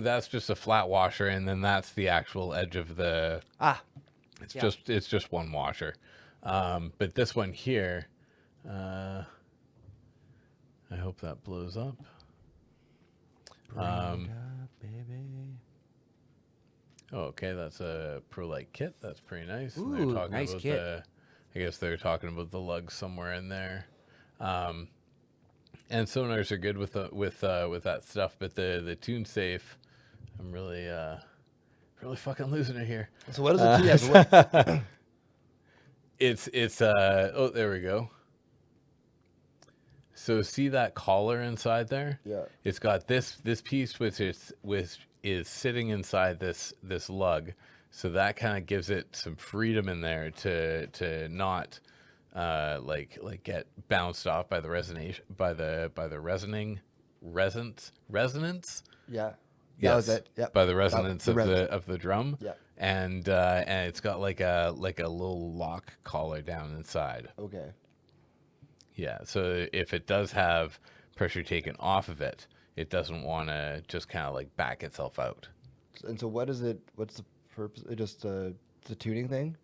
that's just a flat washer, and then that's the actual edge of the. Ah, It's Yeah. just one washer. But this one here, I hope that blows up. baby. Oh, okay, that's a ProLite kit. That's pretty nice. And Ooh, nice about kit. I guess they're talking about the lugs somewhere in there. And sonars are good with that stuff, but the tune safe, I'm really fucking losing it here. So what is it? Yeah, so what- It's oh, there we go. So see that collar inside there? Yeah. It's got this piece which is sitting inside this lug. So that kind of gives it some freedom in there to not like get bounced off by the resonance Yeah. That Yes, was it. Yep. by the resonance the of the drum. Yeah. And it's got like a little lock collar down inside. Okay. Yeah, so if it does have pressure taken off of it, it doesn't want to just kind of like back itself out. And so what is it? What's the purpose? It just it's a tuning thing.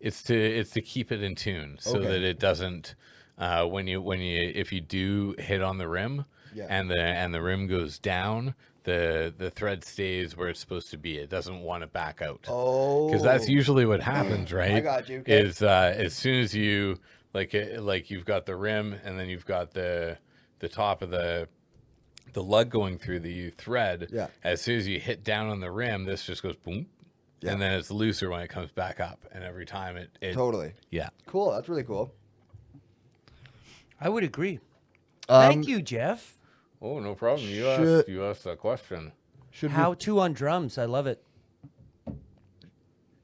It's to keep it in tune so Okay. that it doesn't if you do hit on the rim Yeah. and the rim goes down, the thread stays where it's supposed to be. It doesn't want to back out. Oh. Because that's usually what happens, right? I got you, okay. Is as soon as you like you've got the rim and then you've got the top of the lug going through the thread. Yeah. As soon as you hit down on the rim, this just goes boom, Yeah. and then it's looser when it comes back up. And every time it Totally. yeah. Cool. That's really cool. I would agree. Um, Thank you, Jeff. Oh, no problem. Should- You asked that question. Should How to on drums. I love it.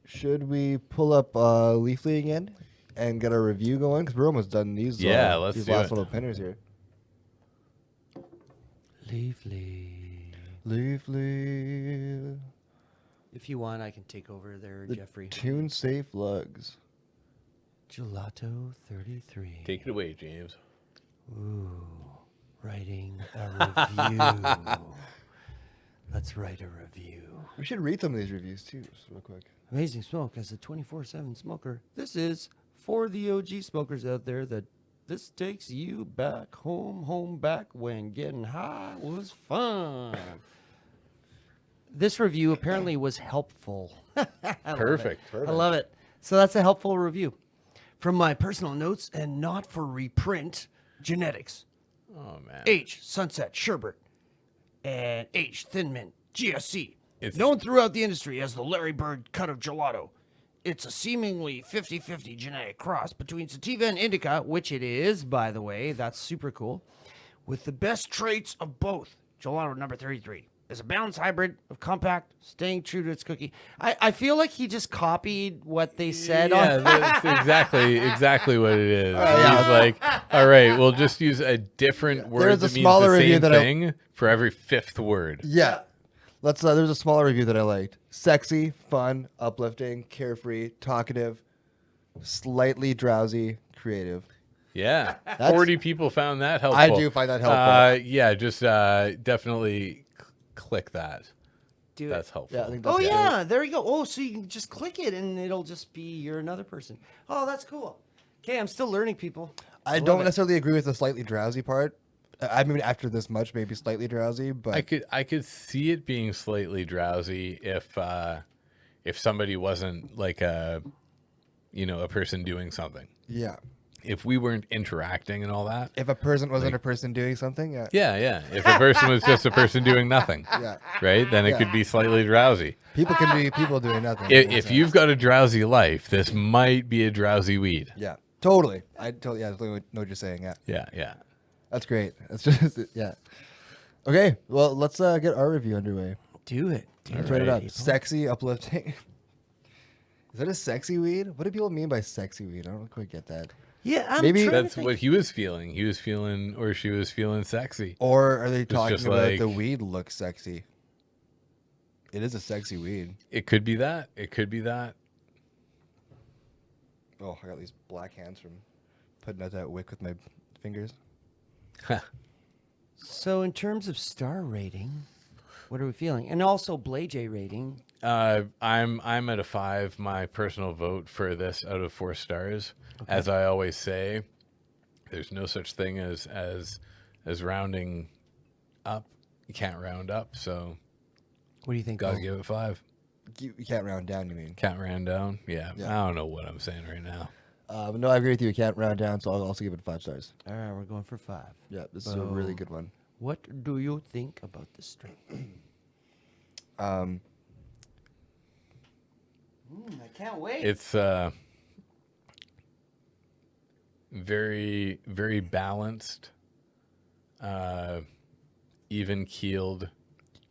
should we pull up Leafly again and get a review going? Because we're almost done these. Yeah, let's these do last it. little pinners here. Leafly. Leafly. If you want, I can take over there, The Jeffrey. Tune safe lugs. Gelato 33. Take it away, James. Ooh, writing a review. Let's write a review. We should read some of these reviews too, just real quick. Amazing smoke as a 24/7 smoker. This is for the OG smokers out there that this takes you back home back when getting high was fun. This review apparently was helpful. Perfect. I love it. So that's a helpful review. From my personal notes and not for reprint, genetics. Oh man. H. Sunset Sherbert. And H. Thin Mint GSC. It's- Known throughout the industry as the Larry Bird cut of gelato. It's a seemingly 50-50 genetic cross between sativa and indica, which it is, by the way. That's super cool. With the best traits of both. Gelato number 33 is a balanced hybrid of compact, staying true to its cookie. I feel like he just copied what they said Yeah, on that's exactly what it is. He's like, all right, we'll just use a different word There's a that means smaller the review same that I- thing for every fifth word. Yeah. Let's. There's a smaller review that I liked. Sexy, fun, uplifting, carefree, talkative, slightly drowsy, creative. Yeah, 40 people found that helpful. I do find that helpful. Yeah, just definitely click that. Do That's it. helpful. Yeah, I think that's Oh great. yeah, there you go. Oh, so you can just click it and it'll just be you're another person. Oh, that's cool. Okay, I'm still learning, people. I love don't it. necessarily agree with the slightly drowsy part. I mean, after this much, maybe slightly drowsy, but I could see it being slightly drowsy if somebody wasn't like a person doing something. yeah. If we weren't interacting and all that. If a person wasn't a person doing something, yeah. Yeah. If a person was just a person doing nothing, Yeah. right? Then it Yeah. could be slightly drowsy. People can be people doing nothing. If you've got a drowsy life, this might be a drowsy weed. Yeah. Totally. I totally know what you're saying. Yeah. Yeah. That's great. That's just yeah. Okay. Well, let's get our review underway. Do it. Let's write it up. people. Sexy, uplifting. Is that a sexy weed? What do people mean by sexy weed? I don't quite get that. Yeah, I'm Maybe- trying to That's think. what he was feeling. He was feeling, or she was feeling sexy. Or are they talking just about like- the weed looks sexy? It is a sexy weed. It could be that. It could be that. Oh, I got these black hands from putting out that wick with my fingers. So in terms of star rating, what are we feeling? And also Blade J rating. I'm at a 5. My personal vote for this out of 4 stars. As I always say, there's no such thing as rounding up. You can't round up, so What do you think? gotta Bill? give it 5. You can't round down, you mean? Can't round down. Yeah, Yeah. I don't know what I'm saying right now. But no, I agree with you. You can't round down, so I'll also give it 5 stars. All right, we're going for 5. Yeah, this is a really good one. What do you think about this strain? Um, I can't wait. It's very, very balanced, even keeled.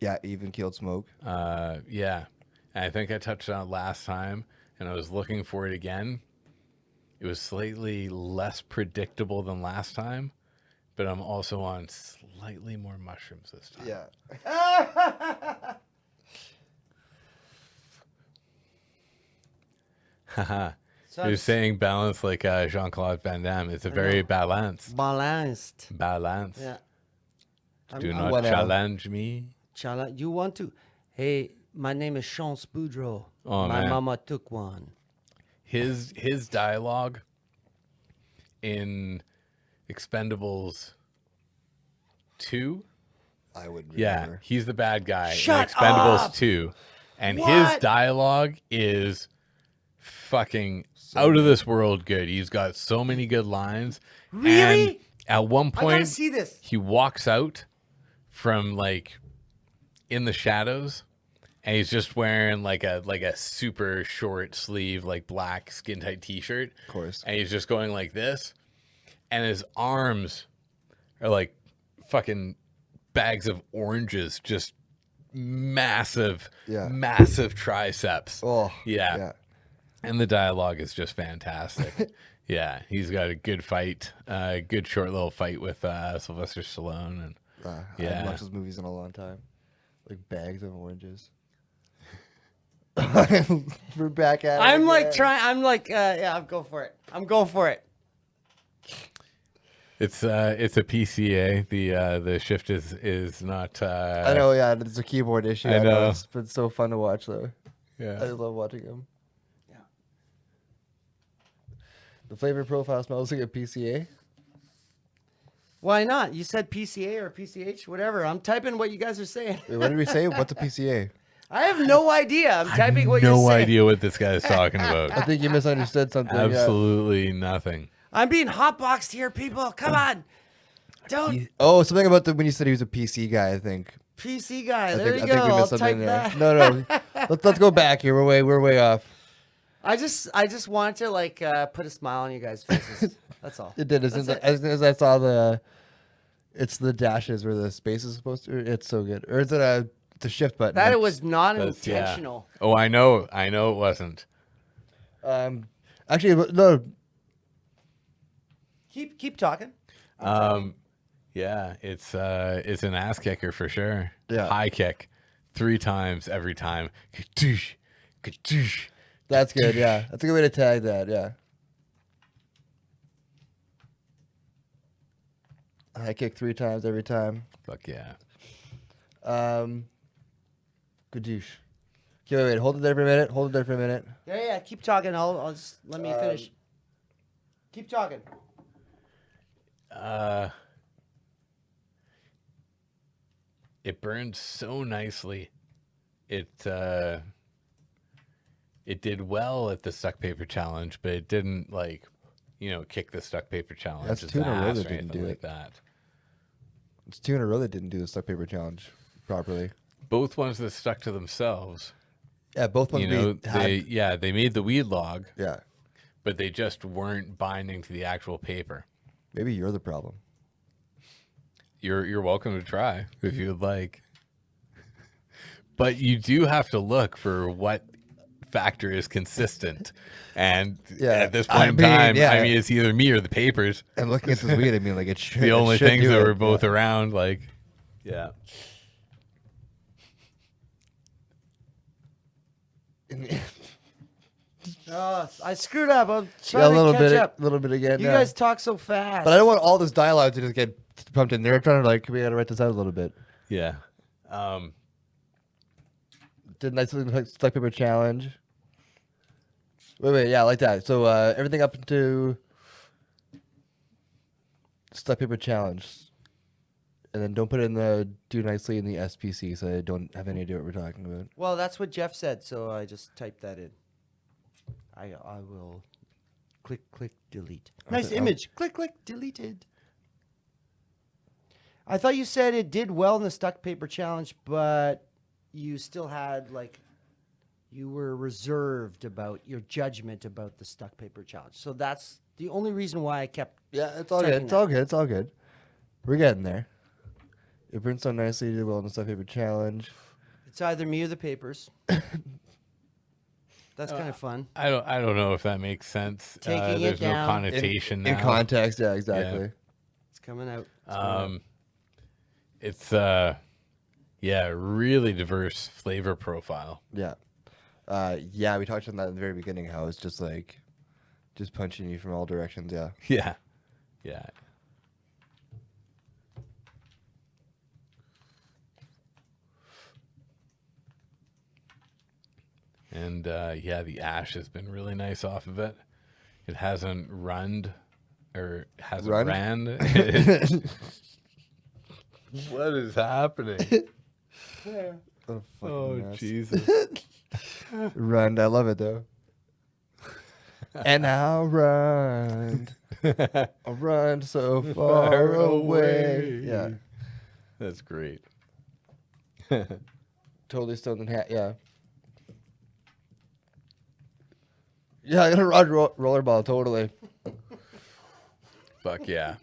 yeah, even keeled smoke. Yeah. And I think I touched on it last time, and I was looking for it again. It was slightly less predictable than last time, but I'm also on slightly more mushrooms this time. Yeah. Haha. So You're I'm saying balance like Jean-Claude Van Damme. It's a very balanced. balanced. Balance. Yeah. Do I'm- not Whatever. challenge me. Chala, you want to? Hey, my name is Sean Spoudreau. Oh, my man. mama took one. His dialogue in Expendables 2. I would Yeah, remember. he's the bad guy Shut in Expendables up! 2. And his What? dialogue is fucking out of this world good. He's got so many good lines. Really? And at one I gotta point, see this. he walks out from like in the shadows, and he's just wearing like a super short sleeve, like black skin tight t-shirt. Of course. And he's just going like this, and his arms are like fucking bags of oranges, just massive, Yeah. massive triceps. Oh, Yeah. And the dialogue is just fantastic. Yeah, he's got a good fight, good short little fight with Sylvester Stallone, and I Yeah. haven't watched those movies in a long time. Like bags of oranges. We're back at it. I'm like again. trying. I'm like, yeah, I'm going for it. I'm going for it. it's a PCA. The shift is not. I know, yeah, it's a keyboard issue. I know. It's been so fun to watch, though. I Yeah. love watching them. Yeah. The flavor profile smells like a PCA. Why not? You said PCA or PCH, whatever. I'm typing what you guys are saying. Wait, what did we say? What's a PCA? I have no idea. I'm typing what you're No saying. idea what this guy is talking about. I think you misunderstood something. yeah. Absolutely nothing. I'm being hotboxed here, people. Come on. Don't. Oh, something about when you said he was a PC guy. I think. PC guy. I There think, you I go. think we I'll missed something type there. that. No. Let's go back here. We're way off. I just wanted to like put a smile on you guys' faces. That's all. It did. As soon as I saw it's the dashes where the space is supposed to. It's so good. Or is it the shift button? That it was not That's- yeah. intentional. Oh, I know it wasn't. Actually, no. Keep talking. Yeah, it's an ass kicker for sure. Yeah. High kick 3 times every time. Kadoosh, kadoosh. That's good. Yeah, that's a good way to tag that. Yeah. I kick 3 times every time. Fuck yeah. Gadoosh. Okay, wait. Hold it there for a minute. Yeah. Keep talking. I'll just let me finish. Keep talking. It burned so nicely. It did well at the stuck paper challenge, but it didn't kick the stuck paper challenge. That's its 2 in a row ass that or didn't anything do like it. that. It's 2 in a row that didn't do the stuck paper challenge properly. Both ones that stuck to themselves. Yeah, both ones. They made the weed log, Yeah. but they just weren't binding to the actual paper. Maybe you're the problem. You're welcome to try if you would like. But you do have to look for what factor is consistent. And Yeah. at this point I in mean, time, yeah. I mean, it's either me or the papers. And looking at this weed, I mean, like it should. The only it should things do that it. were both around, like, yeah. Oh, I screwed up. I'm Yeah, trying to catch up. a little bit again. You yeah. guys talk so fast. But I don't want all this dialogue to just get pumped in. They're trying to like, we got to write this out a little bit. Yeah. Did nice little stuck paper challenge. Wait, yeah, like that. So everything up into stuck paper challenge, and then don't put it in the do nicely in the SPC, so I don't have any idea what we're talking about. Well, that's what Jeff said, so I just typed that in. I will click, delete. Nice image. Click, deleted. I thought you said it did well in the stuck paper challenge, but you still had like you were reserved about your judgment about the stuck paper challenge. So that's the only reason why I kept. Yeah, it's all good. typing It's that. all good. It's all good. We're getting there. It prints so nicely. You did well in the stuff paper challenge. It's either me or the papers. That's kind of fun. I don't know if that makes sense. Taking it There's no down. connotation In now. context, yeah, exactly. It's coming out. It's coming out. It's yeah, really diverse flavor profile. Yeah. Yeah, we talked on that in the very beginning, how it's just like, just punching you from all directions, yeah. Yeah. Yeah. And yeah, the ash has been really nice off of it. It hasn't runned or hasn't Run? ran. What is happening? Oh, Oh, fucking mess. Jesus. Run, I love it though. And I'll run. I'll run so far away. Yeah. That's great. Totally stoned in hat, yeah. Yeah, I'm gonna run rollerball, totally. Fuck yeah.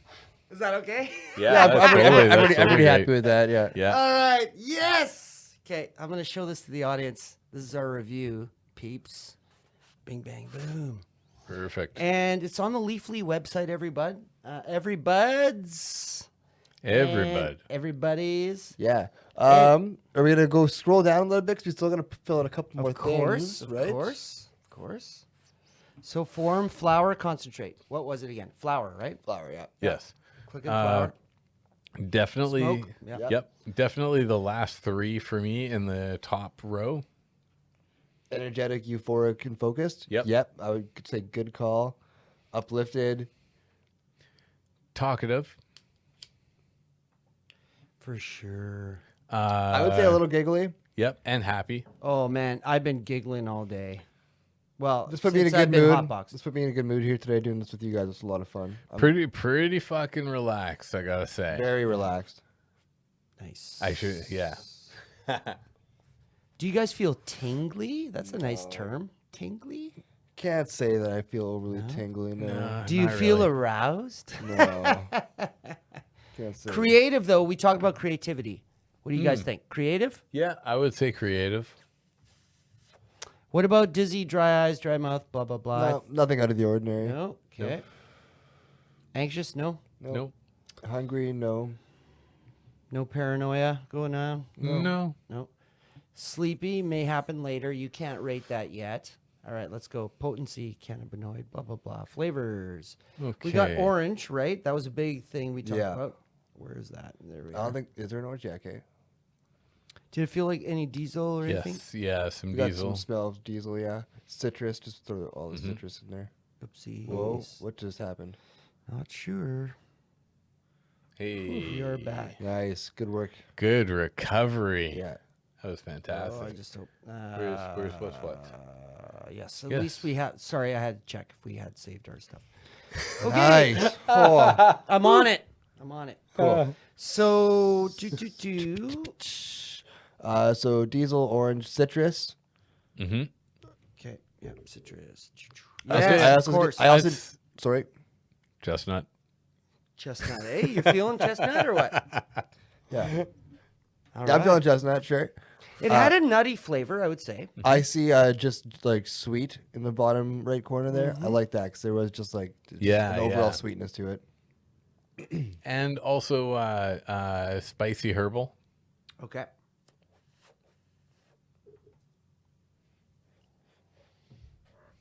Is that okay? Yeah, that's I'm pretty happy great. with that, yeah. Yeah. All right. Yes. Okay. I'm going to show this to the audience. This is our review, peeps. Bing, bang, boom. Perfect. And it's on the Leafly website, everybody. Everybuds. Everybody. Everybody's. Yeah. Are we gonna go scroll down a little bit? Cause we still gotta fill out a couple more Of course. things, right? Of course. So form, flour, concentrate. What was it again? Flour, right? Flour, yeah. Yes. Click on flour. Definitely. Smoke. Yeah. Yep. Definitely the last three for me in the top row. Energetic, euphoric, and focused. Yep. I would say good call. Uplifted. Talkative. For sure. I would say a little giggly. Yep. And happy. Oh, man. I've been giggling all day. Well, This put me in a since I've good been mood. hotboxed. This put me in a good mood here today doing this with you guys. It's a lot of fun. I'm Pretty fucking relaxed, I gotta say. very relaxed. Nice. I should, yeah. Do you guys feel tingly? That's a nice term. Tingly? Can't say that I feel overly tingly. No. Do you not feel really. aroused? No. Can't say. Creative, though. We talked about creativity. What do you guys think? Creative? Yeah, I would say creative. What about dizzy, dry eyes, dry mouth, blah, blah, blah? No, nothing out of the ordinary. No? Okay. Anxious? No? Nope. Hungry? No. No paranoia going on? No. No. Sleepy may happen later. You can't rate that yet. All right, let's go. Potency, cannabinoid, blah, blah, blah. Flavors. We got Okay. orange, right? That was a big thing we talked Yeah. about. Where is that? There we I go. don't think. Is there an orange jacket? Did it feel like any diesel or anything? Yes. Yeah, some We got diesel. some smell of diesel. Yeah. Citrus. Just throw all the citrus in there. Oopsies. Whoa! What just happened? Not sure. Hey. You're back. Nice. Good work. Good recovery. Yeah. That was fantastic. Oh, I just hope. Where's what's what? Yes, at Yes. least we had. Sorry, I had to check if we had saved our stuff. Okay, Nice. Oh, I'm on it. I'm on it. cool. So, So diesel, orange, citrus. Mm-hmm. okay, yeah, citrus. I Yes, also- of course. I also. That's- Sorry. Chestnut. Chestnut, eh? You're feeling chestnut or what? Yeah. All Yeah, I'm right. feeling chestnut. Sure. It had a nutty flavor, I would say. I see just like sweet in the bottom right corner there. I like that because there was just like an overall sweetness to it. And also spicy herbal. Okay.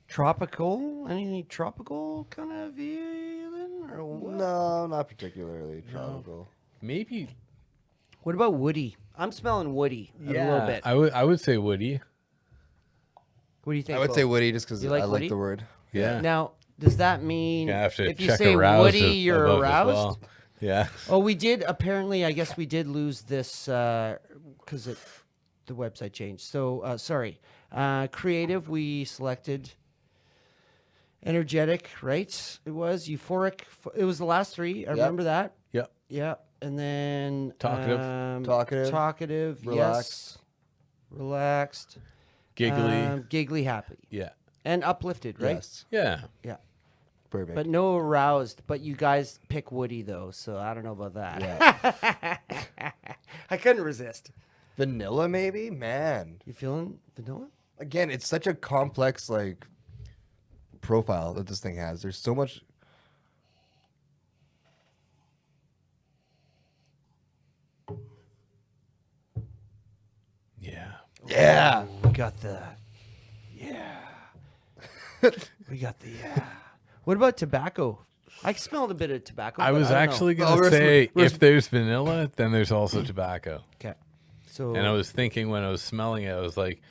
Tropical? Any tropical kind of feeling? Or what? No, not particularly tropical. Maybe. What about woody? I'm smelling woody a little bit. I would say woody. What do you think? I would Bo? say woody just because You I like like woody? the word. Yeah. Now, does that mean You have to if you check say aroused woody, you're above as aroused? well. Yeah. Oh, we did. Apparently, I guess we did lose this because the website changed. So, sorry. Creative, we selected energetic, right? It was euphoric. It was the last three. I remember that. Yep. Yeah. And then Talkative. Talkative. Relaxed. Yes. Relaxed. Giggly. Giggly, happy. Yeah. And uplifted, right? Yes. Yeah. Yeah. Perfect. But no aroused. But you guys pick Woody, though, so I don't know about that. Yeah. I couldn't resist. Vanilla, maybe? Man. You feeling vanilla? Again, it's such a complex, like, profile that this thing has. There's so much. Yeah. Yeah. We got the. Yeah. We got the. Yeah. What about tobacco? I smelled a bit of tobacco. I but was don't know. actually going to say if there's vanilla, then there's also tobacco. Okay. So. And I was thinking when I was smelling it, I was like,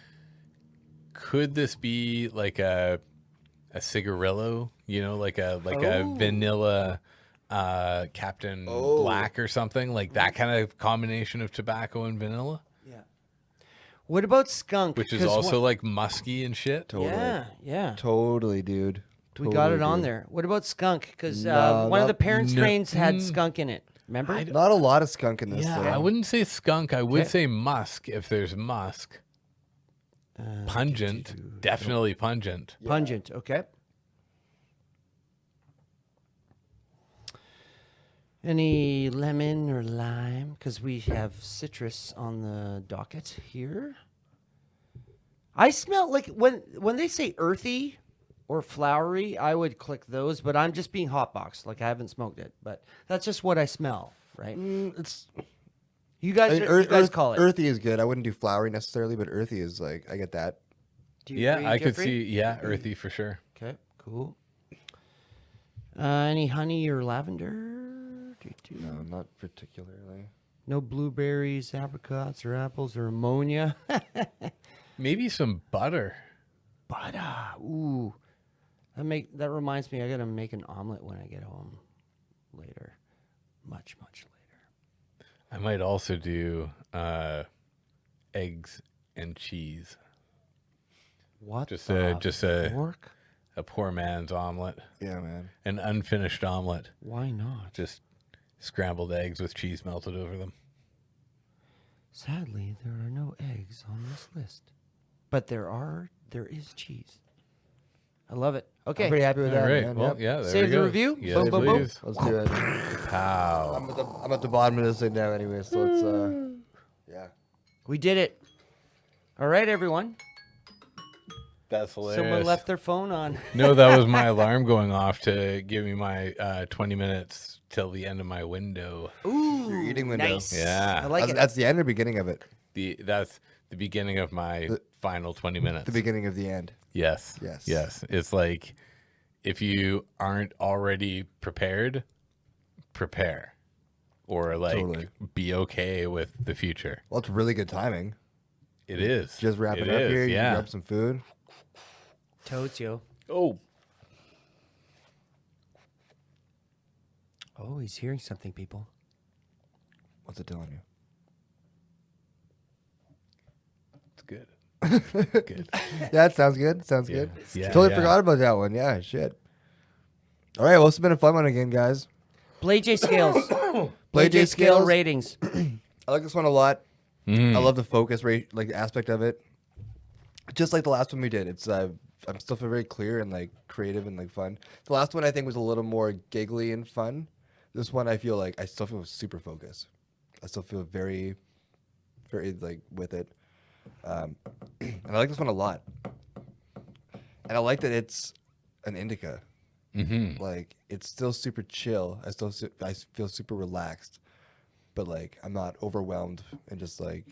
could this be like a cigarillo? You know, like a vanilla Captain Black or something, like that kind of combination of tobacco and vanilla, Yeah. What about skunk? which is 'Cause also like musky and shit. Totally. Yeah. Yeah. Totally, dude. We got it Totally, on dude. there. What about skunk? Because No, one of the not- parent no. strains had skunk in it. Remember? Not a lot of skunk in this. Yeah, though. I wouldn't say skunk. I would Okay. say musk if there's musk. Pungent, definitely pungent. Pungent. Okay. Any lemon or lime? Because we have citrus on the docket here. I smell like when they say earthy or flowery, I would click those, but I'm just being hotboxed. Like I haven't smoked it, but that's just what I smell, right? It's. You guys, you guys call it. Earthy is good. I wouldn't do flowery necessarily, but earthy is like I get that. Do you Yeah, agree, I could Jeffrey? see. Yeah, earthy for sure. Okay, cool. Any honey or lavender? No, not particularly. No blueberries, apricots, or apples, or ammonia. Maybe some butter. Butter. Ooh. That reminds me, I gotta make an omelet when I get home later. Much later. I might also do eggs and cheese. What? Just the fork? a poor man's omelet, Yeah, man. an unfinished omelet. Why not? Just scrambled eggs with cheese melted over them. Sadly, there are no eggs on this list, but there is cheese. I love it. Okay. I'm pretty happy with All that. right. Man. Well, Yep. yeah. There Save we the go. review? Yes, Boom, boom, boom. please. Let's do it. Pow. I'm at the bottom of this thing now, anyway. So let's yeah. We did it. All right, everyone. That's hilarious. Someone left their phone on. No, that was my alarm going off to give me my 20 minutes till the end of my window. Ooh, Your eating window. nice. Yeah. I like That's, it. that's the end or beginning of it. That's the beginning of my final 20 minutes. The beginning of the end. Yes. Yes. Yes. It's like if you aren't already prepared, prepare. Or like Totally. be okay with the future. Well, it's really good timing. It is. Just wrapping It up is, here. You Yeah. can grab some food. Totes, yo. Oh. Oh, he's hearing something, people. What's it telling you? It's good. Good. Yeah, it sounds good. Sounds Yeah. good. Yeah, Totally yeah. forgot about that one. Yeah, shit. All right, well, it's been a fun one again, guys. Blade J scales. Blade J scale scales. ratings. I like this one a lot. I love the focus rate, like aspect of it. Just like the last one we did, it's I'm still feel very clear and like creative and like fun. The last one I think was a little more giggly and fun. This one I feel like I still feel super focused. I still feel very, very like with it. And I like this one a lot. And I like that it's an indica. Like, it's still super chill. I feel super relaxed, but like I'm not overwhelmed and just like,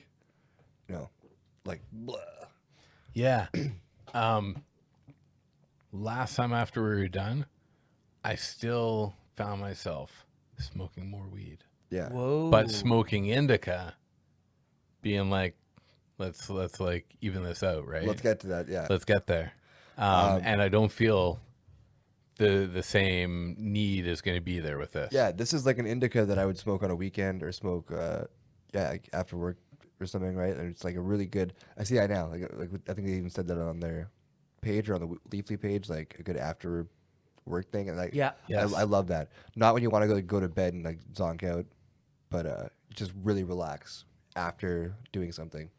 like blah. Yeah. Last time after we were done, I still found myself smoking more weed. Yeah. Whoa. But smoking indica being like, let's like even this out, right? Let's get to that. Yeah. Let's get there. And I don't feel the same need is going to be there with this. Yeah, this is like an indica that I would smoke on a weekend or smoke, like after work or something, right? And it's like a really good. I see. I now like I think they even said that on their page or on the Leafly page, like a good after work thing. And like, Yeah. Yes. I love that. Not when you want to go to bed and like zonk out, but just really relax after doing something.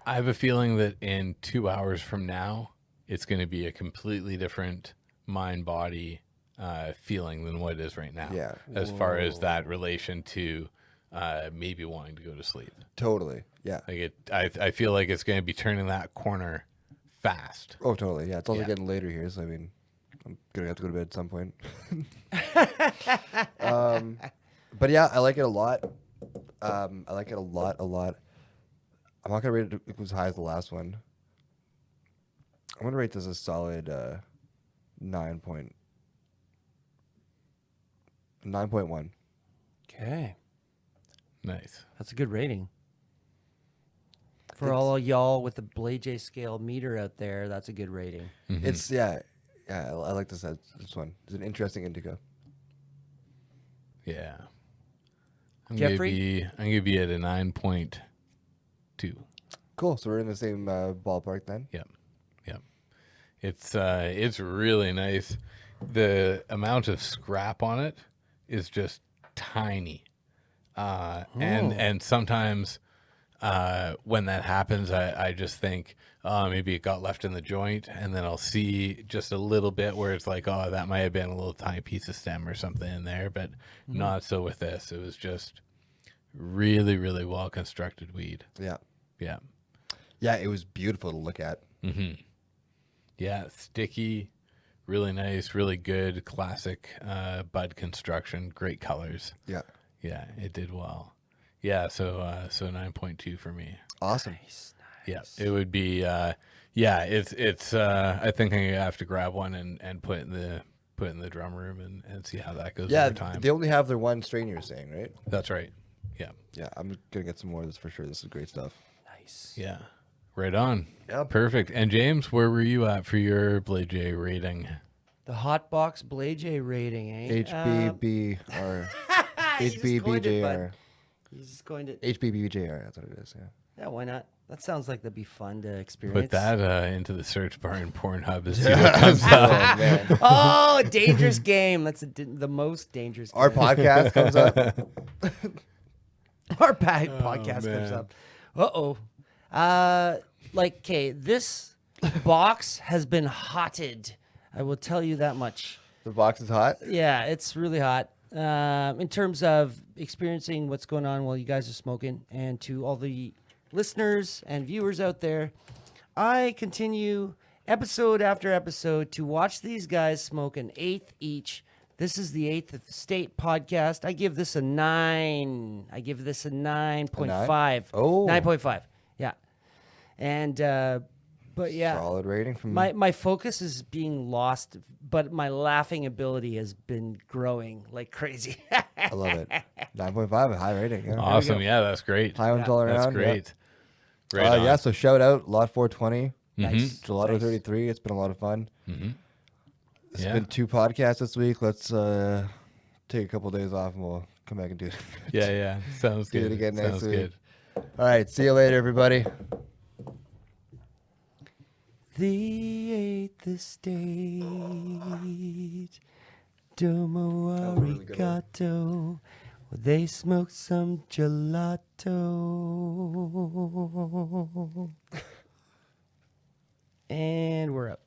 I have a feeling that in 2 hours from now, it's going to be a completely different mind body feeling than what it is right now. Yeah. As far as that relation to maybe wanting to go to sleep. Totally. Yeah. Like I feel like it's going to be turning that corner fast. Oh, totally. Yeah. It's also Yeah. getting later here, so I mean, I'm gonna have to go to bed at some point. But yeah, I like it a lot. I like it a lot. I'm not gonna rate it as high as the last one. I'm gonna rate this a solid 9.1. Okay. Nice. That's a good rating. For all y'all with the Blade J scale meter out there, that's a good rating. It's yeah. I like this one. It's an interesting indica. Yeah. Jeffrey? I'm gonna be at a 9.2. Cool. So we're in the same ballpark then. Yep. It's really nice. The amount of scrap on it is just tiny. And sometimes when that happens, I just think, oh, maybe it got left in the joint, and then I'll see just a little bit where it's like, oh, that might have been a little tiny piece of stem or something in there, but not so with this. It was just really, really well constructed weed. Yeah. Yeah. Yeah. It was beautiful to look at. Yeah, sticky, really nice, really good, classic bud construction, great colors. Yeah. Yeah, it did well. Yeah, so 9.2 for me. Awesome. Nice. Yeah, it would be. It's. I think I'm gonna have to grab one and put it in the drum room and see how that goes Yeah. over time. They only have their one strain, you're saying, right? That's right. Yeah. Yeah. I'm gonna get some more of this for sure. This is great stuff. Nice. Yeah. Right on. Yep. Perfect. And James, where were you at for your Blade J rating? The Hotbox Blade J rating, eh? HBBR. You just coined it, bud. HBBJR. He's just going to. HBBJR. That's what it is. Yeah. Yeah, why not? That sounds like that'd be fun to experience. Put that into the search bar in Pornhub and see what comes up. Oh man. Oh, dangerous game. That's the most dangerous game. Our podcast comes up. Our podcast comes man. up. Okay, this box has been hotted. I will tell you that much. The box is hot. Yeah, it's really hot. In terms of experiencing what's going on while you guys are smoking, and to all the listeners and viewers out there, I continue episode after episode to watch these guys smoke an eighth each. This is the Eighth State podcast. I give this a 9. I give this a 9.5. Oh. 9.5. Yeah. And, but yeah. Solid rating from My focus is being lost, but my laughing ability has been growing like crazy. I love it. 9.5, a high rating. Yeah. Awesome. Yeah, that's great. High ones all around. That's great. Right on. Yeah, so shout out Lot420, Nice. Gelato 33. It's been a lot of fun. It's Yeah. been 2 podcasts this week. Let's take a couple days off and we'll come back and do it. Yeah. Sounds Do good. it again next Sounds week. good. All right, see you later, everybody. The Eighth Estate, Domo That was a really good one. Arigato. They smoked some gelato. And we're up.